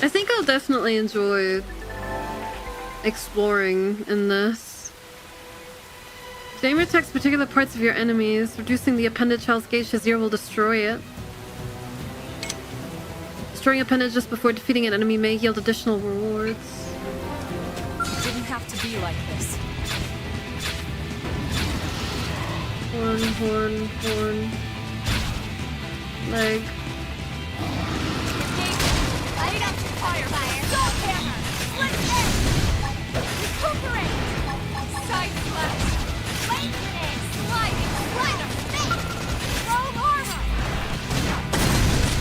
I think I'll definitely enjoy exploring in this. The aim attacks particular parts of your enemies. Reducing the appendage health gauge to 0 will destroy it. Destroying appendage just before defeating an enemy may yield additional rewards. It didn't have to be like this. Horn. Leg. Light up fire! Soul hammer! Split head! Recuperate! Side slash! Wait and sliding slider! Roll armor!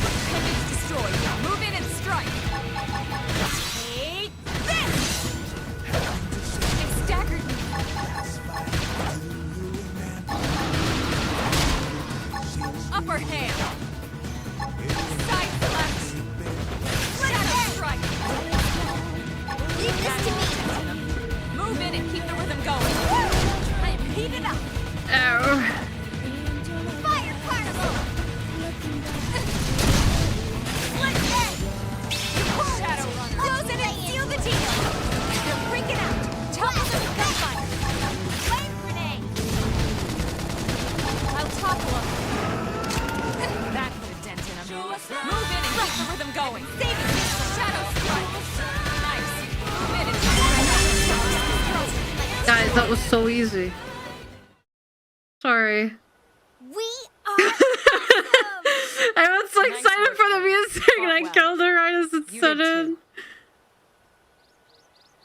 Appendage destroyed. Move in and strike. Take this! They staggered me. Upper hand. Side slash! Shadow strike! Leave this to me! Move in and keep the rhythm going. I am heated up! Ow. Fire carnival! Split head! Shadow runner! Close it and seal the deal! They're freaking out! Topple them with gunfire! Flame grenade! I'll topple them. That put a dent in them. Move in and keep the rhythm going. Save it! Shadow strike. Nice. Move in and Guys, that was so easy. Sorry. We are awesome! I was so excited for the music and I killed her right as it You set did in. too.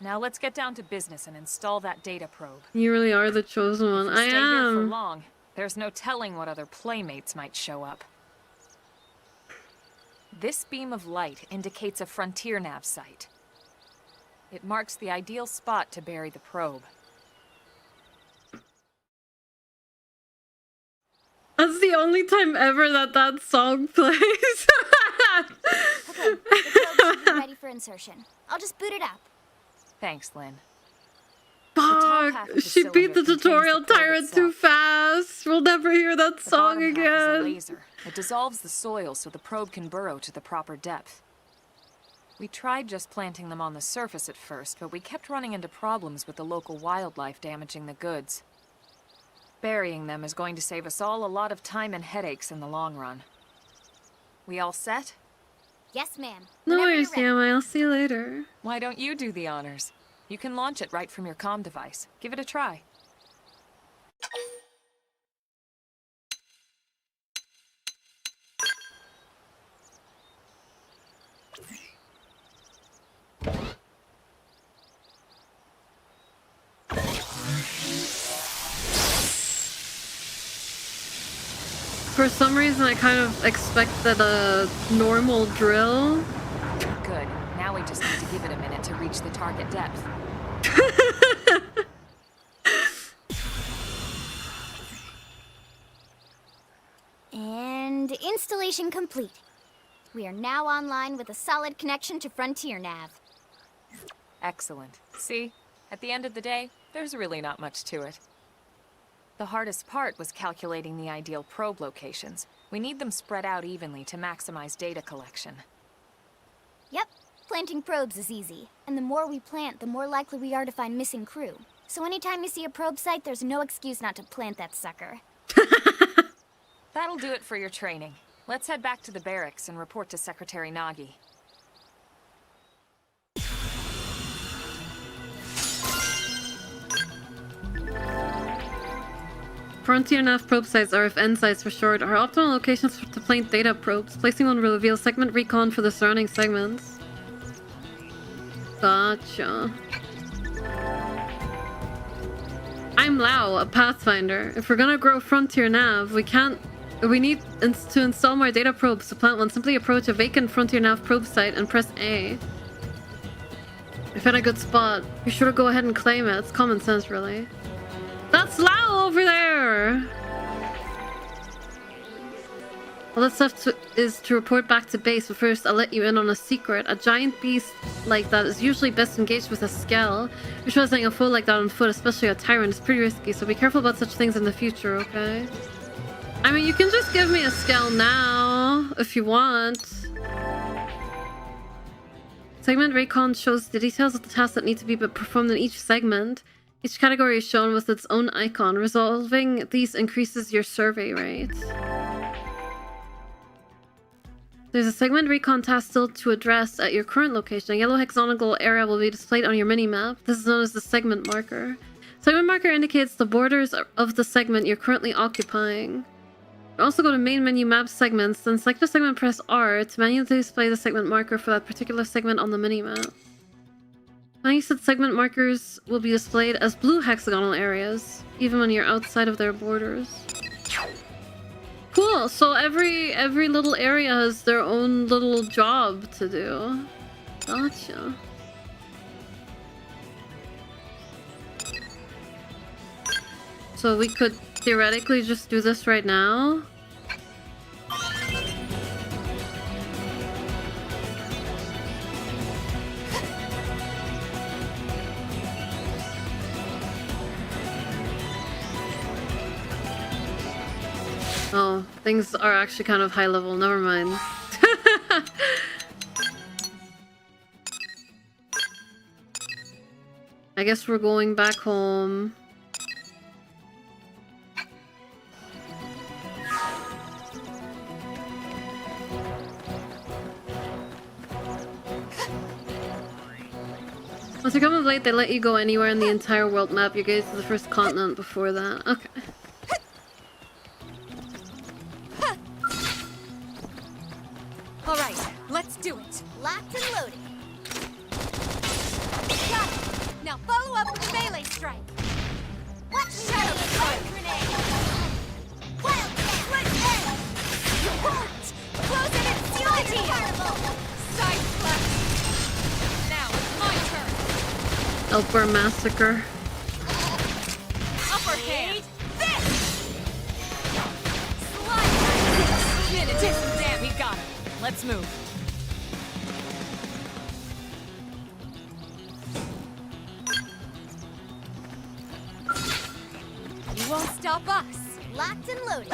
Now let's get down to business and install that data probe. You really are the chosen one. If we I stay here for am. long, there's no telling what other playmates might show up. This beam of light indicates a frontier nav site. It marks the ideal spot to bury the probe. That's the only time ever that song plays. Okay, the probe should be ready for insertion. I'll just boot it up. Thanks, Lynn. top half Fuck, of the she beat the cylinder contains tutorial the probe tyrant too itself. fast. We'll never hear that The song bottom half is a again. laser. It dissolves the soil so the probe can burrow to the proper depth. We tried just planting them on the surface at first, but we kept running into problems with the local wildlife damaging the goods. Burying them is going to save us all a lot of time and headaches in the long run. We all set? Yes, ma'am. No Whenever worries, you're ready. Yami. I'll see you later. Why don't you do the honors? You can launch it right from your comm device. Give it a try. For some reason, I kind of expected a normal drill. Good. Now we just need to give it a minute to reach the target depth. And installation complete. We are now online with a solid connection to Frontier Nav. Excellent. See? At the end of the day, there's really not much to it. The hardest part was calculating the ideal probe locations. We need them spread out evenly to maximize data collection. Yep, planting probes is easy. And the more we plant, the more likely we are to find missing crew. So anytime you see a probe site, there's no excuse not to plant that sucker. That'll do it for your training. Let's head back to the barracks and report to Secretary Nagi. Frontier Nav probe sites, or FN sites for short, are optimal locations to plant data probes. Placing one will reveal segment recon for the surrounding segments. Gotcha. I'm Lao, a Pathfinder. If we're gonna grow Frontier Nav, we need to install more data probes. To plant one, simply approach a vacant Frontier Nav probe site and press A. We found a good spot. Be sure to go ahead and claim it. It's common sense, really. That's Lao over there! All that's left is to report back to base, but first I'll let you in on a secret. A giant beast like that is usually best engaged with a skell. Visualizing a foe like that on foot, especially a tyrant, is pretty risky, so be careful about such things in the future, okay? I mean, you can just give me a scale now if you want. Segment Recon shows the details of the tasks that need to be performed in each segment. Each category is shown with its own icon. Resolving these increases your survey rate. There's a segment recon task still to address at your current location. A yellow hexagonal area will be displayed on your minimap. This is known as the segment marker. Segment marker indicates the borders of the segment you're currently occupying. You also go to main menu map segments, then select a segment, press R to manually display the segment marker for that particular segment on the minimap. Many such segment markers will be displayed as blue hexagonal areas, even when you're outside of their borders. Cool, so every little area has their own little job to do. Gotcha. So we could theoretically just do this right now? Oh, things are actually kind of high level. Never mind. I guess we're going back home. Once you come of late, they let you go anywhere in the entire world map. You gaze to the first continent before that. Okay. Alright, let's do it. Locked and loaded. Got it. Now follow up with a melee strike. Watch Shadow strike. grenade. Wildcat. Let's end. You won't. Close it and seal the deal. Side flash. Now it's my turn. Elper Massacre. Upper hand. This. Slide. Minute. Damn, he got it. Let's move. You won't stop us. Locked and loaded.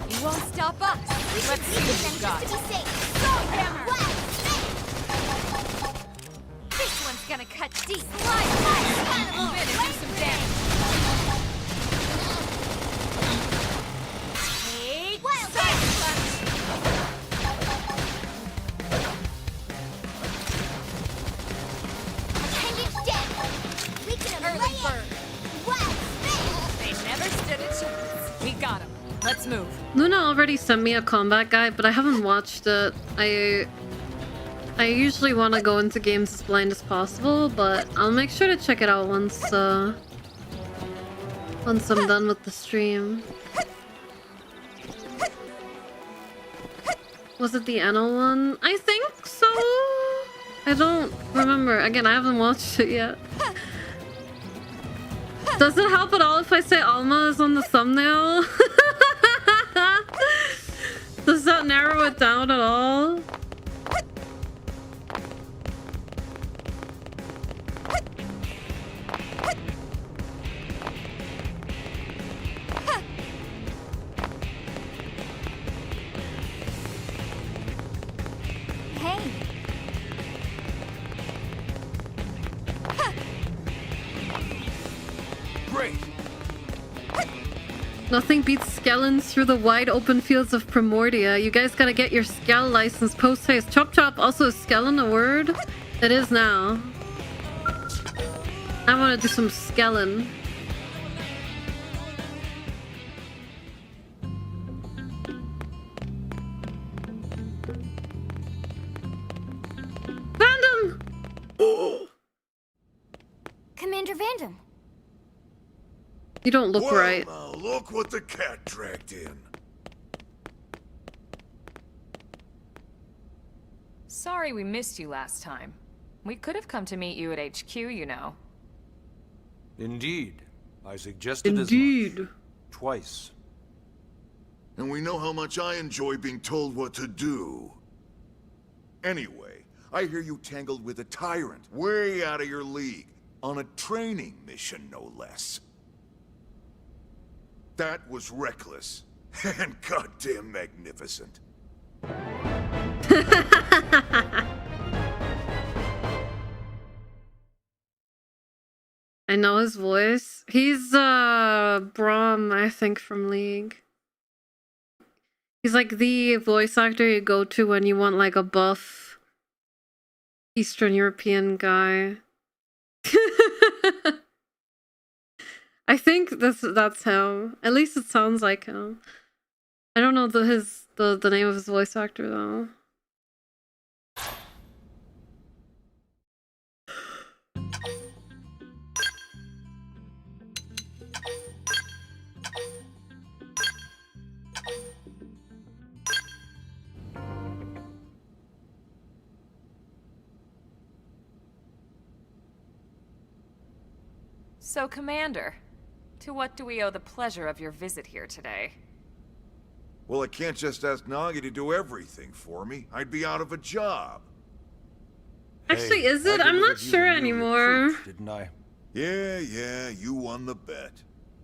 You won't stop us. Let's see what you got. Just to be safe. Hammer. This one's gonna cut deep. Slide. Minute. Do some damage. Hey, Wild side flash. Appendage dead. We can Early lay it. bird. Wild spin. They never stood a chance. We got him. Let's move. Luna already sent me a combat guide, but I haven't watched it. I usually want to go into games as blind as possible, but I'll make sure to check it out once I'm done with the stream. Was it the Anno one? I think so. I don't remember. Again, I haven't watched it yet. Does it help at all if I say Alma is on the thumbnail? Does that narrow it down at all? Hey. Great. Nothing beats skellins through the wide open fields of Primordia. You guys gotta get your skell license post haste. Chop chop, also is skellin a word? It is now. I wanna do some skellin. Vandam! Commander Vandam. You don't look right. Now look what the cat dragged in. Sorry we missed you last time. We could have come to meet you at HQ, you know. Indeed. I suggested as much. Twice. And we know how much I enjoy being told what to do. Anyway, I hear you tangled with a tyrant, way out of your league, on a training mission, no less. That was reckless. And goddamn magnificent. I know his voice. He's Braum, I think, from League. He's like the voice actor you go to when you want like a buff Eastern European guy. I think that's him. At least it sounds like him. I don't know the name of his voice actor though. So, Commander, to what do we owe the pleasure of your visit here today? Well, I can't just ask Nagi to do everything for me. I'd be out of a job. Actually, is it? I'm not sure anymore. Recruit, didn't I? Yeah, you won the bet.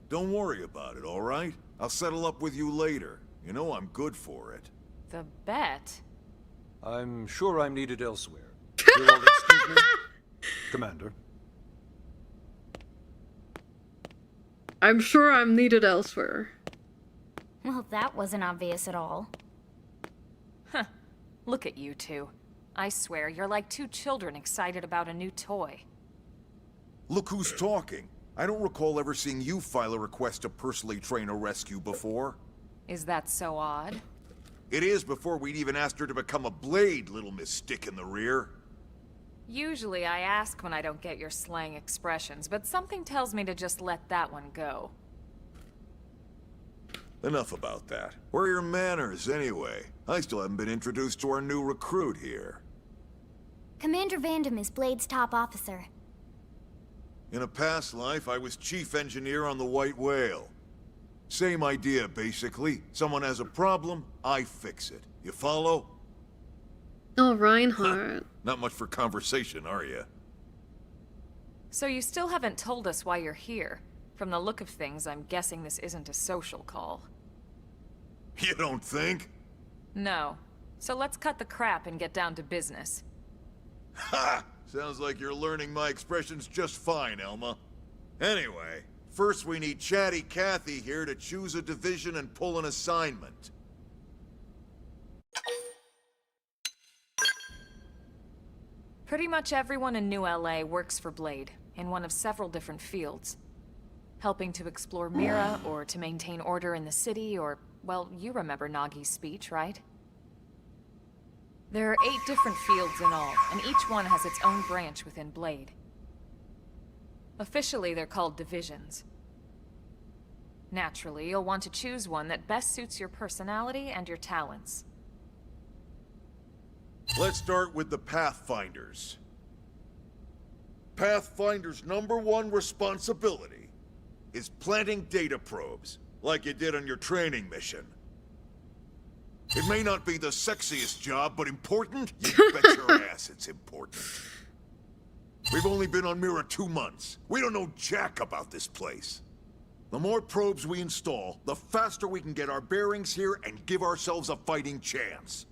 Don't worry about it, all right? I'll settle up with you later. You know I'm good for it. The bet? I'm sure I'm needed elsewhere. You'll all excuse me? Commander. I'm sure I'm needed elsewhere. Well, that wasn't obvious at all. Huh. Look at you two. I swear, you're like two children excited about a new toy. Look who's talking. I don't recall ever seeing you file a request to personally train a rescue before. Is that so odd? It is before we'd even asked her to become a blade, little Miss Stick in the Rear. Usually I ask when I don't get your slang expressions, but something tells me to just let that one go. Enough about that. Where are your manners, anyway? I still haven't been introduced to our new recruit here. Commander Vandam is Blade's top officer. In a past life, I was chief engineer on the White Whale. Same idea, basically. Someone has a problem, I fix it. You follow? Oh, Reinhardt. Not much for conversation, are you? So you still haven't told us why you're here. From the look of things, I'm guessing this isn't a social call. You don't think? No. So let's cut the crap and get down to business. Ha! Sounds like you're learning my expressions just fine, Elma. Anyway, first we need Chatty Cathy here to choose a division and pull an assignment. Pretty much everyone in New LA works for Blade, in one of several different fields. Helping to explore Myra, or to maintain order in the city, or, well, you remember Nagi's speech, right? There are 8 different fields in all, and each one has its own branch within Blade. Officially, they're called divisions. Naturally, you'll want to choose one that best suits your personality and your talents. Let's start with the Pathfinders. Pathfinder's #1 responsibility is planting data probes, like you did on your training mission. It may not be the sexiest job, but important? You bet your ass it's important. We've only been on Myra 2 months. We don't know jack about this place. The more probes we install, the faster we can get our bearings here and give ourselves a fighting chance.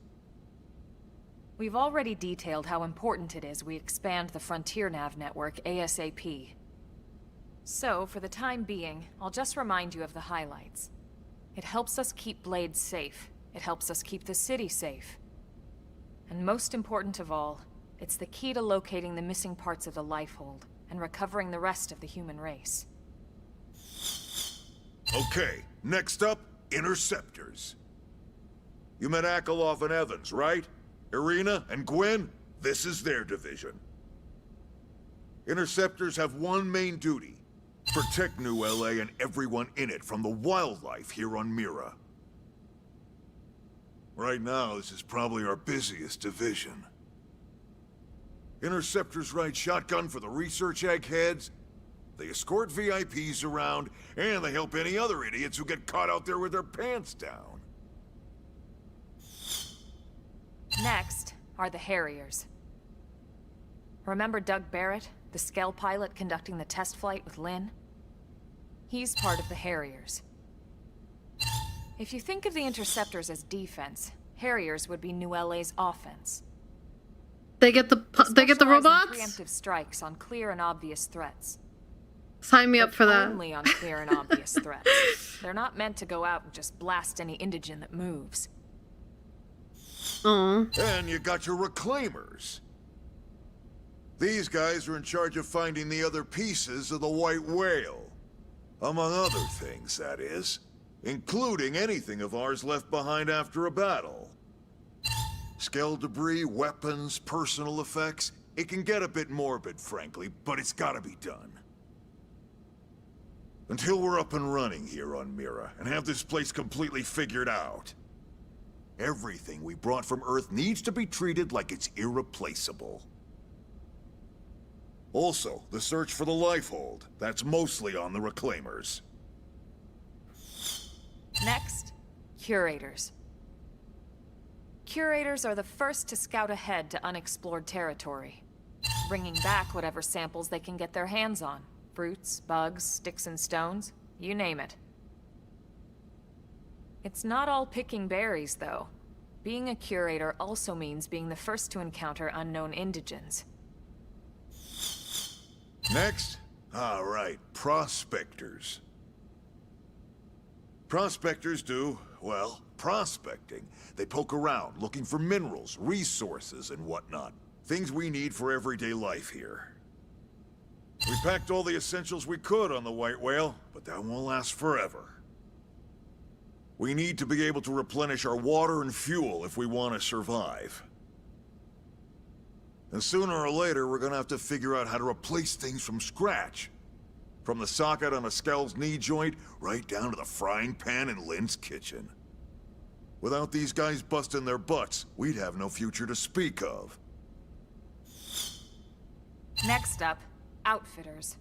We've already detailed how important it is we expand the Frontier Nav network ASAP. So, for the time being, I'll just remind you of the highlights. It helps us keep Blade safe. It helps us keep the city safe. And most important of all, it's the key to locating the missing parts of the Lifehold and recovering the rest of the human race. Okay, next up, Interceptors. You met Akalov and Evans, right? Irina and Gwen? This is their division. Interceptors have one main duty. Protect New LA and everyone in it from the wildlife here on Myra. Right now, this is probably our busiest division. Interceptors ride shotgun for the research eggheads, they escort VIPs around, and they help any other idiots who get caught out there with their pants down. Next are the Harriers. Remember Doug Barrett, the Skell pilot conducting the test flight with Lynn? He's part of the Harriers. If you think of the Interceptors as defense, Harriers would be New LA's offense. They get the robots? Preemptive strikes on clear and obvious threats. Sign me up for that. Only on clear and obvious threats. They're not meant to go out and just blast any indigen that moves. And you got your reclaimers. These guys are in charge of finding the other pieces of the White Whale. Among other things, that is. Including anything of ours left behind after a battle. Skell debris, weapons, personal effects. It can get a bit morbid, frankly, but it's gotta be done. Until we're up and running here on Myra, and have this place completely figured out. Everything we brought from Earth needs to be treated like it's irreplaceable. Also, the search for the Lifehold. That's mostly on the Reclaimers. Next, Curators. Curators are the first to scout ahead to unexplored territory, bringing back whatever samples they can get their hands on. Fruits, bugs, sticks and stones, you name it. It's not all picking berries, though. Being a curator also means being the first to encounter unknown indigens. Next? All right, prospectors. Prospectors do, well, prospecting. They poke around, looking for minerals, resources, and whatnot. Things we need for everyday life here. We packed all the essentials we could on the White Whale, but that won't last forever. We need to be able to replenish our water and fuel if we want to survive. And sooner or later, we're gonna have to figure out how to replace things from scratch. From the socket on a Skell's knee joint, right down to the frying pan in Lynn's kitchen. Without these guys busting their butts, we'd have no future to speak of. Next up, Outfitters.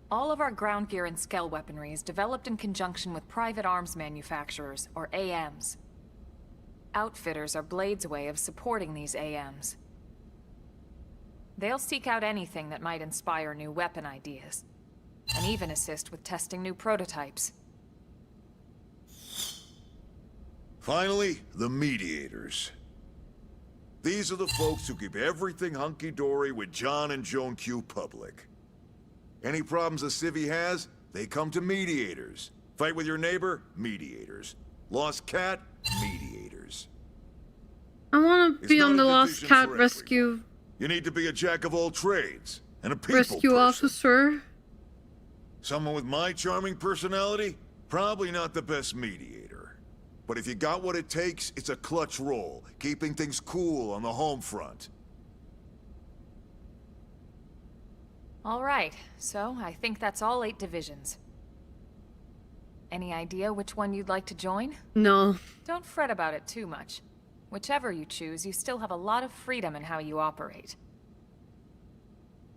All of our ground gear and Skell weaponry is developed in conjunction with private arms manufacturers, or AMs. Outfitters are Blade's way of supporting these AMs. They'll seek out anything that might inspire new weapon ideas, and even assist with testing new prototypes. Finally, the Mediators. These are the folks who keep everything hunky-dory with John and Joan Q public. Any problems a civvy has, they come to Mediators. Fight with your neighbor? Mediators. Lost cat? Mediators. I want to be on the Lost Cat rescue. You need to be a jack of all trades, and a people Rescue person. officer. Someone with my charming personality? Probably not the best mediator. But if you got what it takes, it's a clutch role, keeping things cool on the home front. All right, so I think that's all 8 divisions. Any idea which one you'd like to join? No. Don't fret about it too much. Whichever you choose, you still have a lot of freedom in how you operate.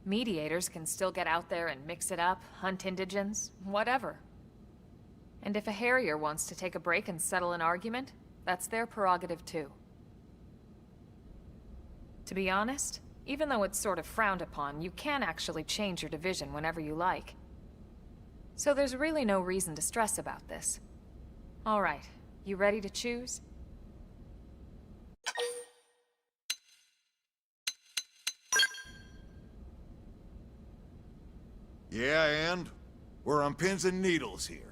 Mediators can still get out there and mix it up, hunt indigens, whatever. And if a Harrier wants to take a break and settle an argument, that's their prerogative too. To be honest, even though it's sort of frowned upon, you can actually change your division whenever you like. So there's really no reason to stress about this. All right, you ready to choose? Yeah, and? We're on pins and needles here.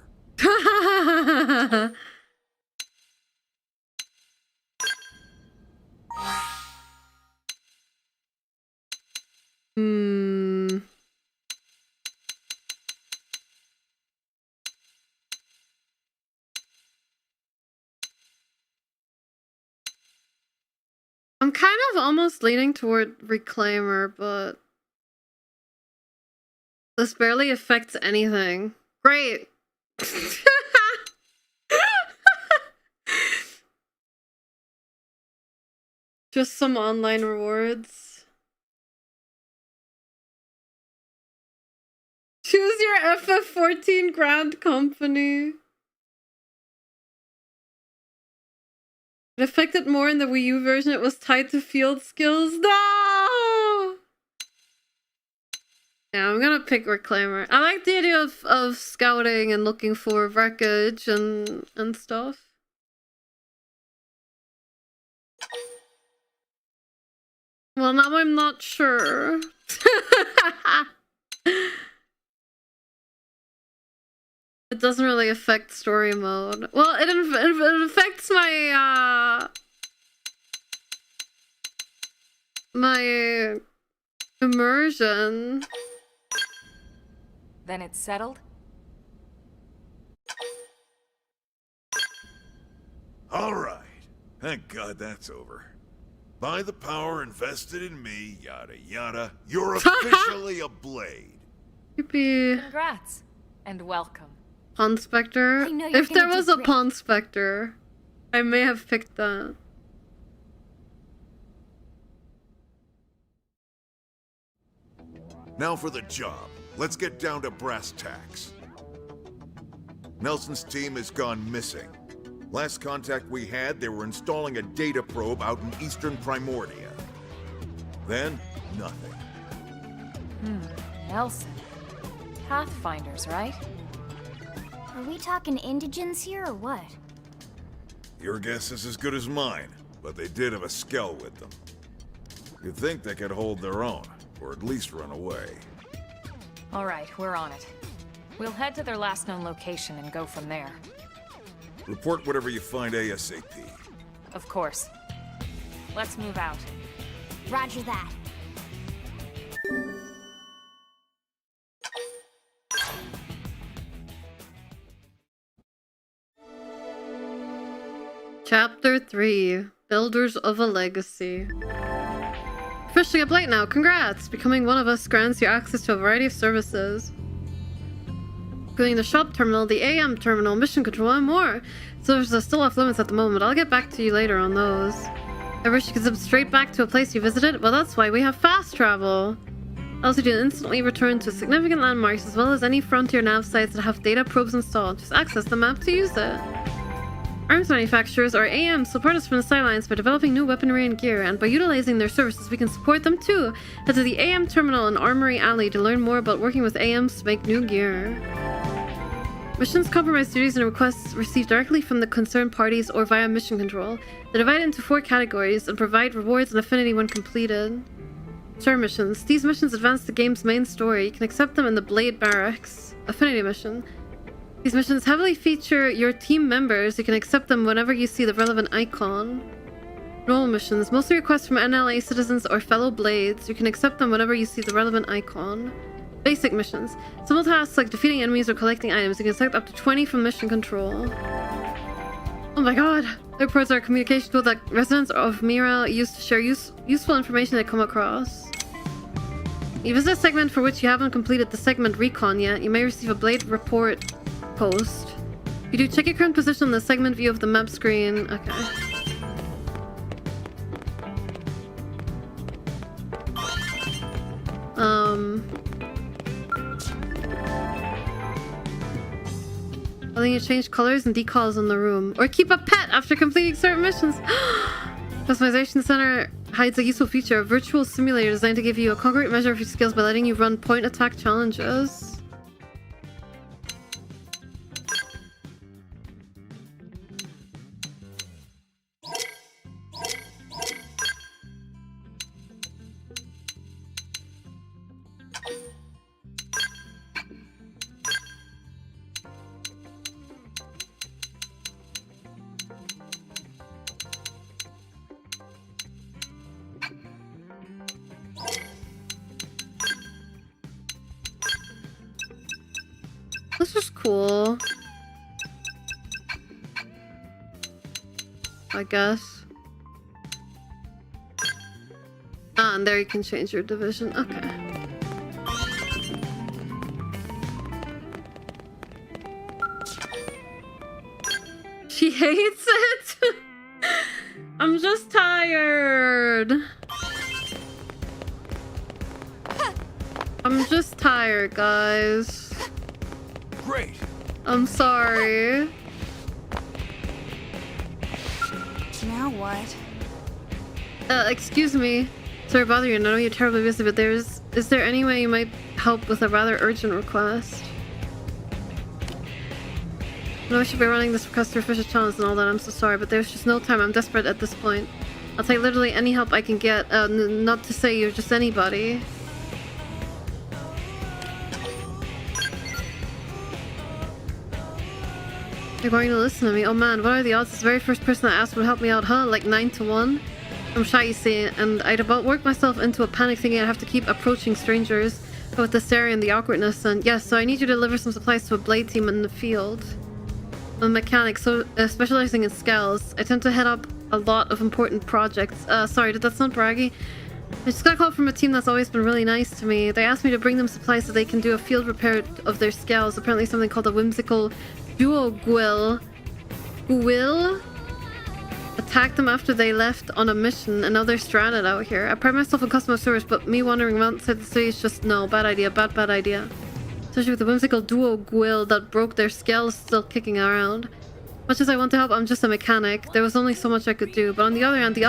I'm kind of almost leaning toward Reclaimer, but this barely affects anything. Great. Just some online rewards. Choose your FF14 Grand Company. It affected more in the Wii U version. It was tied to field skills. No! Yeah, I'm gonna pick Reclaimer. I like the idea of scouting and looking for wreckage and stuff. Well, now I'm not sure. It doesn't really affect story mode. Well, it affects my my immersion. Then it's settled? All right. Thank God that's over. By the power invested in me, yada yada, you're officially a blade. Yippee. Congrats. And welcome. Pawn Spectre. I know you're If there gonna was do a great. Pawn Spectre, I may have picked that. Now for the job. Let's get down to brass tacks. Nelson's team has gone missing. Last contact we had, they were installing a data probe out in eastern Primordia. Then, nothing. Nelson. Pathfinders, right? Are we talking indigents here or what? Your guess is as good as mine, but they did have a skell with them. You'd think they could hold their own, or at least run away. All right, we're on it. We'll head to their last known location and go from there. Report whatever you find ASAP. Of course. Let's move out. Roger that. Chapter 3. Builders of a Legacy. Officially up late now. Congrats! Becoming one of us grants you access to a variety of services, including the shop terminal, the AM terminal, mission control, and more. Services are still off limits at the moment. I'll get back to you later on those. I wish you could zip straight back to a place you visited. Well, that's why we have fast travel. Also, you can instantly return to significant landmarks as well as any frontier nav sites that have data probes installed. Just access the map to use it. Arms manufacturers, or AMs, support us from the sidelines by developing new weaponry and gear, and by utilizing their services, we can support them too. Head to the AM terminal in Armory Alley to learn more about working with AMs to make new gear. Missions, compromise duties, and requests received directly from the concerned parties or via mission control. They're divided into 4 categories and provide rewards and affinity when completed. Share missions. These missions advance the game's main story. You can accept them in the Blade Barracks. Affinity mission. These missions heavily feature your team members. You can accept them whenever you see the relevant icon. Role missions. Mostly requests from NLA citizens or fellow Blades. You can accept them whenever you see the relevant icon. Basic missions. Simple tasks like defeating enemies or collecting items. You can select up to 20 from mission control. Oh my god! Reports are a communication tool that residents of Myra use to share useful information they come across. You visit a segment for which you haven't completed the segment recon yet. You may receive a Blade report post. You do check your current position on the segment view of the map screen. Okay. I think you change colors and decals in the room. Or keep a pet after completing certain missions. Customization Center hides a useful feature, a virtual simulator designed to give you a concrete measure of your skills by letting you run point attack challenges. This is cool. I guess. Ah, and there you can change your division. Okay. She hates it? I'm just tired. I'm just tired, guys. Great. I'm sorry. Now what? Excuse me. Sorry to bother you, and I know you're terribly busy, but is there any way you might help with a rather urgent request. I know I should be running this request through official channels and all that, I'm so sorry, but there's just no time. I'm desperate at this point. I'll take literally any help I can get, not to say you're just anybody. You're going to listen to me? Oh man, what are the odds? This very first person I asked would help me out, huh? Like 9 to 1? I'm shy, you see, and I'd about worked myself into a panic thinking I'd have to keep approaching strangers with the hysteria and the awkwardness, and yes, so I need you to deliver some supplies to a blade team in the field. I'm a mechanic, so specializing in scales. I tend to head up a lot of important projects. Sorry, did that sound braggy? I just got a call from a team that's always been really nice to me. They asked me to bring them supplies so they can do a field repair of their scales, apparently something called a whimsical duo-guil. Guil? Attacked them after they left on a mission, and now they're stranded out here. I pride myself on customer service, but me wandering around outside the city is just no. Bad idea. Bad idea. Especially with the whimsical duo-guil that broke their scales still kicking around. Much as I want to help, I'm just a mechanic. There was only so much I could do. But on the other hand, the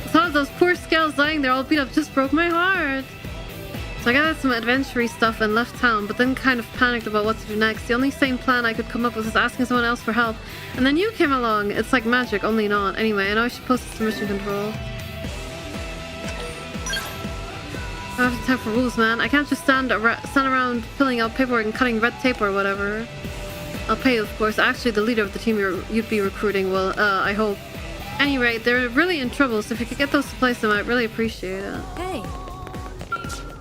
thought of those poor scales lying there all beat up just broke my heart. So I gathered some adventure-y stuff and left town, but then kind of panicked about what to do next. The only sane plan I could come up with was asking someone else for help. And then you came along. It's like magic, only not. Anyway, I know I should post this to mission control. I don't have time for rules, man. I can't just stand around filling out paperwork and cutting red tape or whatever. I'll pay you, of course. Actually, the leader of the team you'd be recruiting will, I hope. Any rate, they're really in trouble, so if you could get those supplies to them, I'd really appreciate it. Hey.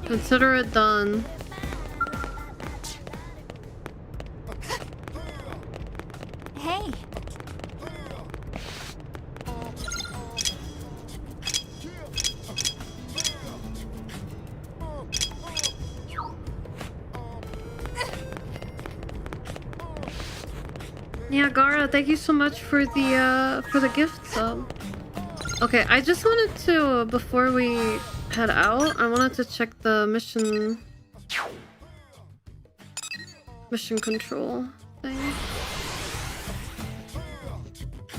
Consider it done. Hey. Yeah, Gara, thank you so much for the gift sub. Okay, I just wanted to, before we head out, I wanted to check the mission control thing.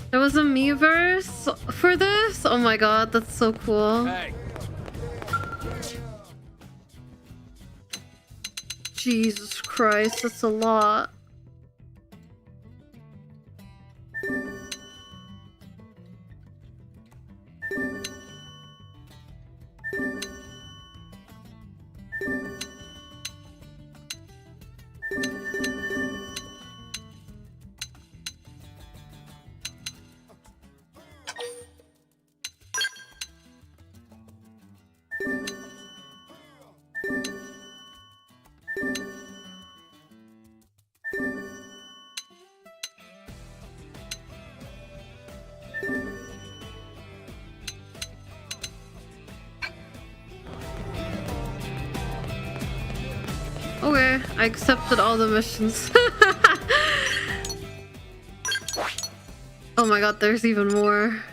There was a Miiverse for this? Oh my god, that's so cool. Hey. Jesus Christ, that's a lot. Okay, I accepted all the missions. Oh my god, there's even more.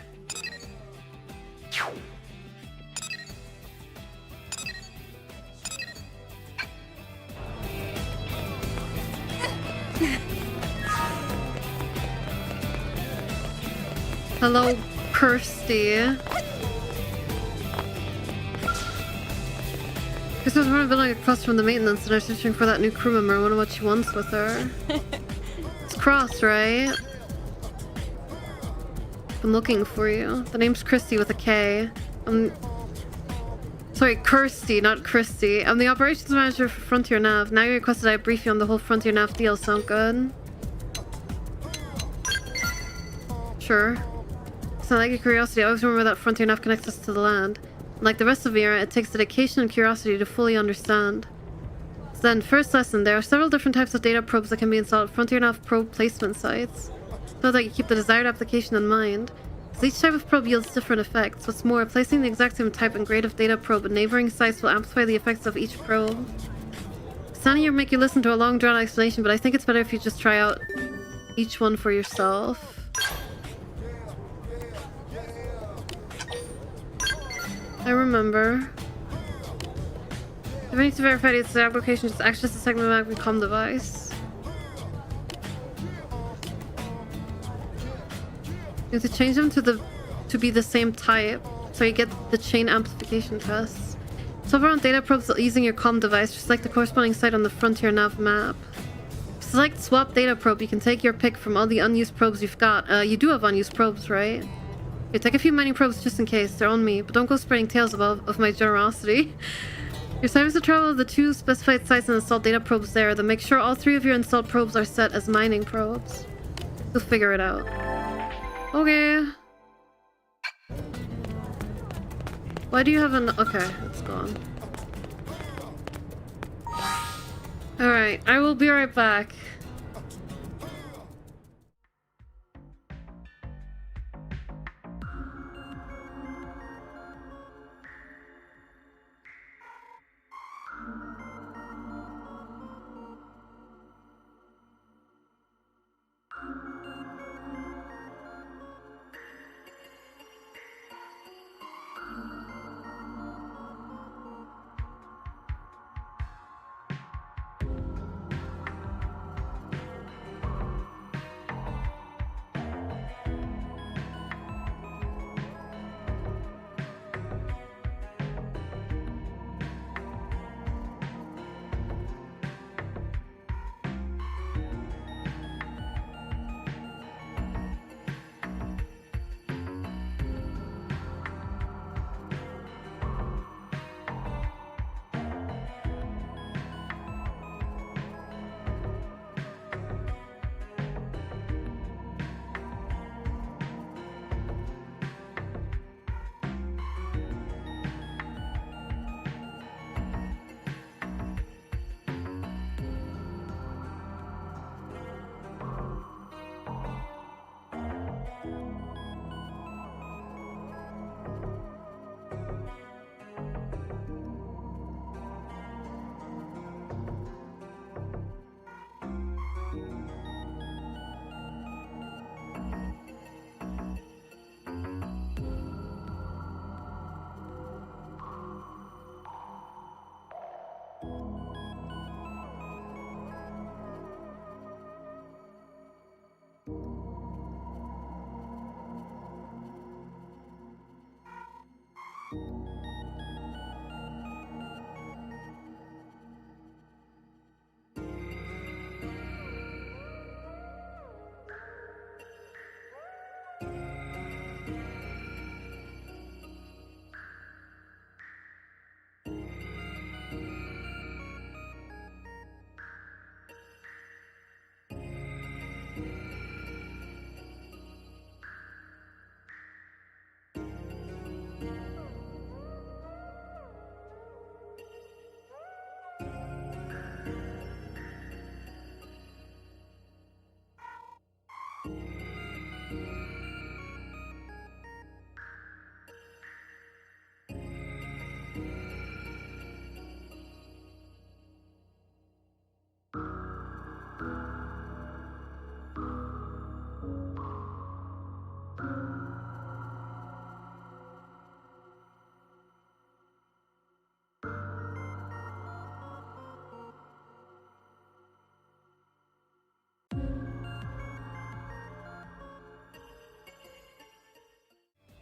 Hello, Kirsty. Because I was running building across from the maintenance and I was searching for that new crew member. I wonder what she wants with her. It's Cross, right? I'm looking for you. The name's Christy with a K. Sorry, Kirsty, not Christy. I'm the operations manager for Frontier Nav. Now you requested I brief you on the whole Frontier Nav deal. Sound good? Sure. It's not like a curiosity. I always remember that Frontier Nav connects us to the land. Like the rest of Myra, it takes dedication and curiosity to fully understand. So then, first lesson, there are several different types of data probes that can be installed at Frontier Nav probe placement sites, so that you keep the desired application in mind. So each type of probe yields different effects. What's more, placing the exact same type and grade of data probe at neighboring sites will amplify the effects of each probe. Standing here make you listen to a long drawn explanation, but I think it's better if you just try out each one for yourself. I remember. If I need to verify it's the application, just access the segment map and com device. You have to change them to be the same type, so you get the chain amplification tests. Swap around data probes using your comm device, just like the corresponding site on the Frontier Nav map. Select swap data probe. You can take your pick from all the unused probes you've got. You do have unused probes, right? Okay, take a few mining probes just in case. They're on me, but don't go spreading tales of my generosity. Your assignment is to travel to the 2 specified sites and install data probes there. Then make sure all 3 of your installed probes are set as mining probes. You'll figure it out. Okay. Why do you have an... Okay, it's gone. Alright, I will be right back.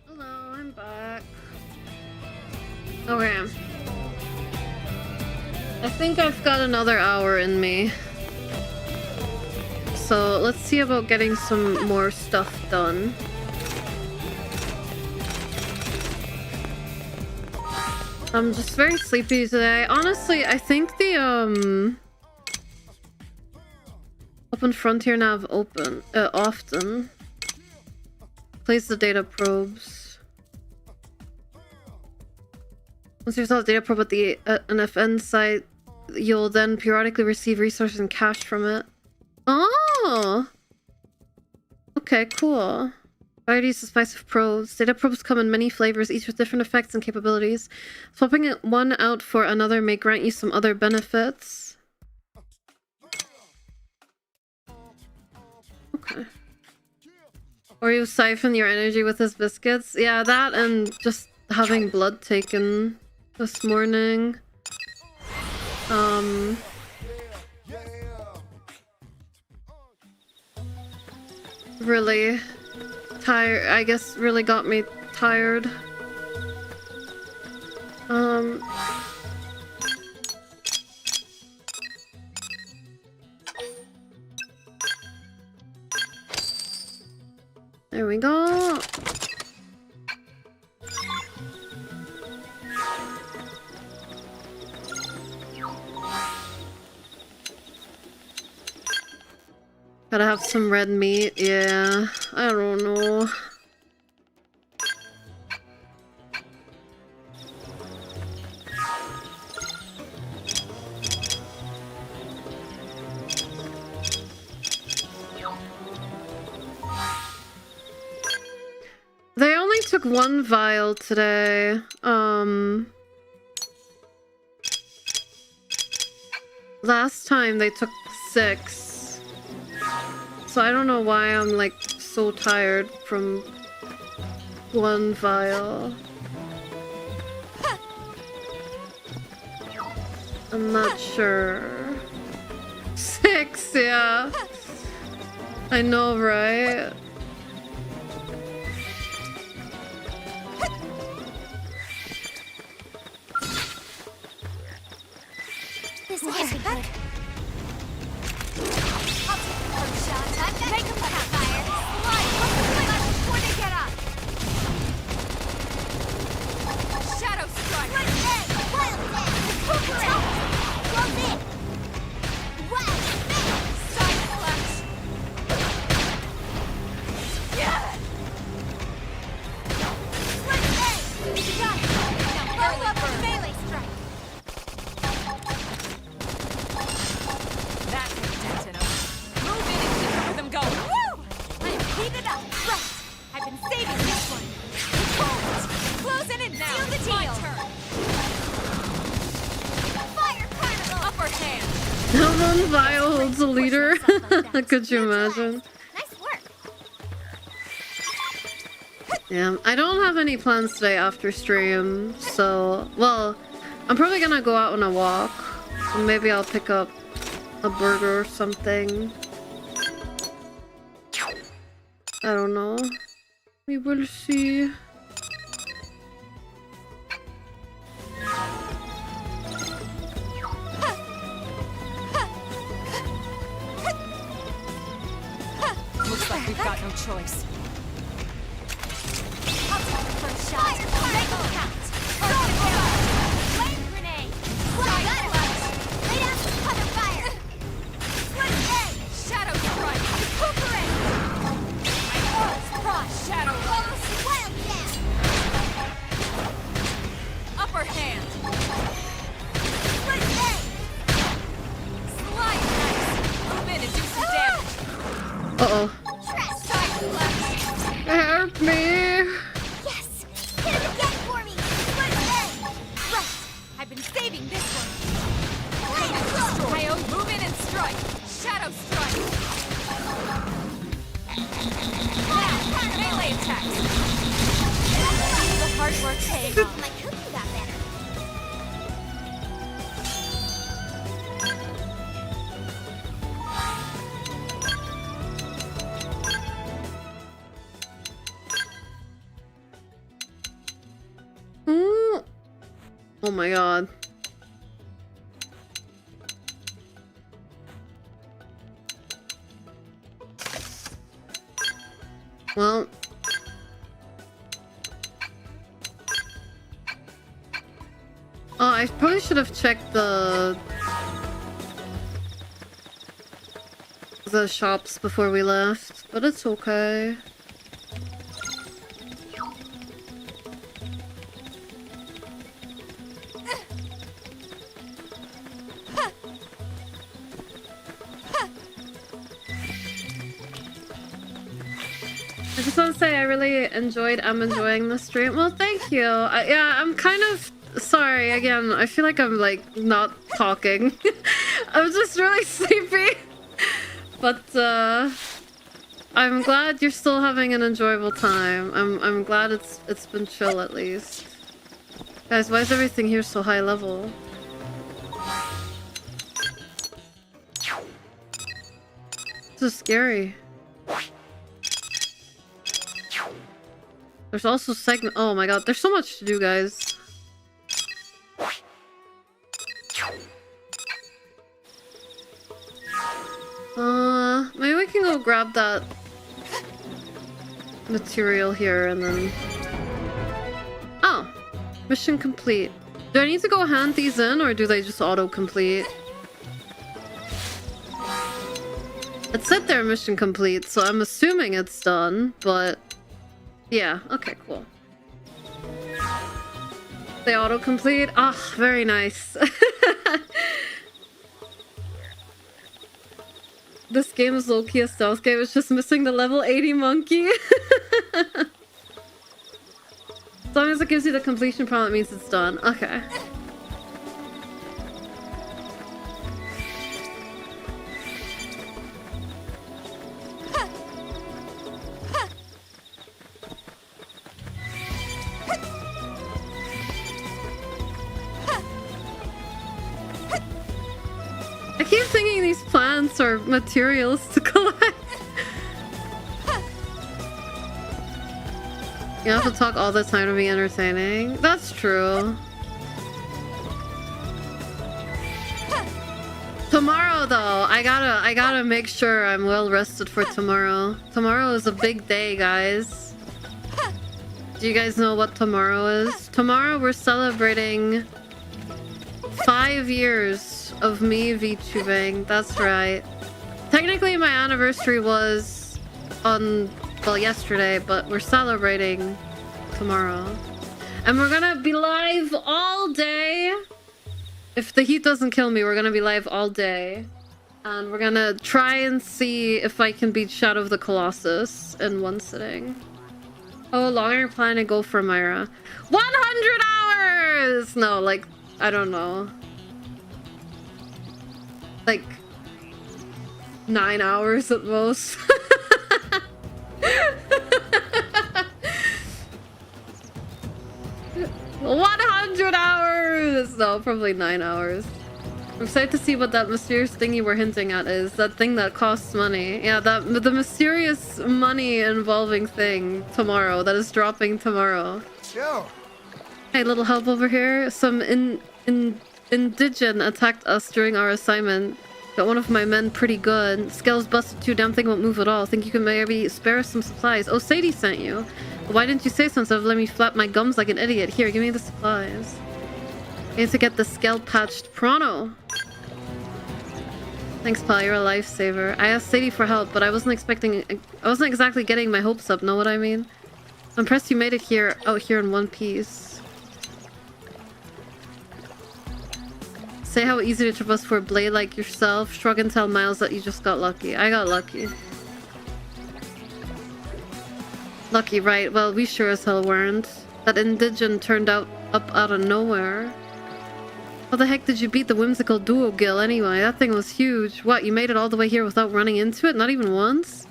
Hello, I'm back. Okay. I think I've got another hour in me. So let's see about getting some more stuff done. I'm just very sleepy today. Honestly, I think the open Frontier Nav often place the data probes. Once you install a data probe at the NFN site, you'll then periodically receive resources and cash from it. Oh! Okay, cool. Varieties of spice of probes. Data probes come in many flavors, each with different effects and capabilities. Swapping one out for another may grant you some other benefits. Okay. Or you siphon your energy with his biscuits. Yeah, that and just having blood taken this morning. Really tired. I guess really got me tired. There we go. Gotta have some red meat. Yeah, I don't know. They only took 1 vial today. Last time they took 6. So I don't know why I'm like so tired from 1 vial. I'm not sure. 6, yeah. I know, right? This can't be good. I'll take the first shot. Make them catch fire. Slide. Before they get up. Shadow strike. Wild egg. Recuperate. Close in. Wild egg. Side flash. Yeah. Split egg. Got it. Now follow up with melee strike. Move in and keep the rhythm going. Woo! I'm heated up. Right. I've been saving this one. Forward. Close in and seal the deal. Fire carnival. Upper hand. No 1 vial holds a leader. Could you imagine? Nice work. Yeah, I don't have any plans today after stream, so... Well, I'm probably gonna go out on a walk. And maybe I'll pick up a burger or something. I don't know. We will see. Looks like we've got no choice. I'll take the first shot. Fire carnival. Count. Flame grenade. Side flash. Lay down some cover fire. Split egg. Shadow strike. Recuperate. Cross. Shadow Pulse. Wild dance. Upper hand. Split egg. Slide nice. Move in and do some damage. Uh-oh. Trash. Side flash. Help me! Yes. Hit it again for me. Split egg. Right. I've been saving this one. Flame destroy. Coyote, move in and strike. Shadow strike. Melee attacks. The hard work paying off. My cooking got better. Oh my god. Well, oh, I probably should have checked the shops before we left, but it's okay. I just want to say I really I'm enjoying the stream. Well, thank you. Yeah, I'm kind of sorry again. I feel like I'm like not talking. I'm just really sleepy. But I'm glad you're still having an enjoyable time. I'm glad it's been chill at least. Guys, why is everything here so high level? This is scary. There's also segment. Oh my god, there's so much to do, guys. Maybe we can go grab that material here and then... Oh! Mission complete. Do I need to go hand these in or do they just auto-complete? It said their mission complete, so I'm assuming it's done, but... Yeah, okay, cool. They auto-complete? Ah, very nice. This game is low-key a stealth game, it's just missing the level 80 monkey. As long as it gives you the completion prompt, it means it's done. Okay. I keep thinking these plants are materials to collect. You have to talk all the time to be entertaining. That's true. Tomorrow though, I gotta make sure I'm well rested for tomorrow. Tomorrow is a big day, guys. Do you guys know what tomorrow is? Tomorrow we're celebrating 5 years of me VTubing. That's right. Technically my anniversary was on, well, yesterday, but we're celebrating tomorrow. And we're gonna be live all day. If the heat doesn't kill me, we're gonna be live all day. And we're gonna try and see if I can beat Shadow of the Colossus in one sitting. Oh, longer plan to go for Myra. 100 hours! No, like, I don't know. Like, 9 hours at most. 100 hours! No, probably 9 hours. I'm excited to see what that mysterious thing you were hinting at is. That thing that costs money. Yeah, the mysterious money involving thing tomorrow. That is dropping tomorrow. Joe. Hey, little help over here. Some indigent attacked us during our assignment. Got one of my men pretty good. Scales busted too. Damn thing won't move at all. Think you can maybe spare us some supplies. Oh, Sadie sent you. Why didn't you say so instead of letting me flap my gums like an idiot? Here, give me the supplies. I need to get the scale patched pronto. Thanks, pal. You're a lifesaver. I asked Sadie for help, but I wasn't exactly getting my hopes up. Know what I mean? I'm impressed you made it here, out here in one piece. Say how easy it was for a blade like yourself. Shrug and tell Miles that you just got lucky. I got lucky. Lucky, right? Well, we sure as hell weren't. That indigent turned up out of nowhere. How the heck did you beat the whimsical duo gill anyway? That thing was huge. What, you made it all the way here without running into it? Not even once?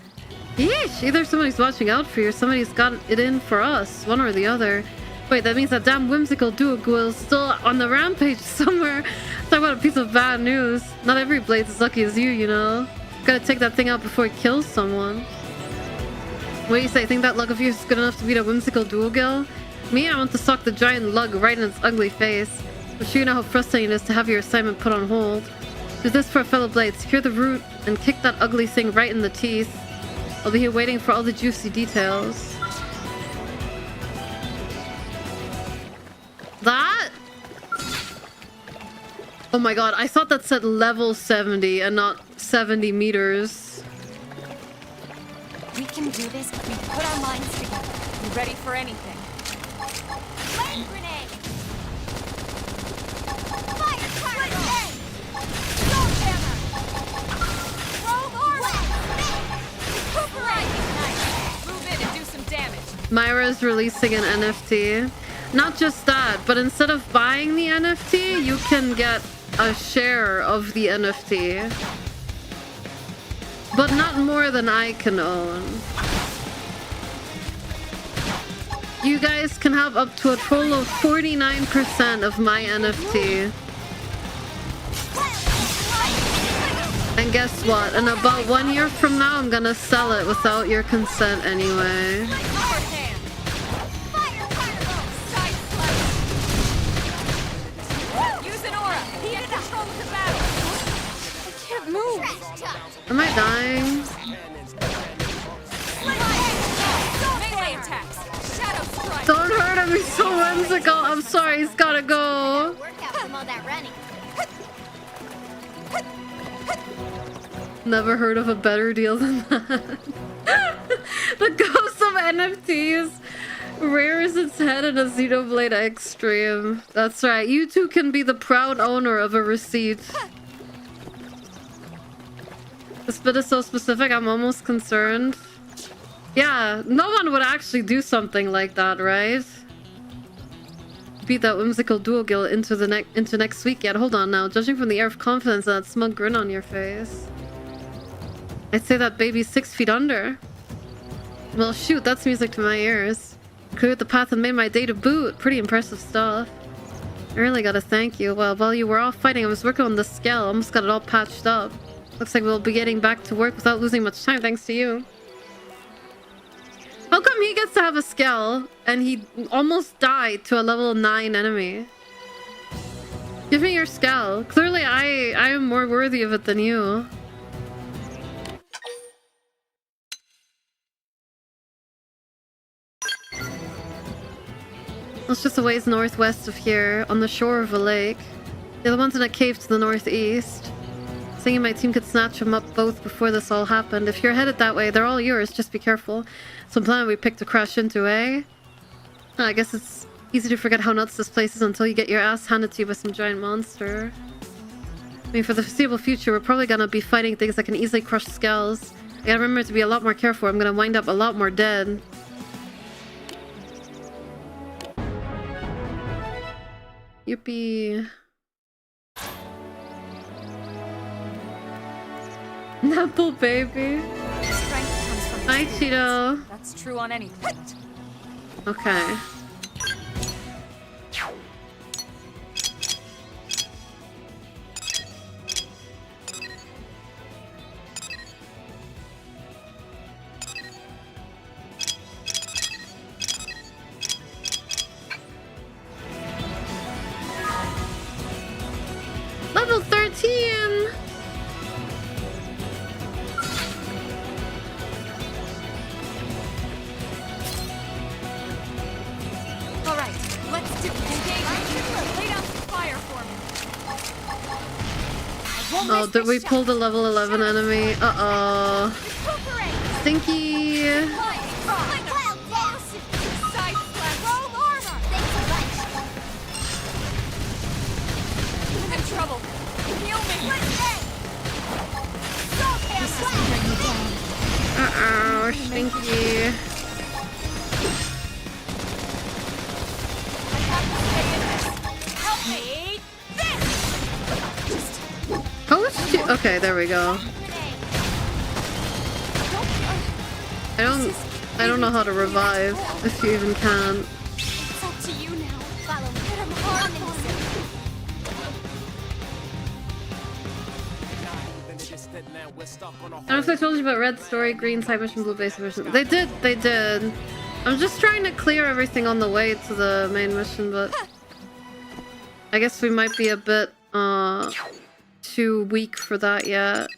Yeesh! Either somebody's watching out for you or somebody's got it in for us. One or the other. Wait, that means that damn whimsical duo gill is still on the rampage somewhere. Talk about a piece of bad news. Not every blade's as lucky as you know. Gotta take that thing out before it kills someone. What do you say? Think that luck of yours is good enough to beat a whimsical duo gill? Me, I want to sock the giant lug right in its ugly face. I'm sure you know how frustrating it is to have your assignment put on hold. Do this for a fellow blade. Secure the root and kick that ugly thing right in the teeth. I'll be here waiting for all the juicy details. That? Oh my god, I thought that said level 70 and not 70 meters. We can do this if we put our minds together. You ready for anything? Flame grenade! Fire grenade! Stone hammer! Rogue orb! Nice. Move in and do some damage. Myra's releasing an NFT. Not just that, but instead of buying the NFT, you can get a share of the NFT. But not more than I can own. You guys can have up to a total of 49% of my NFT. And guess what? In about 1 year from now, I'm gonna sell it without your consent anyway. Move. Am I dying? Whimsical. I'm sorry, he's gotta go. Workout from all that running. Never heard of a better deal than that. The ghost of NFTs rears its head in a Xenoblade X stream. That's right. You too can be the proud owner of a receipt. This bit is so specific, I'm almost concerned. Yeah, no one would actually do something like that, right? Beat that whimsical dual guild into next week yet. Hold on now. Judging from the air of confidence and that smug grin on your face, I'd say that baby's 6 feet under. Well, shoot, that's music to my ears. Cleared the path and made my day to boot. Pretty impressive stuff. I really gotta thank you. Well, while you were all fighting, I was working on the scale. Almost got it all patched up. Looks like we'll be getting back to work without losing much time, thanks to you. How come he gets to have a scale and he almost died to a level 9 enemy? Give me your scale. Clearly, I am more worthy of it than you. It's just a ways northwest of here, on the shore of a lake. The other one's in a cave to the northeast. Thinking my team could snatch them up both before this all happened. If you're headed that way, they're all yours, just be careful. Some planet we picked to crash into, eh? I guess it's easy to forget how nuts this place is until you get your ass handed to you by some giant monster. I mean, for the foreseeable future, we're probably gonna be fighting things that can easily crush skulls. I gotta remember to be a lot more careful, I'm gonna wind up a lot more dead. Yippee. Nipple baby. Strength comes from Hi, experience. Cheeto. That's true on any planet. Okay. Level 13! Alright, let's do it. Engage. Lay down some fire for me. Oh, did we pull the level 11 enemy? Uh-oh. Stinky! I'm in trouble. Heal me. Uh-oh, Stinky. Help me. How much do okay, there we go. I don't know how to revive, if you even can. It's up to you now. Follow me. Hit him hard on the I don't know if I told you about red story, green side mission, blue base mission. They did. I'm just trying to clear everything on the way to the main mission, but I guess we might be a bit too weak for that yet.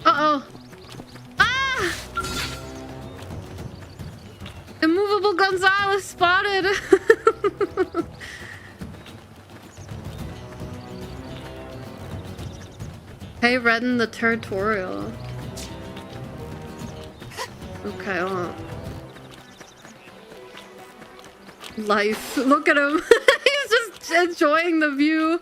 Uh-oh. Ah! Immovable Gonzalez spotted! Hey, Redden the Territorial. Okay, hold on. Life. Look at him. He's just enjoying the view.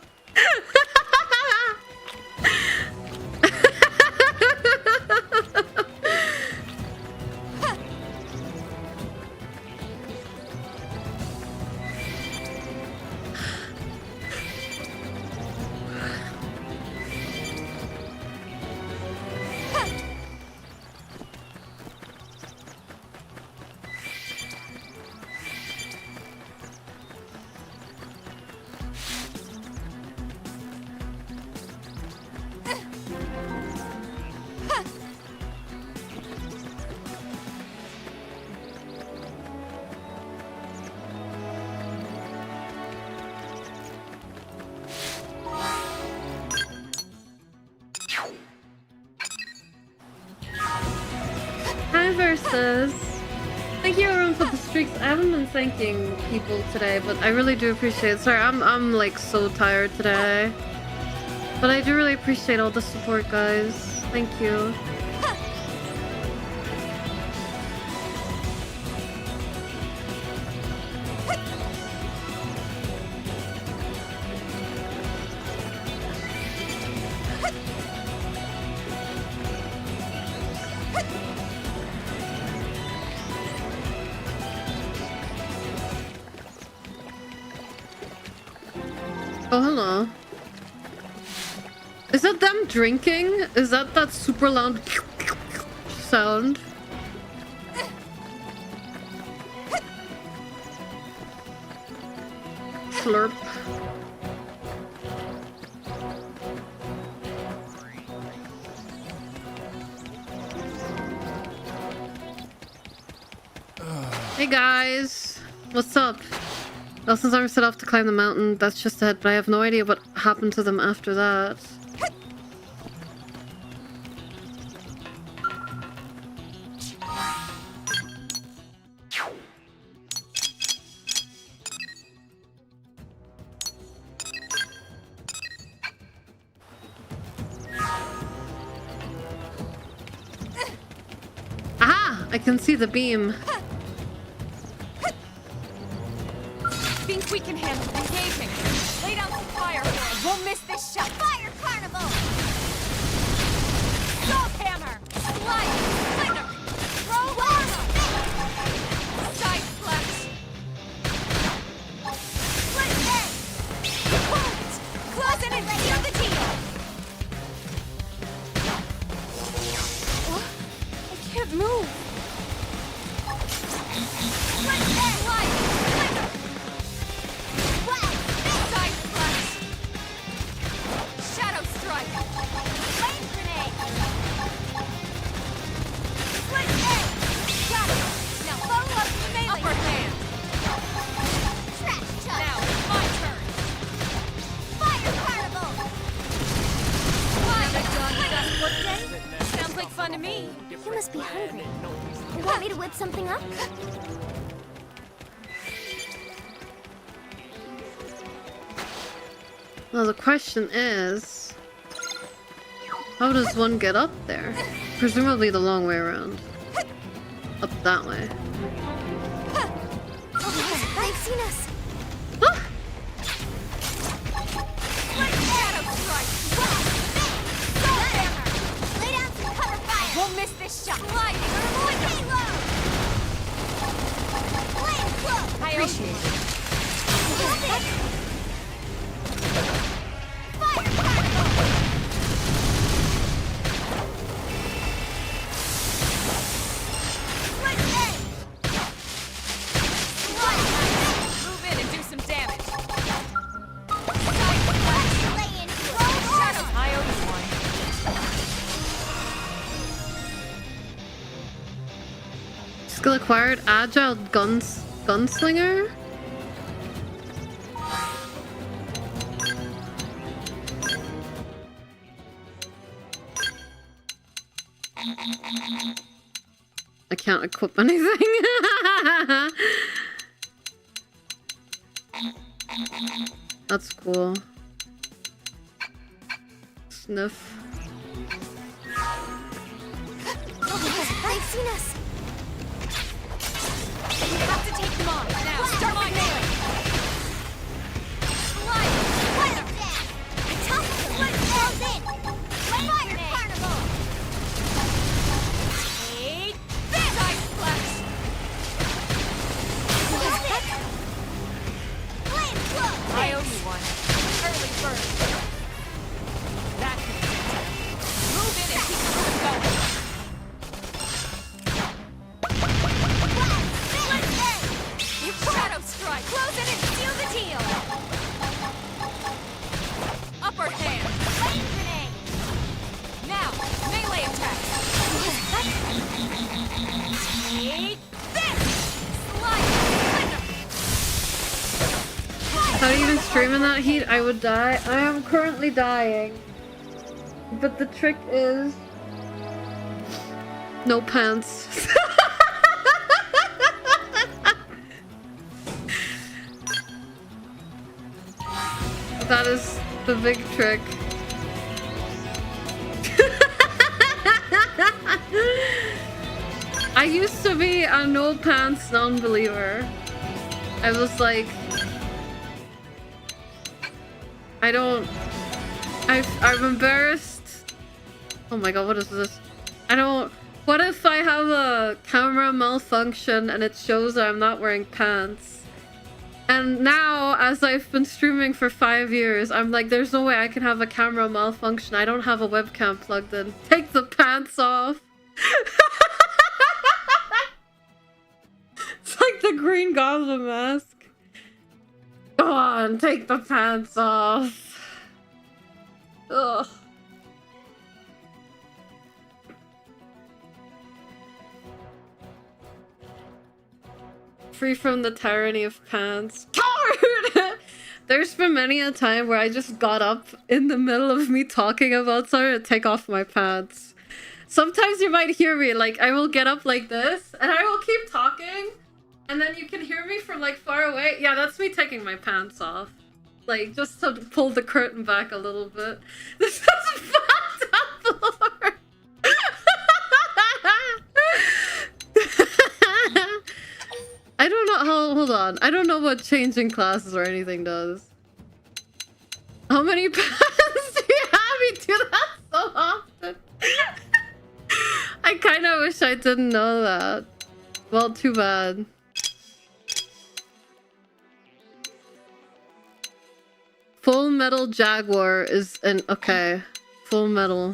Versus. Thank you everyone for the streaks. I haven't been thanking people today, but I really do appreciate it. Sorry, I'm like so tired today. But I do really appreciate all the support, guys. Thank you. Oh, hello. Is that them drinking? Is that super loud sound? Slurp. Hey guys, what's up? Well, since I set off to climb the mountain, that's just ahead, but I have no idea what happened to them after that. Aha! I can see the beam. Think we can handle engaging. Lay down some fire for it. We'll miss this shot. Fire carnival! Salt hammer! Slide! Splinter! Throw armor! Side flash! Split egg! Hold! Close it and seal the deal! I can't move! Split egg! Light! Splinter! Shadow strike! Flame grenade! Split egg! Got it! Now follow up the melee! Upper hand! Trash chuck! Now it's my turn! Fire carnival! Another done work day? Sounds like fun to me. You must be hungry. You want me to whip something up? Well, the question is, how does one get up there? Presumably the long way around. Up that way. They've seen us. Ah! Lay down some cover fire. We'll miss this shot! Slide! Payload. Flame cloak. I appreciate it. Fire carnival. Split egg. Move in and do some damage. Lay into it. Shadow! I owe you one. Skill acquired, agile gunslinger? I can't equip anything. That's cool. Sniff. They've seen us. We have to take them on. Now, start my melee. Slide! Fire! Attack! Split falls in. Fire carnival. Take this! Side splash! Flame cloak. I owe you one. Early bird. That can be it. Move in and keep the movement going. You shadow strike! Close it and seal the deal! Upper hand! Flame grenade. Now, melee attack! Take this! Slide! How do you even stream in that heat? I would die. I am currently dying. But the trick is No pants. That is the big trick. I used to be a no pants non-believer. I was like, I'm embarrassed. Oh my god, what is this? What if I have a camera malfunction and it shows that I'm not wearing pants? And now, as I've been streaming for 5 years, I'm like, there's no way I can have a camera malfunction. I don't have a webcam plugged in. Take the pants off. It's like the Green Goblin mask. Go on, take the pants off. Ugh. Free from the tyranny of pants. Coward! There's been many a time where I just got up in the middle of me talking about something to take off my pants. Sometimes you might hear me, like, I will get up like this, and I will keep talking, and then you can hear me from, like, far away. Yeah, that's me taking my pants off. Like, just to pull the curtain back a little bit. This is fucked up, Lord! I don't know how, hold on. I don't know what changing classes or anything does. How many pants do you have? You do that so often. I kind of wish I didn't know that. Well, too bad. Full Metal Jaguar is an... Okay. Full Metal.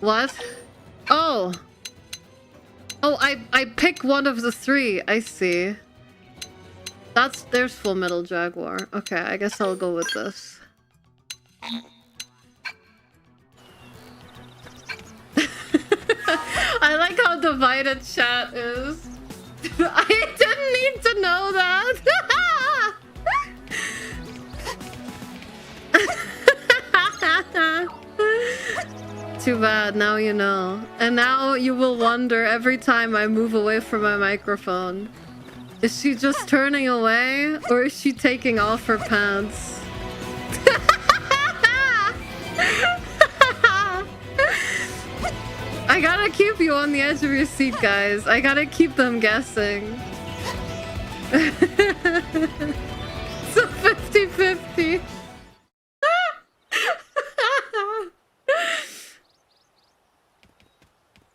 What? Oh! Oh, I pick one of the three. I see. There's Full Metal Jaguar. Okay, I guess I'll go with this. I like how divided chat is. I didn't need to know that. Too bad, now you know. And now you will wonder every time I move away from my microphone. Is she just turning away? Or is she taking off her pants? I gotta keep you on the edge of your seat, guys. I gotta keep them guessing. It's a 50-50.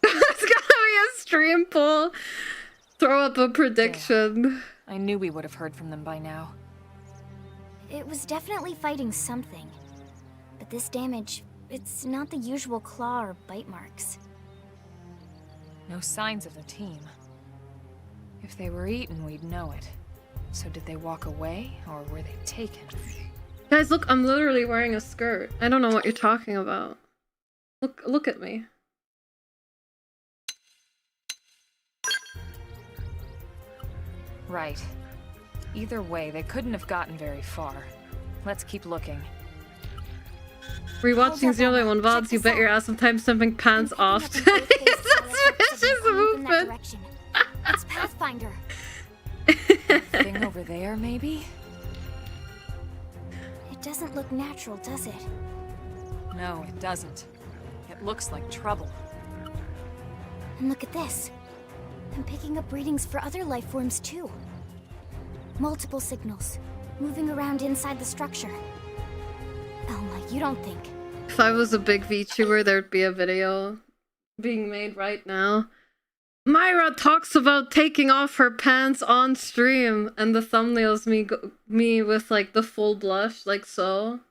It's gotta be a stream poll. Throw up a prediction. Yeah. I knew we would have heard from them by now. It was definitely fighting something. But this damage, it's not the usual claw or bite marks. No signs of the team. If they were eaten, we'd know it. So did they walk away, or were they taken? Guys, look, I'm literally wearing a skirt. I don't know what you're talking about. Look at me. Right. Either way, they couldn't have gotten very far. Let's keep looking. Rewatching Xenoblade 1 VODs, you bet your ass sometimes simping pants off. Suspicious movement. It's Pathfinder. Thing over there, maybe? It doesn't look natural, does it? No, it doesn't. It looks like trouble. And look at this. I'm picking up readings for other life forms too. Multiple signals, moving around inside the structure. Elma, you don't think... If I was a big VTuber, there'd be a video being made right now. Myra talks about taking off her pants on stream, and the thumbnail's me with like the full blush, like so.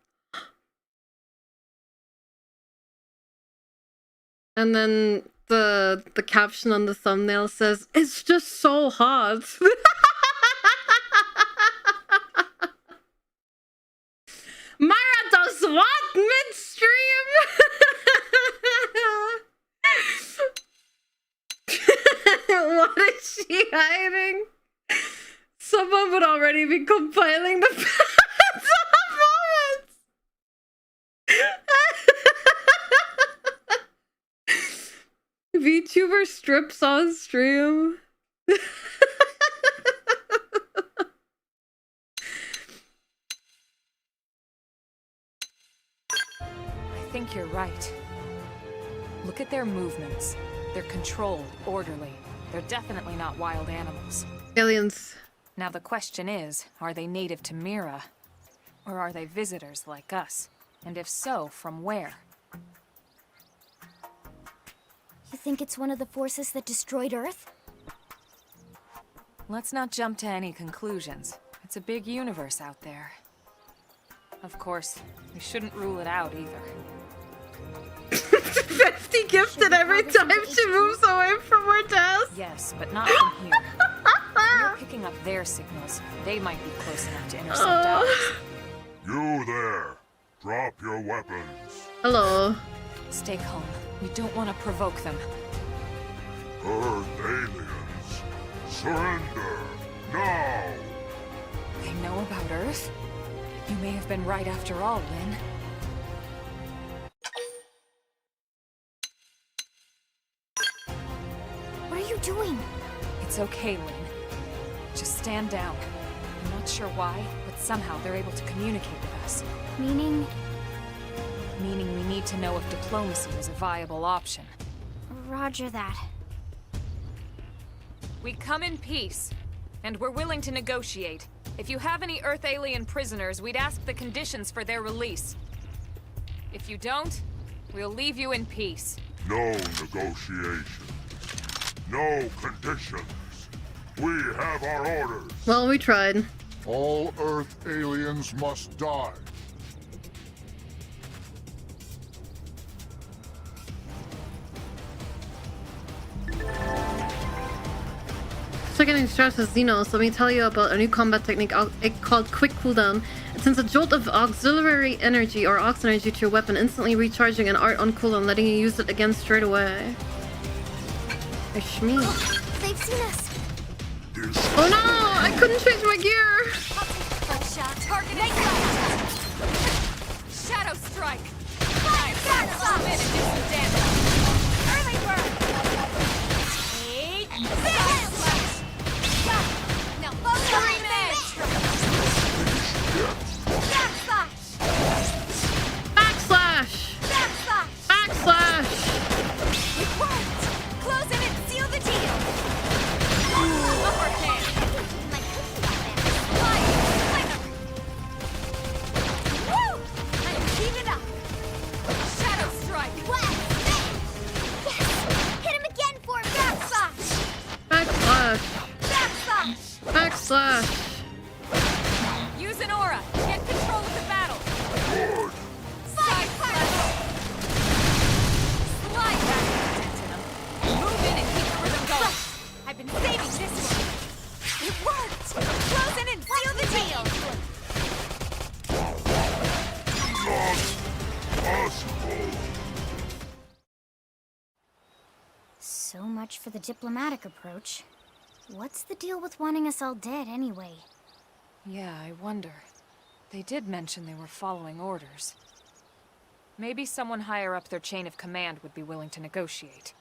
And then the caption on the thumbnail says, "It's just so hot." Myra does what midstream? What is she hiding? So Someone would already be compiling the moments. VTuber strips on stream. I think you're right. Look at their movements. They're controlled, orderly. They're definitely not wild animals. Aliens. Now the question is, are they native to Myra? Or are they visitors like us? And if so, from where? You think it's one of the forces that destroyed Earth? Let's not jump to any conclusions. It's a big universe out there. Of course, we shouldn't rule it out either. 50 gifted every time she moves away from her desk. Yes, but not from here. We're picking up their signals. They might be close enough to intercept ours. You there. Drop your weapons. Hello. Stay calm. We don't want to provoke them. Earth aliens. Surrender. Now. They know about Earth? You may have been right after all, Lynn. What are you doing? It's okay, Lynn. Just stand down. I'm not sure why, but somehow they're able to communicate with us. Meaning? Meaning we need to know if diplomacy is a viable option. Roger that. We come in peace, and we're willing to negotiate. If you have any Earth alien prisoners, we'd ask the conditions for their release. If you don't, we'll leave you in peace. No negotiations. No conditions. We have our orders. Well, we tried. All Earth aliens must die. Still getting stressed as Xeno, so let me tell you about a new combat technique called Quick Cooldown. It sends a jolt of auxiliary energy or aux energy to your weapon, instantly recharging an art on cooldown, letting you use it again straight away. They've seen us. Oh no! I couldn't change my gear! Targeting Shadow Strike! Come in and do some damage! Early bird! Now focus on Backslash! Backslash! It worked! Close in and seal the deal! Upper hand! Woo! And keep it up! Shadow Strike! Yes! Hit him again for me! Backslash! Backslash! Backslash! Use an aura! Get control of the battle! Side slash! Slide back into them! Move in and keep the rhythm going! I've been saving this one! It worked! Close in and seal the deal! Not possible. So much for the diplomatic approach. What's the deal with wanting us all dead anyway? Yeah, I wonder. They did mention they were following orders. Maybe someone higher up their chain of command would be willing to negotiate.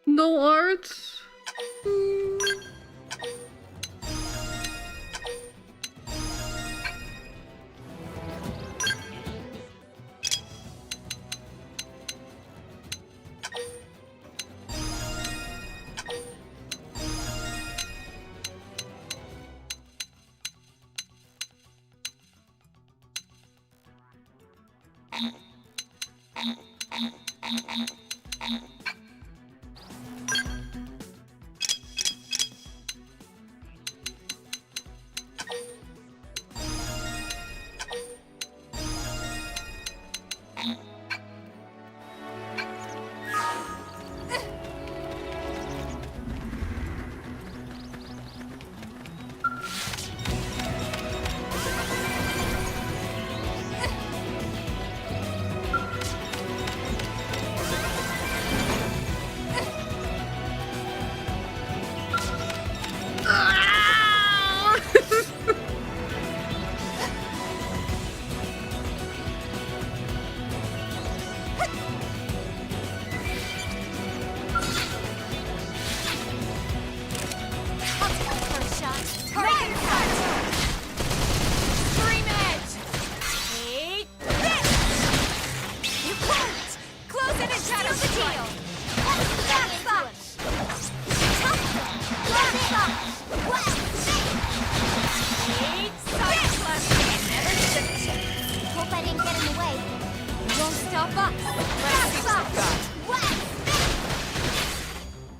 No art? Ah! First shot. Make it cut. Scream edge. Hate this. You won't. Close it and shadow the deal. Back slash. Back slash. Hate side slash. Never shift. Hope I didn't get in the way. You won't stop us. Back slash.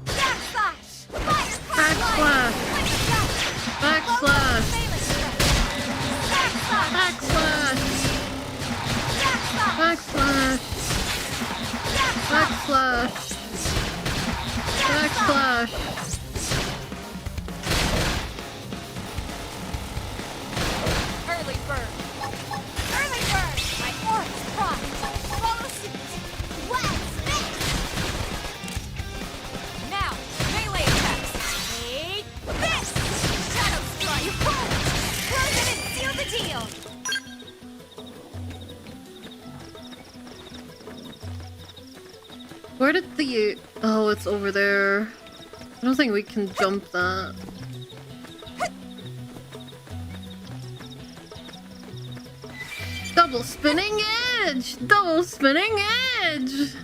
Back slash. Fire. Backslash. Backslash. Backslash. Backslash. Backslash. Backslash. Early bird. Early bird. My orange pride. Follow suit. West. Now, melee attacks. Hate this. Shadow strike. You won't. Close it and seal the deal. Where did the... Oh, it's over there. I don't think we can jump that. Double spinning edge! Double spinning edge!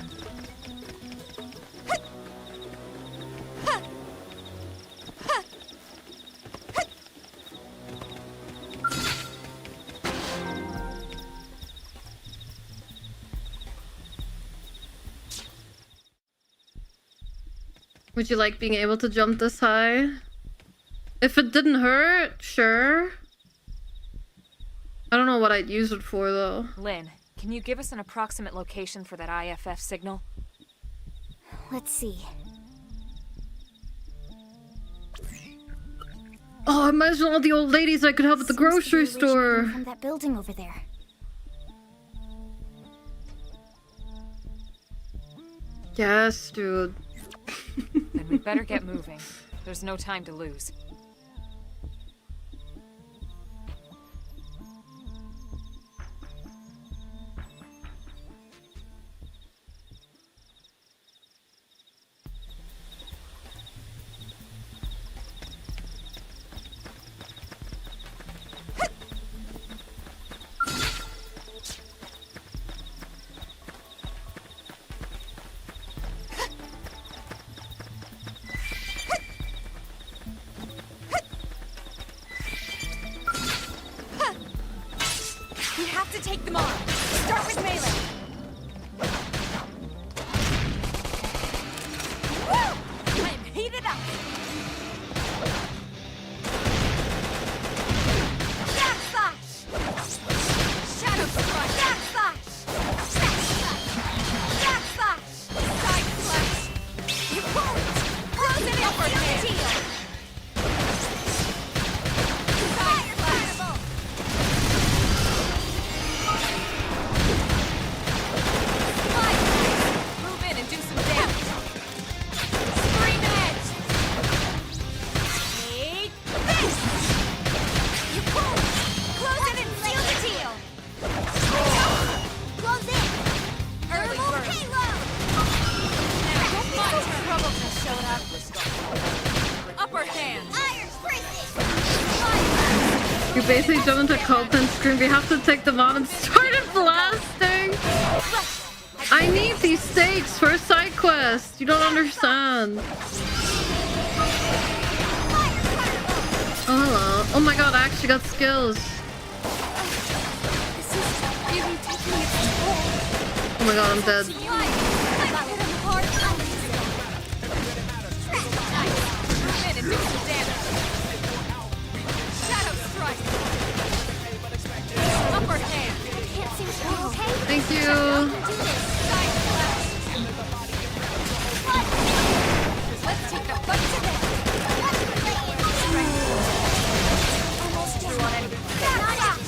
Would you like being able to jump this high? If it didn't hurt, sure. I don't know what I'd use it for, though. Lynn, can you give us an approximate location for that IFF signal? Let's see. Oh, imagine all the old ladies I could help at the grocery Seems to be originating store. from that building over there. Yes, dude. Then we better get moving. There's no time to lose. We have to take them on. Start with melee. Woo! I am heated up. Backslash. Shadow strike. Backslash. Backslash. Side slash. You won't. Close it in. Seal. Fire fireball. Move in and do some damage. Scream edge. Hate this. You won't. Close it and seal the deal. Close it. Herbal payload. Now, my trouble just showed up. Upper hand. Iron bracelet. You basically jump into cult and scream, we have to take them on and started blasting! I need these stakes for a side quest! You don't understand. Oh, hello. Oh my god, I actually got skills. This is really taking its toll. Oh my god, I'm dead. Move in and do some damage. Shadow strike. Upper hand. I can't seem to be okay. Thank you. Side slash. Let's take the fight to them. Almost through on enemy. Not out.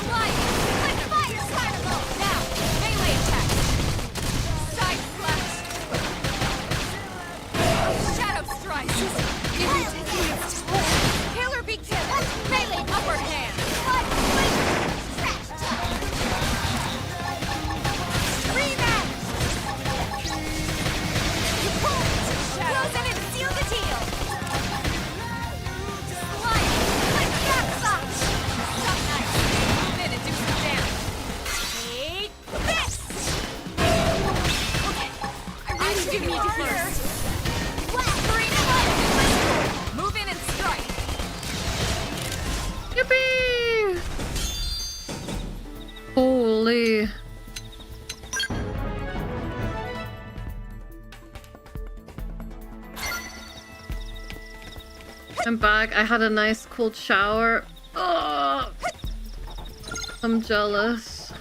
Slide. Like fire, fire. I'm back. I had a nice cold shower. Oh, I'm jealous.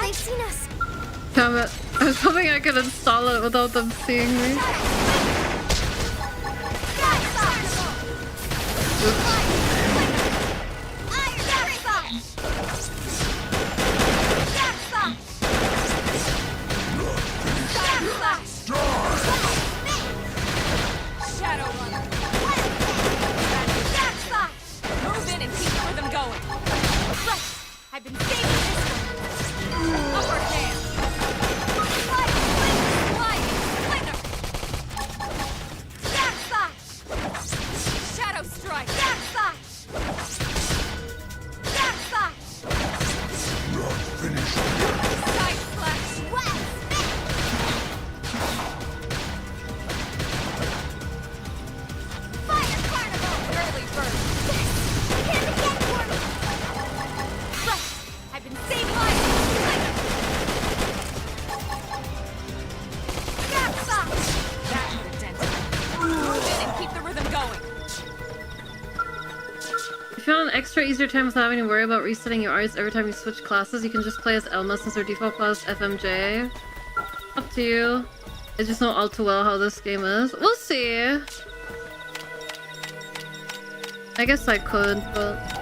They've seen us. Damn it. I was hoping I could install it without them seeing me. Move in and keep the rhythm going. Right. I've been saving this one. Upper hand. Shadow strike. Side slash. Fire carnival. Early bird. Right. I've been saving lives. That would have dented it. Move in and keep the rhythm going. If you want an extra easier time without having to worry about resetting your arts every time you switch classes, you can just play as Elma since her default class FMJ. Up to you. I just know all too well how this game is. We'll see. I guess I could, but...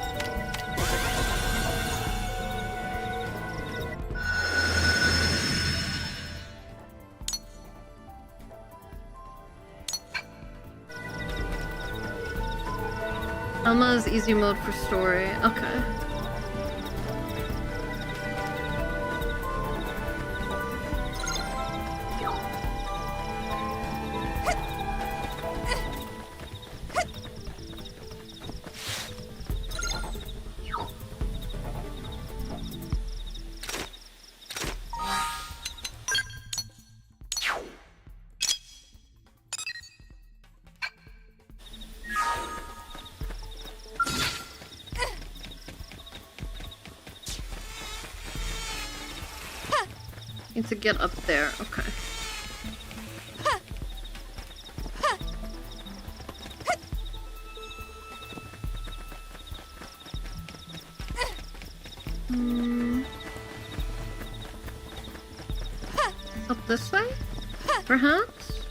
Elma's easy mode for story. Okay. Need to get up there. Okay. Up this way? Perhaps?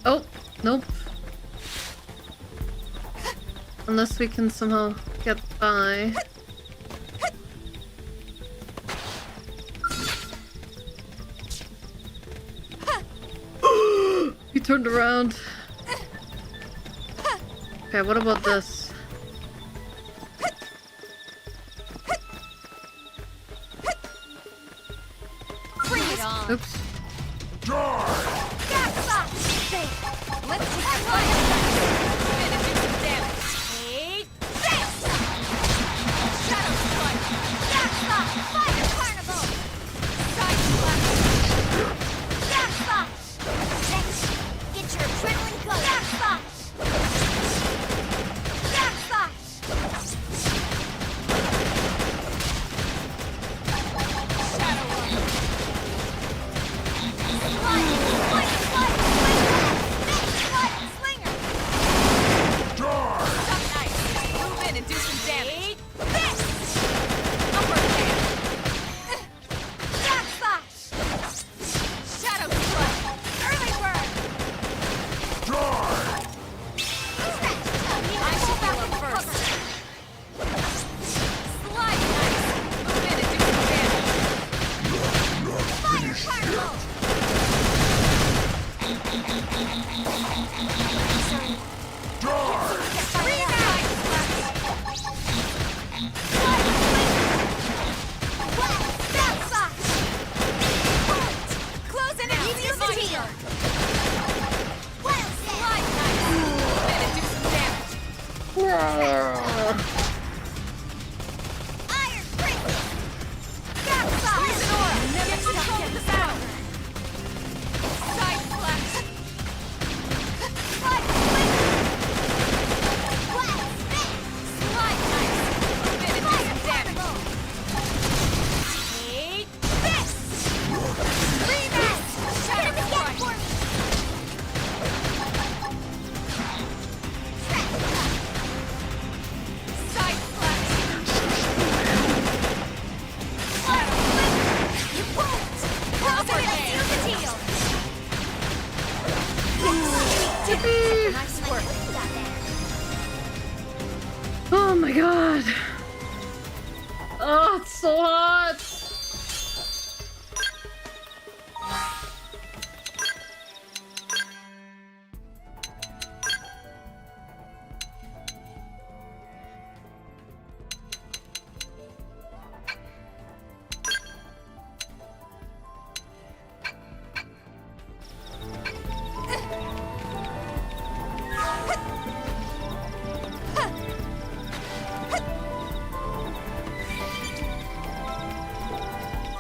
Oh, nope. Unless we can somehow get by. He turned around. Okay, what about this? Bring it on. Oops. Let's take our fire back. Finish do some damage. Take this! Shadow strike. Fire carnival. Side slash. Get your adrenaline going. my god. Oh, it's so hot.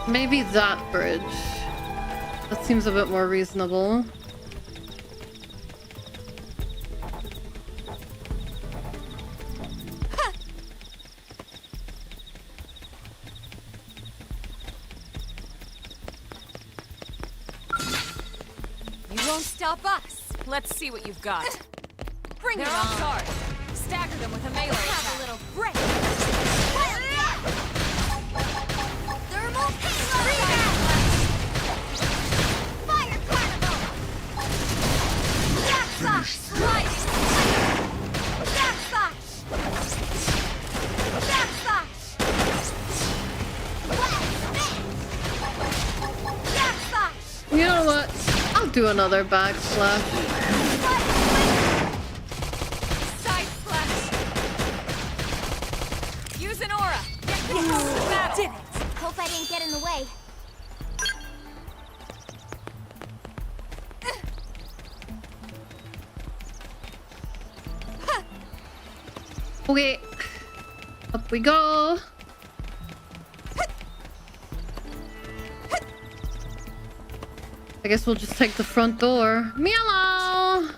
Maybe that bridge. That seems a bit more reasonable. You won't stop us. Let's see what you've got. Bring They're it on on. guard. Stagger them with a melee Have attack. a little break. Thermal payload. Fire carnival. Backslash. Sliding. Backslash. Backslash. Backslash. You know what? I'll do another backslash. Side splash. Use an aura. Get close to the battle. Did it. Hope I didn't get in the way. Okay. Up we go. I guess we'll just take the front door. Meow!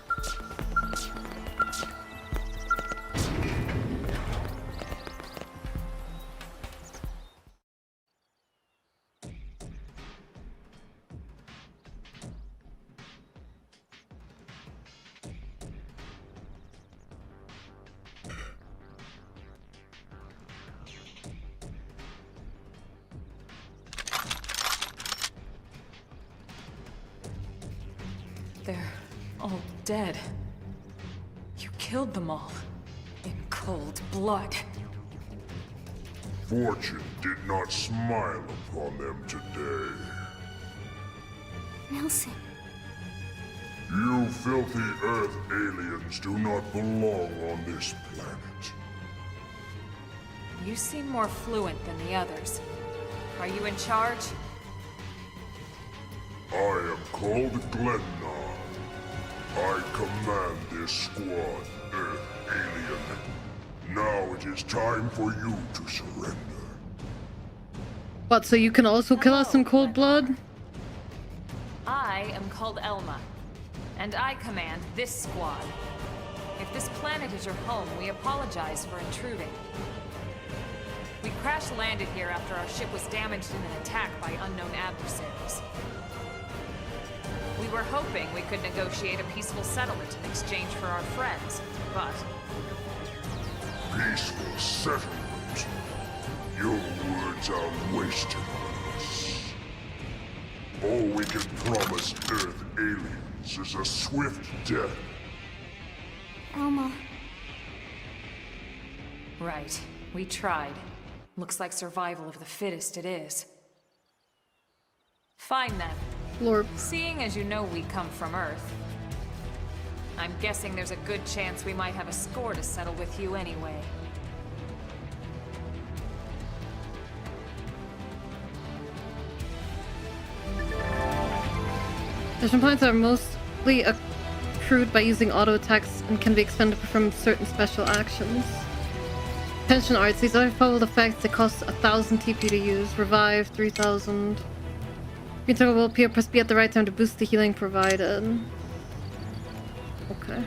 They're all dead. You killed them all. In cold blood. Fortune did not smile upon them today. Nelson. You filthy Earth aliens do not belong on this planet. You seem more fluent than the others. Are you in charge? I am called Glennar. I command this squad, Earth alien. Now it is time for you to surrender. What, so you can also kill us in cold blood? I am called Elma, and I command this squad. If this planet is your home, we apologize for intruding. We crash-landed here after our ship was damaged in an attack by unknown adversaries. We were hoping we could negotiate a peaceful settlement in exchange for our friends, but... Peaceful settlement? Your words are wasted on us. All we can promise Earth aliens is a swift death. Elma. Right. We tried. Looks like survival of the fittest it is. Fine then. Lord. Seeing as you know we come from Earth, I'm guessing there's a good chance we might have a score to settle with you anyway. Mission points are mostly accrued by using auto attacks and can be expended to perform certain special actions. Pension arts. These are followed effects that cost 1,000 TP to use. Revive 3,000. Green circle will appear. Press B at the right time to boost the healing provided. Okay.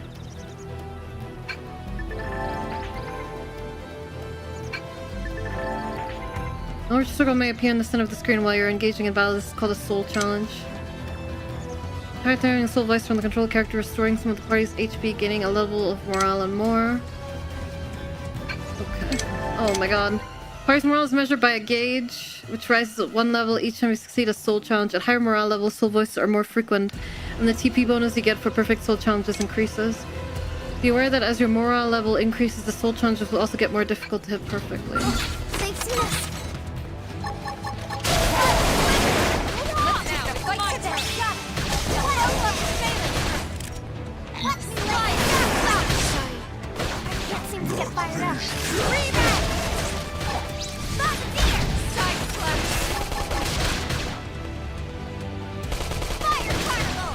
An orange circle may appear in the center of the screen while you're engaging in battle. This is called a soul challenge. Targeting a soul voice from the control character, restoring some of the party's HP, gaining a level of morale and more. Okay. Oh my god. Party's morale is measured by a gauge, which rises at 1 level each time you succeed a soul challenge. At higher morale levels, soul voices are more frequent, and the TP bonus you get for perfect soul challenges increases. Be aware that as your morale level increases, the soul challenges will also get more difficult to hit perfectly. They've seen us. Get fired up. Rebound! Stop there! Side slap! Fire particle!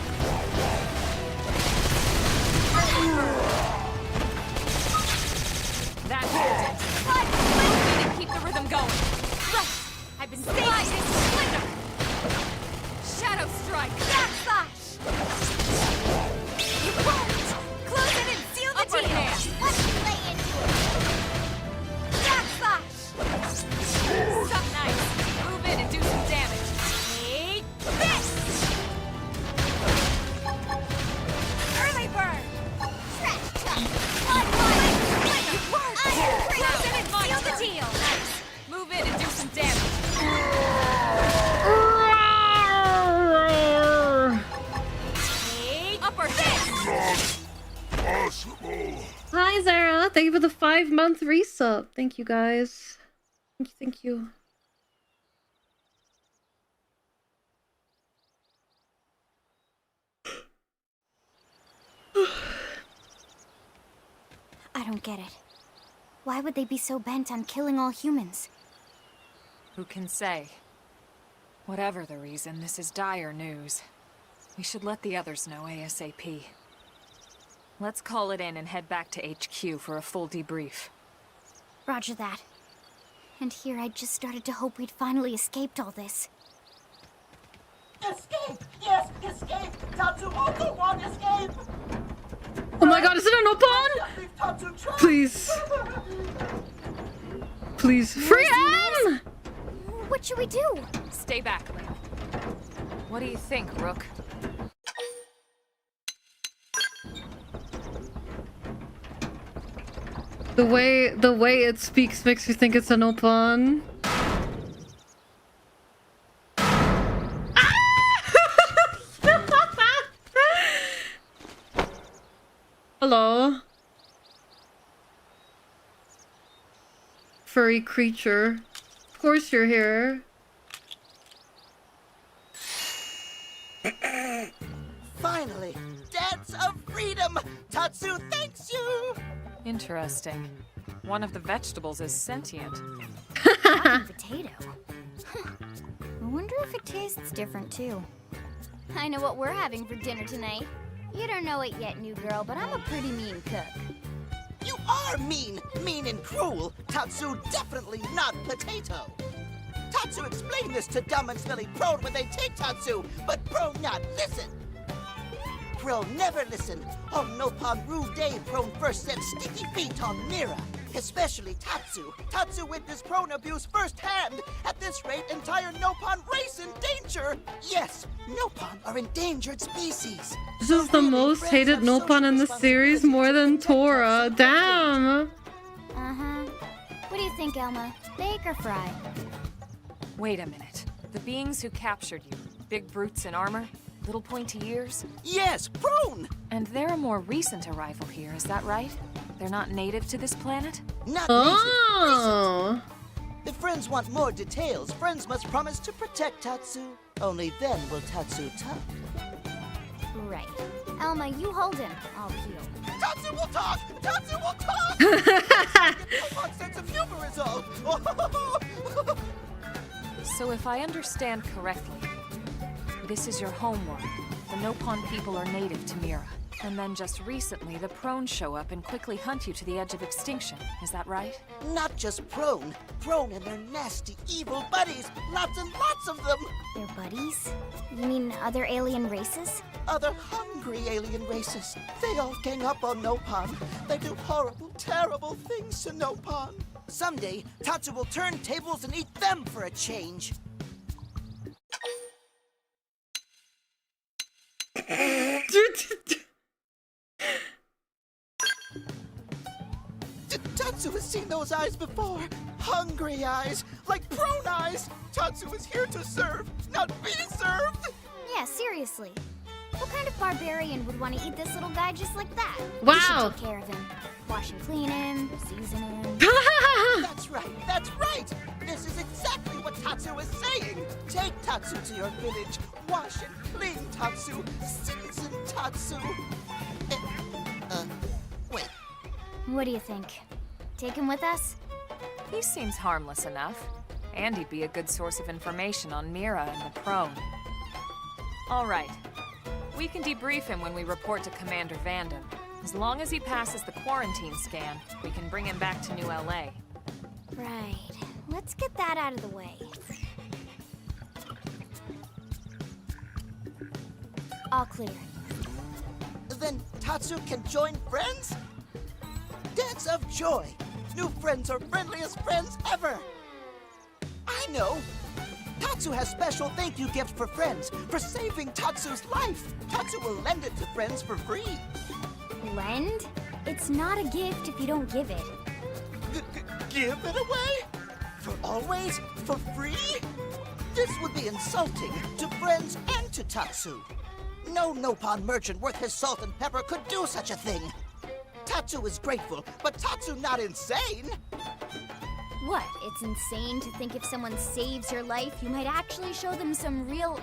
That did it. We need to keep the rhythm going. I've been saving Splinter! Shadow strike! Backslash! You won't! Close it and seal the Upper deal! hand. Let's lay into it! Backslash! Suck nice. Move in and do some damage. Take this! Early bird! Trash chuck! Iron Close it and seal the deal! Nice. Move in and do some damage. Take Upper hand. Possible. Hi, Zara. Thank you for the 5-month resub. Thank you, guys. Thank you. I don't get it. Why would they be so bent on killing all humans? Who can say? Whatever the reason, this is dire news. We should let the others know ASAP. Let's call it in and head back to HQ for a full debrief. Roger that. And here I just started to hope we'd finally escaped all this. Escape! Yes, escape! Tatsu also want escape! Oh my god, is it an open? Please. Please. Free him! What should we do? Stay back, Lynn. What do you think, Rook? The way it speaks makes me think it's an open. Hello. Furry creature. Of course you're here. Finally! Dance of freedom! Tatsu thanks you! Interesting. One of the vegetables is sentient. Potato. I wonder if it tastes different too. I know what we're having for dinner tonight. You don't know it yet, new girl, but I'm a pretty mean cook. You are mean! Mean and cruel! Tatsu definitely not potato! Tatsu explained this to dumb and smelly Prone when they take Tatsu, but Prone not listen! Prone never listen! On Nopon Rue Day, Prone first set sticky feet on Myra. Especially Tatsu. Tatsu witnessed Prone abuse firsthand. At this rate, entire Nopon race in danger! Yes, Nopon are endangered species. This is the most hated Nopon in the series, more than Tora. Damn! Uh-huh. What do you think, Elma? Bake or fry? Wait a minute. The beings who captured you, big brutes in armor, little pointy ears? Yes, Prone! And they're a more recent arrival here, is that right? They're not native to this planet? Not Oh! recent. If friends want more details, friends must promise to protect Tatsu. Only then will Tatsu talk. Right. Elma, you hold him. I'll peel. Tatsu will talk! Tatsu will talk! One sense of humor is all. So if I understand correctly, this is your homeworld. The Nopon people are native to Myra. And then just recently, the Prone show up and quickly hunt you to the edge of extinction. Is that right? Not just Prone. Prone and their nasty, evil buddies. Lots and lots of them. Their buddies? You mean other alien races? Other hungry alien races. They all gang up on Nopon. They do horrible, terrible things to Nopon. Someday, Tatsu will turn tables and eat them for a change. Tatsu has seen those eyes before. Hungry eyes, like Prone eyes. Tatsu is here to serve, not be served. Yeah, seriously. What kind of barbarian would want to eat this little guy just like that? Wow. We should take care of him. Wash and clean him, season him. That's right! This is exactly what Tatsu is saying! Take Tatsu to your village, wash and clean Tatsu, season Tatsu. Wait. What do you think? Take him with us? He seems harmless enough. And he'd be a good source of information on Myra and the Prone. All right. We can debrief him when we report to Commander Vanden. As long as he passes the quarantine scan, we can bring him back to New LA. Right. Let's get that out of the way. All clear. Then Tatsu can join friends? Dance of joy! New friends are friendliest friends ever! I know! Tatsu has special thank you gift for friends for saving Tatsu's life! Tatsu will lend it to friends for free! Lend? It's not a gift if you don't give it. Give it away? For always? For free? This would be insulting to friends and to Tatsu. No Nopon merchant worth his salt and pepper could do such a thing. Tatsu is grateful, but Tatsu not insane. What? It's insane to think if someone saves your life, you might actually show them some real...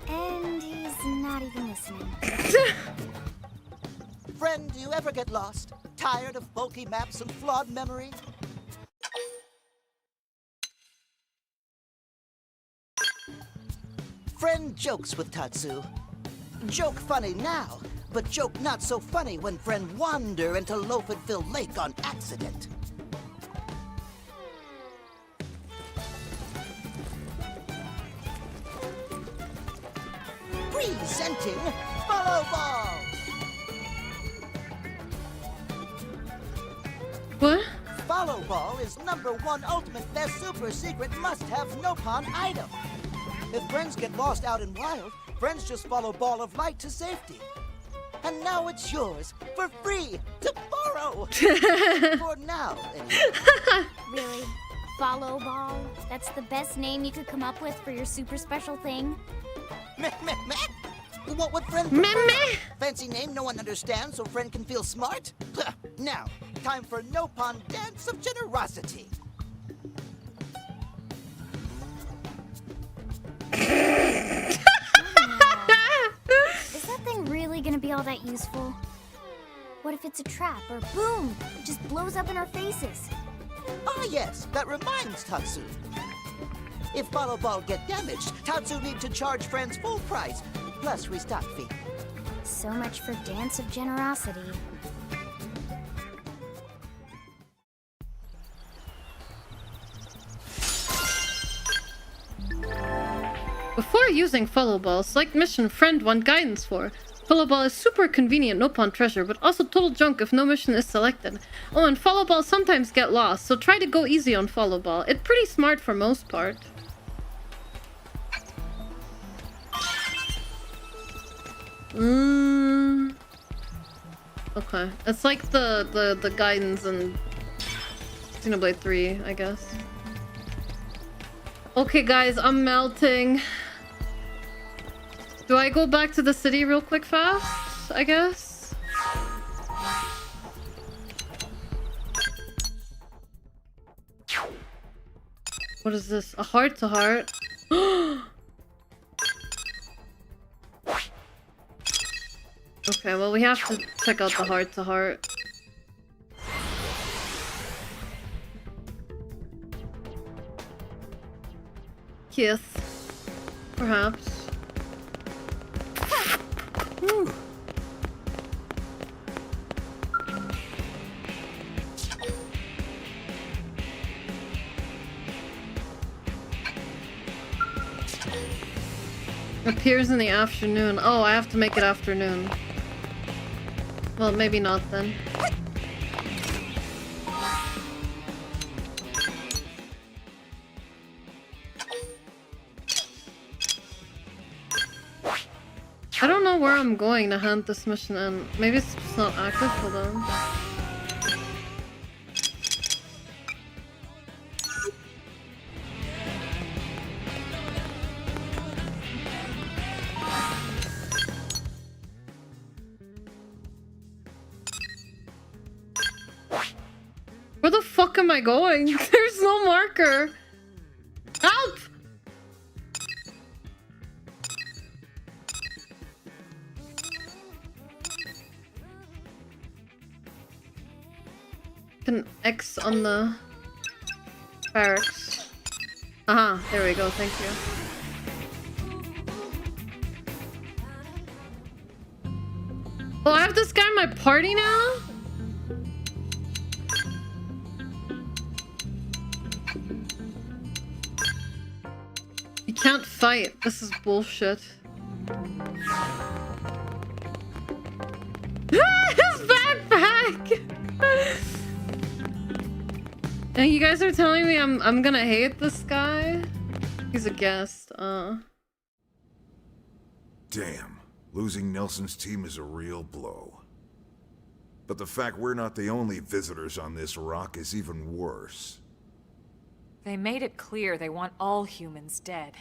And he's not even listening. Friend, do you ever get lost? Tired of bulky maps and flawed memory? Friend jokes with Tatsu. Joke funny now, but joke not so funny when friend wander into Loafenville Lake on accident. Presenting Follow Ball! What? Follow Ball is #1 ultimate best super secret must-have Nopon item. If friends get lost out in wild, friends just follow Ball of Light to safety. And now it's yours, for free, to borrow! For now, anyway. Really? Follow Ball? That's the best name you could come up with for your super special thing? Meh, meh, meh. What would friend prefer? Fancy name no one understands so friend can feel smart? Now, time for Nopon Dance of Generosity. Is that thing really gonna be all that useful? What if it's a trap, or boom, it just blows up in our faces? Ah yes, that reminds Tatsu. If Follow Ball get damaged, Tatsu need to charge friends full price, plus restock fee. So much for Dance of Generosity. Before using Follow Ball, select mission Friend want guidance for. Follow Ball is super convenient Nopon treasure, but also total junk if no mission is selected. Oh, and Follow Balls sometimes get lost, so try to go easy on Follow Ball. It's pretty smart for most part. Okay. It's like the guidance in Xenoblade 3, I guess. Okay, guys, I'm melting. Do I go back to the city real quick fast? I guess? What is this? A heart-to-heart? Okay, well, we have to check out the heart-to-heart. Kiss. Perhaps. Appears in the afternoon. Oh, I have to make it afternoon. Well, maybe not then. I don't know where I'm going to hand this mission in. Maybe it's just not active. Hold on. Where the fuck am I going? There's no marker. Help! An X on the barracks. Aha, there we go, thank you. Oh, I have this guy in my party now? You can't fight. This is bullshit. His backpack! And you guys are telling me I'm gonna hate this guy? He's a guest, Damn. Losing Nelson's team is a real blow. But the fact we're not the only visitors on this rock is even worse. They made it clear they want all humans dead.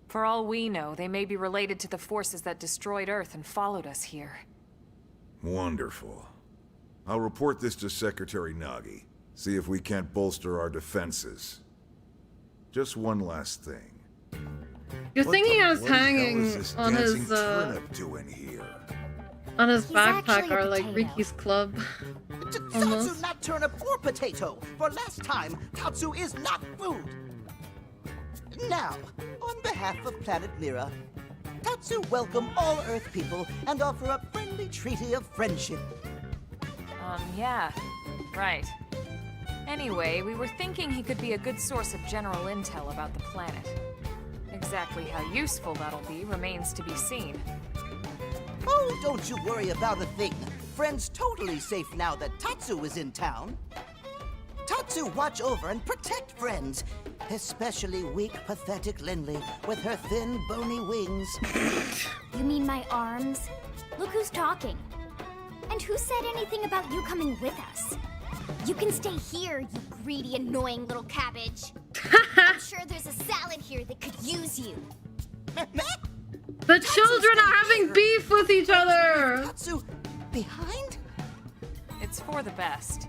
For all we know, they may be related to the forces that destroyed Earth and followed us here. Wonderful. I'll report this to Secretary Nagi. See if we can't bolster our defenses. Just one last thing. Good thing he has hanging on his doing here? on his He's backpack actually a are like potato. Ricky's club. Tatsu not turnip or potato. For last time, Tatsu is not food. Now, on behalf of Planet Myra, Tatsu welcome all Earth people and offer a friendly treaty of friendship. Yeah. Right. Anyway, we were thinking he could be a good source of general intel about the planet. Exactly how useful that'll be remains to be seen. Oh, don't you worry about a thing. Friend's totally safe now that Tatsu is in town. Tatsu watch over and protect friends, especially weak, pathetic Lindley with her thin, bony wings. You mean my arms? Look who's talking. And who said anything about you coming with us? You can stay here, you greedy, annoying little cabbage. I'm sure there's a salad here that could use you. The children are having beef with each other! Tatsu behind? It's for the best.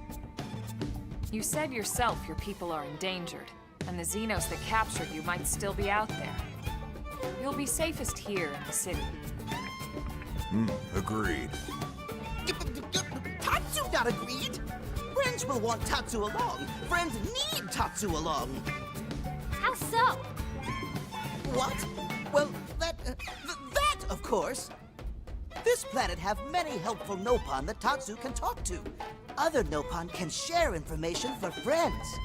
You said yourself your people are endangered, and the Xenos that captured you might still be out there. You'll be safest here in the city. Agreed. Tatsu not agreed. Friends will want Tatsu along. Friends need Tatsu along. How so? What? Well, that, of course. This planet have many helpful Nopon that Tatsu can talk to. Other Nopon can share information for friends.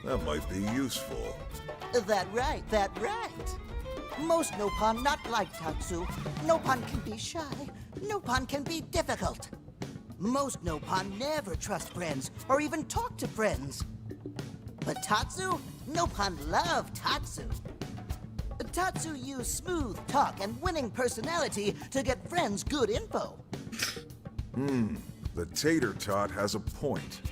That might be useful. That right. Most Nopon not like Tatsu. Nopon can be shy. Nopon can be difficult. Most Nopon never trust friends or even talk to friends. But Tatsu? Nopon love Tatsu. Tatsu use smooth talk and winning personality to get friends good info. The tater tot has a point.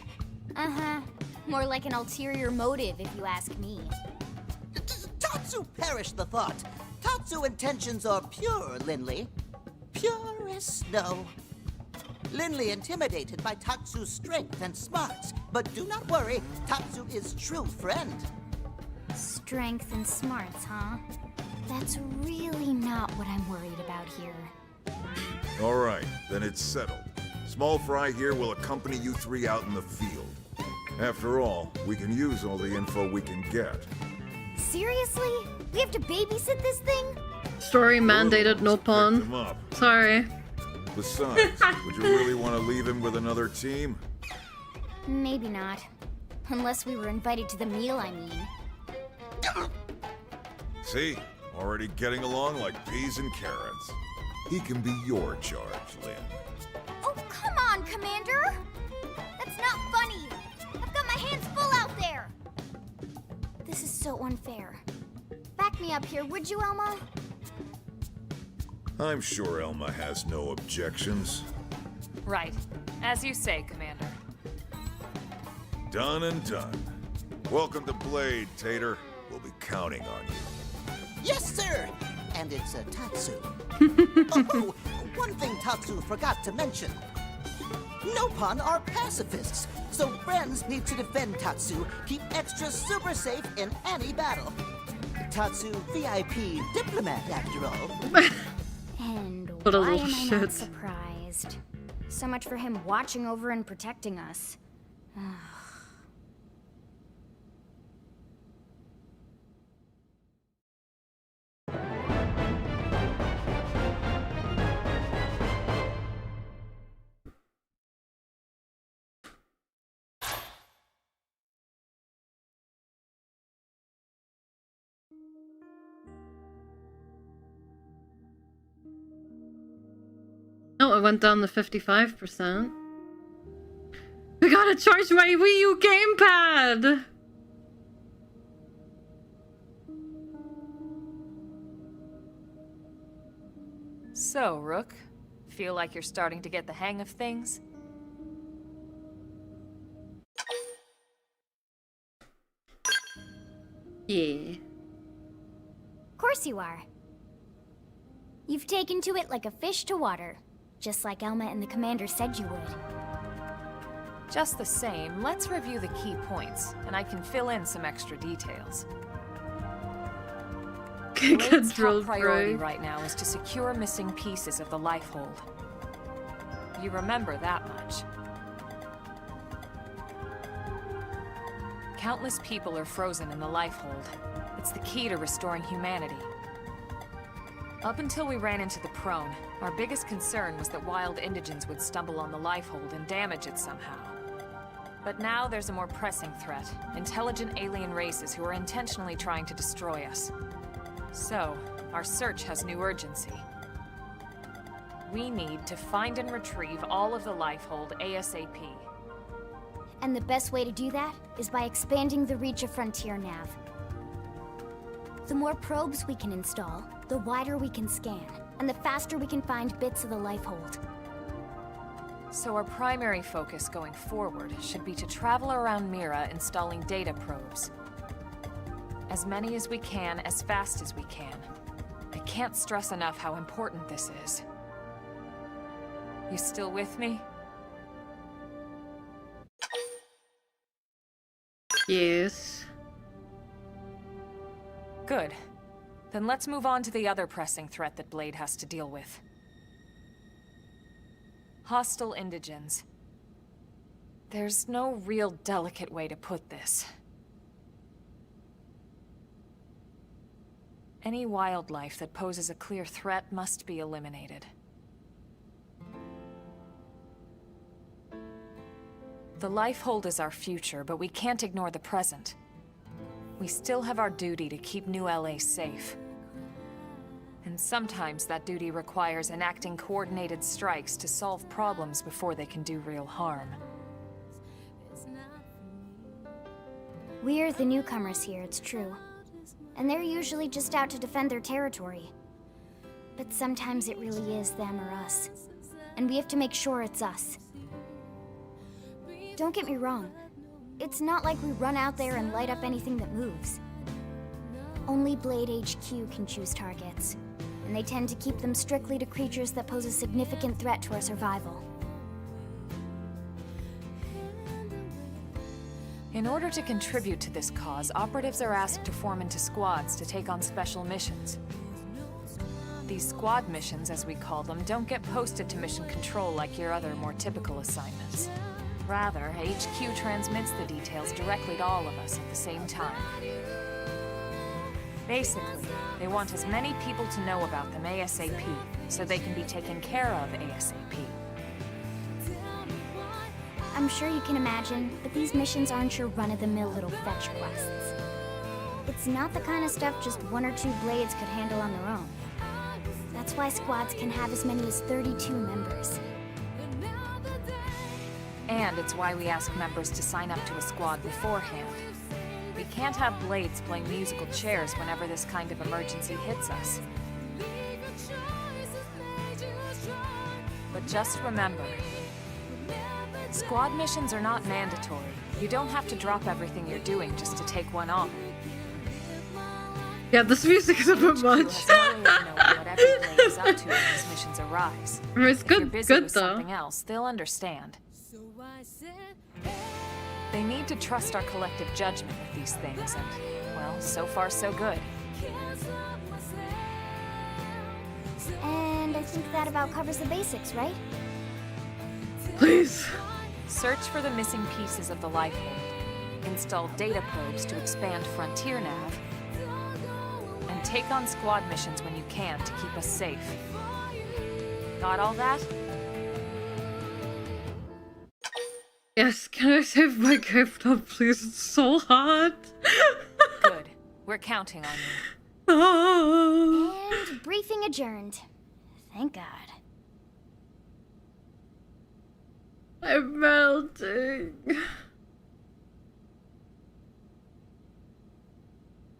Uh-huh. More like an ulterior motive, if you ask me. Tatsu perish the thought. Tatsu intentions are pure, Lindley. Pure as snow. Lindley intimidated by Tatsu's strength and smarts. But do not worry, Tatsu is true friend. Strength and smarts, huh? That's really not what I'm worried about here. All right, then it's settled. Small Fry here will accompany you three out in the field. After all, we can use all the info we can get. Seriously? We have to babysit this thing? Story mandated Pick Nopon. them up. Sorry. Besides, would you really want to leave him with another team? Maybe not. Unless we were invited to the meal, I mean. See? Already getting along like peas and carrots. He can be your charge, Lynn. Oh, come on, Commander! That's not funny! I've got my hands full out there! This is so unfair. Back me up here, would you, Elma? I'm sure Elma has no objections. Right. As you say, Commander. Done and done. Welcome to Blade, Tater. We'll be counting on you. Yes, sir! And it's Tatsu. Oh, one thing Tatsu forgot to mention. No pun are pacifists, so friends need to defend Tatsu, keep extra super safe in any battle. Tatsu VIP diplomat, after all. And What a why little am I shit. not surprised? So much for him watching over and protecting us. Oh, it went down to 55%. I gotta charge my Wii U gamepad! So, Rook, feel like you're starting to get the hang of things? Yeah. Of course you are. You've taken to it like a fish to water, just like Elma and the commander said you would. Just the same, let's review the key points, and I can fill in some extra details. Blade's top priority right now is to secure missing pieces of the Lifehold. You remember that much. Countless people are frozen in the Lifehold. It's the key to restoring humanity. Up until we ran into the Prone, our biggest concern was that wild indigents would stumble on the Lifehold and damage it somehow. But now there's a more pressing threat, intelligent alien races who are intentionally trying to destroy us. So, our search has new urgency. We need to find and retrieve all of the Lifehold ASAP. And the best way to do that is by expanding the reach of Frontier Nav. The more probes we can install, the wider we can scan, and the faster we can find bits of the Lifehold. So our primary focus going forward should be to travel around Myra installing data probes. As many as we can, as fast as we can. I can't stress enough how important this is. You still with me? Yes. Good. Then let's move on to the other pressing threat that Blade has to deal with. Hostile indigens. There's no real delicate way to put this. Any wildlife that poses a clear threat must be eliminated. The Lifehold is our future, but we can't ignore the present. We still have our duty to keep New LA safe. And sometimes that duty requires enacting coordinated strikes to solve problems before they can do real harm. We're the newcomers here, it's true. And they're usually just out to defend their territory. But sometimes it really is them or us. And we have to make sure it's us. Don't get me wrong. It's not like we run out there and light up anything that moves. Only Blade HQ can choose targets. And they tend to keep them strictly to creatures that pose a significant threat to our survival. In order to contribute to this cause, operatives are asked to form into squads to take on special missions. These squad missions, as we call them, don't get posted to mission control like your other, more typical assignments. Rather, HQ transmits the details directly to all of us at the same time. Basically, they want as many people to know about them ASAP, so they can be taken care of ASAP. I'm sure you can imagine, but these missions aren't your run-of-the-mill little fetch quests. It's not the kind of stuff just one or two Blades could handle on their own. That's why squads can have as many as 32 members. And it's why we ask members to sign up to a squad beforehand. We can't have Blades playing musical chairs whenever this kind of emergency hits us. But just remember, squad missions are not mandatory. You don't have to drop everything you're doing just to take one on. Yeah, this music is a bit much. Whatever Blade is up to when these missions arise. It's If you're good, busy good with though. something else, they'll understand. They need to trust our collective judgment with these things, and, well, so far so good. And I think that about covers the basics, right? Please. Search for the missing pieces of the Lifehold. Install data probes to expand Frontier Nav. And take on squad missions when you can to keep us safe. Got all that? Yes, can I save my gift up, please? It's so hot. Good. We're counting on you. And briefing adjourned. Thank God. I'm melting.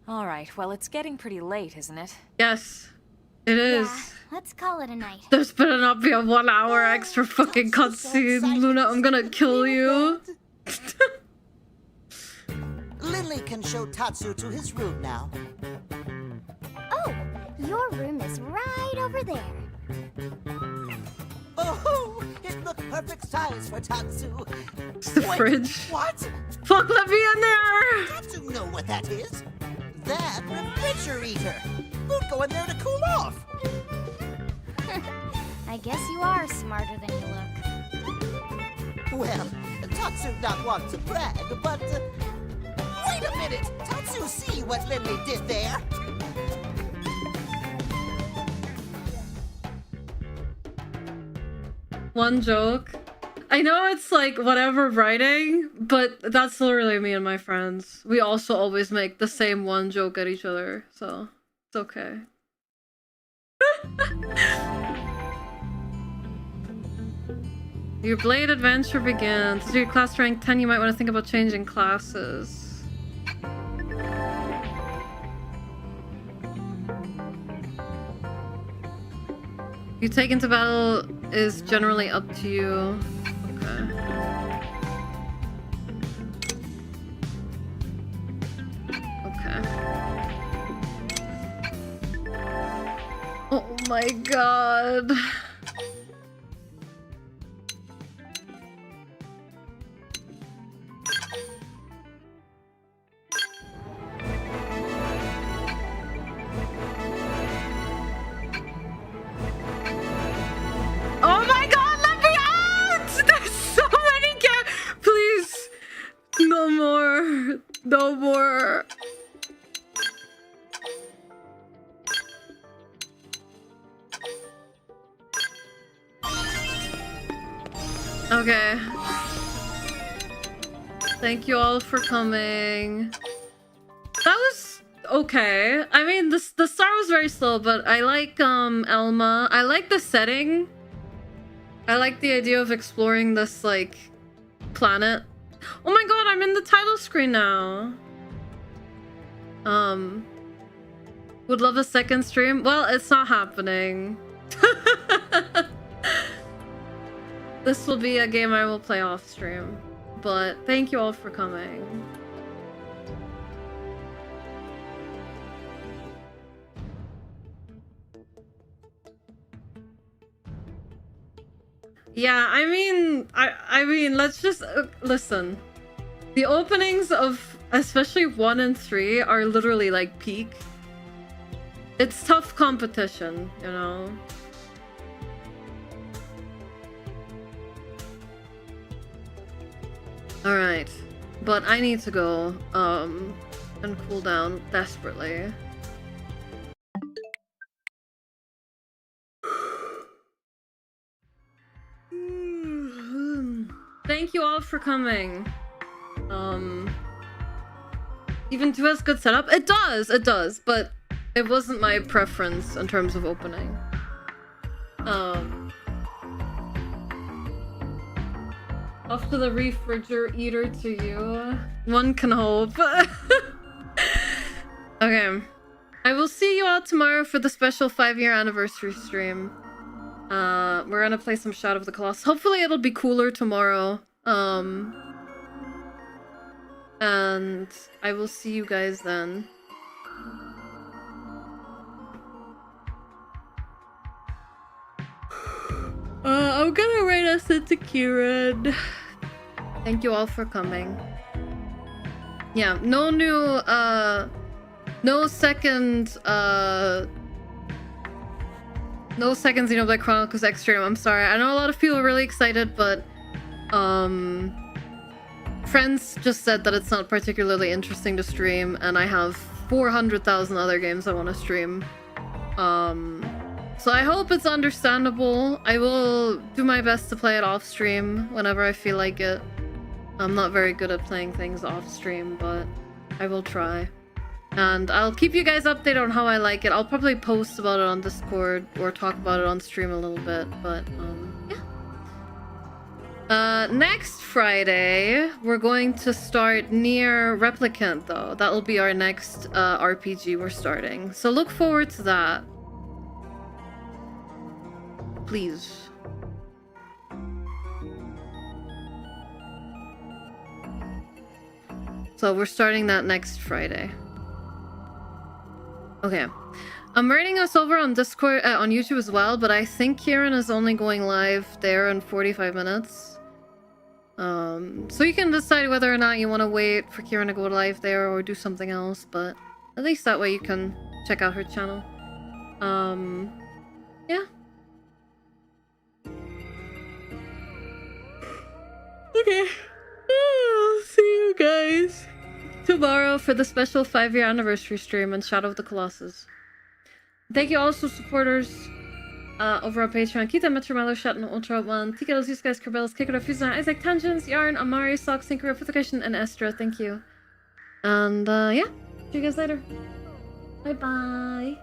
All right, well, it's getting pretty late, isn't it? Yes, it is. Yeah, let's call it a night. There's better not be a 1 hour extra fucking cutscene. Luna, I'm gonna kill you. Lily can show Tatsu to his room now. Oh, your room is right over there. Oh, it looked perfect size for Tatsu. It's the fridge. What? Fuck, let me in there! Tatsu know what that is. That refrigerator. We'll go in there to cool off. I guess you are smarter than you look. Well, Tatsu not want to brag, but... wait a minute! Tatsu see what Lily did there? One joke. I know it's like whatever writing, but that's literally me and my friends. We also always make the same one joke at each other, so it's okay. Your Blade adventure begins. As your class rank 10, you might want to think about changing classes. You take into battle is generally up to you. Okay. Okay. Oh my god. Oh my god, let me out! There's so many please! No more. No more. Okay. Thank you all for coming. That was okay. I mean, the start was very slow, but I like Elma. I like the setting. I like the idea of exploring this like planet. Oh my god, I'm in the title screen now. Would love a second stream. Well, it's not happening. This will be a game I will play off stream. But thank you all for coming. Yeah, I mean, let's just listen. The openings of especially 1 and 3 are literally like peak. It's tough competition, you know. All right, but I need to go and cool down desperately. Thank you all for coming. Even 2 has good setup. It does, but it wasn't my preference in terms of opening. Off to the refrigerator to you. One can hope. Okay. I will see you all tomorrow for the special 5-year anniversary stream. We're gonna play some Shadow of the Colossus. Hopefully it'll be cooler tomorrow. And I will see you guys then. I'm gonna write us into Kieran. Thank you all for coming. Yeah, no new, no second Xenoblade Chronicles X stream. I'm sorry. I know a lot of people are really excited, but friends just said that it's not particularly interesting to stream, and I have 400,000 other games I want to stream. So I hope it's understandable. I will do my best to play it off stream whenever I feel like it. I'm not very good at playing things off stream, but I will try. And I'll keep you guys updated on how I like it. I'll probably post about it on Discord or talk about it on stream a little bit, but yeah. Next Friday, we're going to start Nier Replicant, though. That'll be our next RPG we're starting. So look forward to that. Please. So we're starting that next Friday. Okay. I'm rating us over on Discord, on YouTube as well, but I think Kieran is only going live there in 45 minutes. So you can decide whether or not you want to wait for Kieran to go live there or do something else, but at least that way you can check out her channel. Yeah. Okay. See you guys tomorrow for the special 5-year anniversary stream on Shadow of the Colossus. Thank you also supporters over on Patreon. Kita, Metro Milo, Shatton, Ultra One, Tika, these guys, Carbelis, Kikura, Fuzan, Isaac, Tangents, Yarn, Amari, Sock, Synchro, Fithication, and Estra. Thank you. And yeah, see you guys later. Bye bye.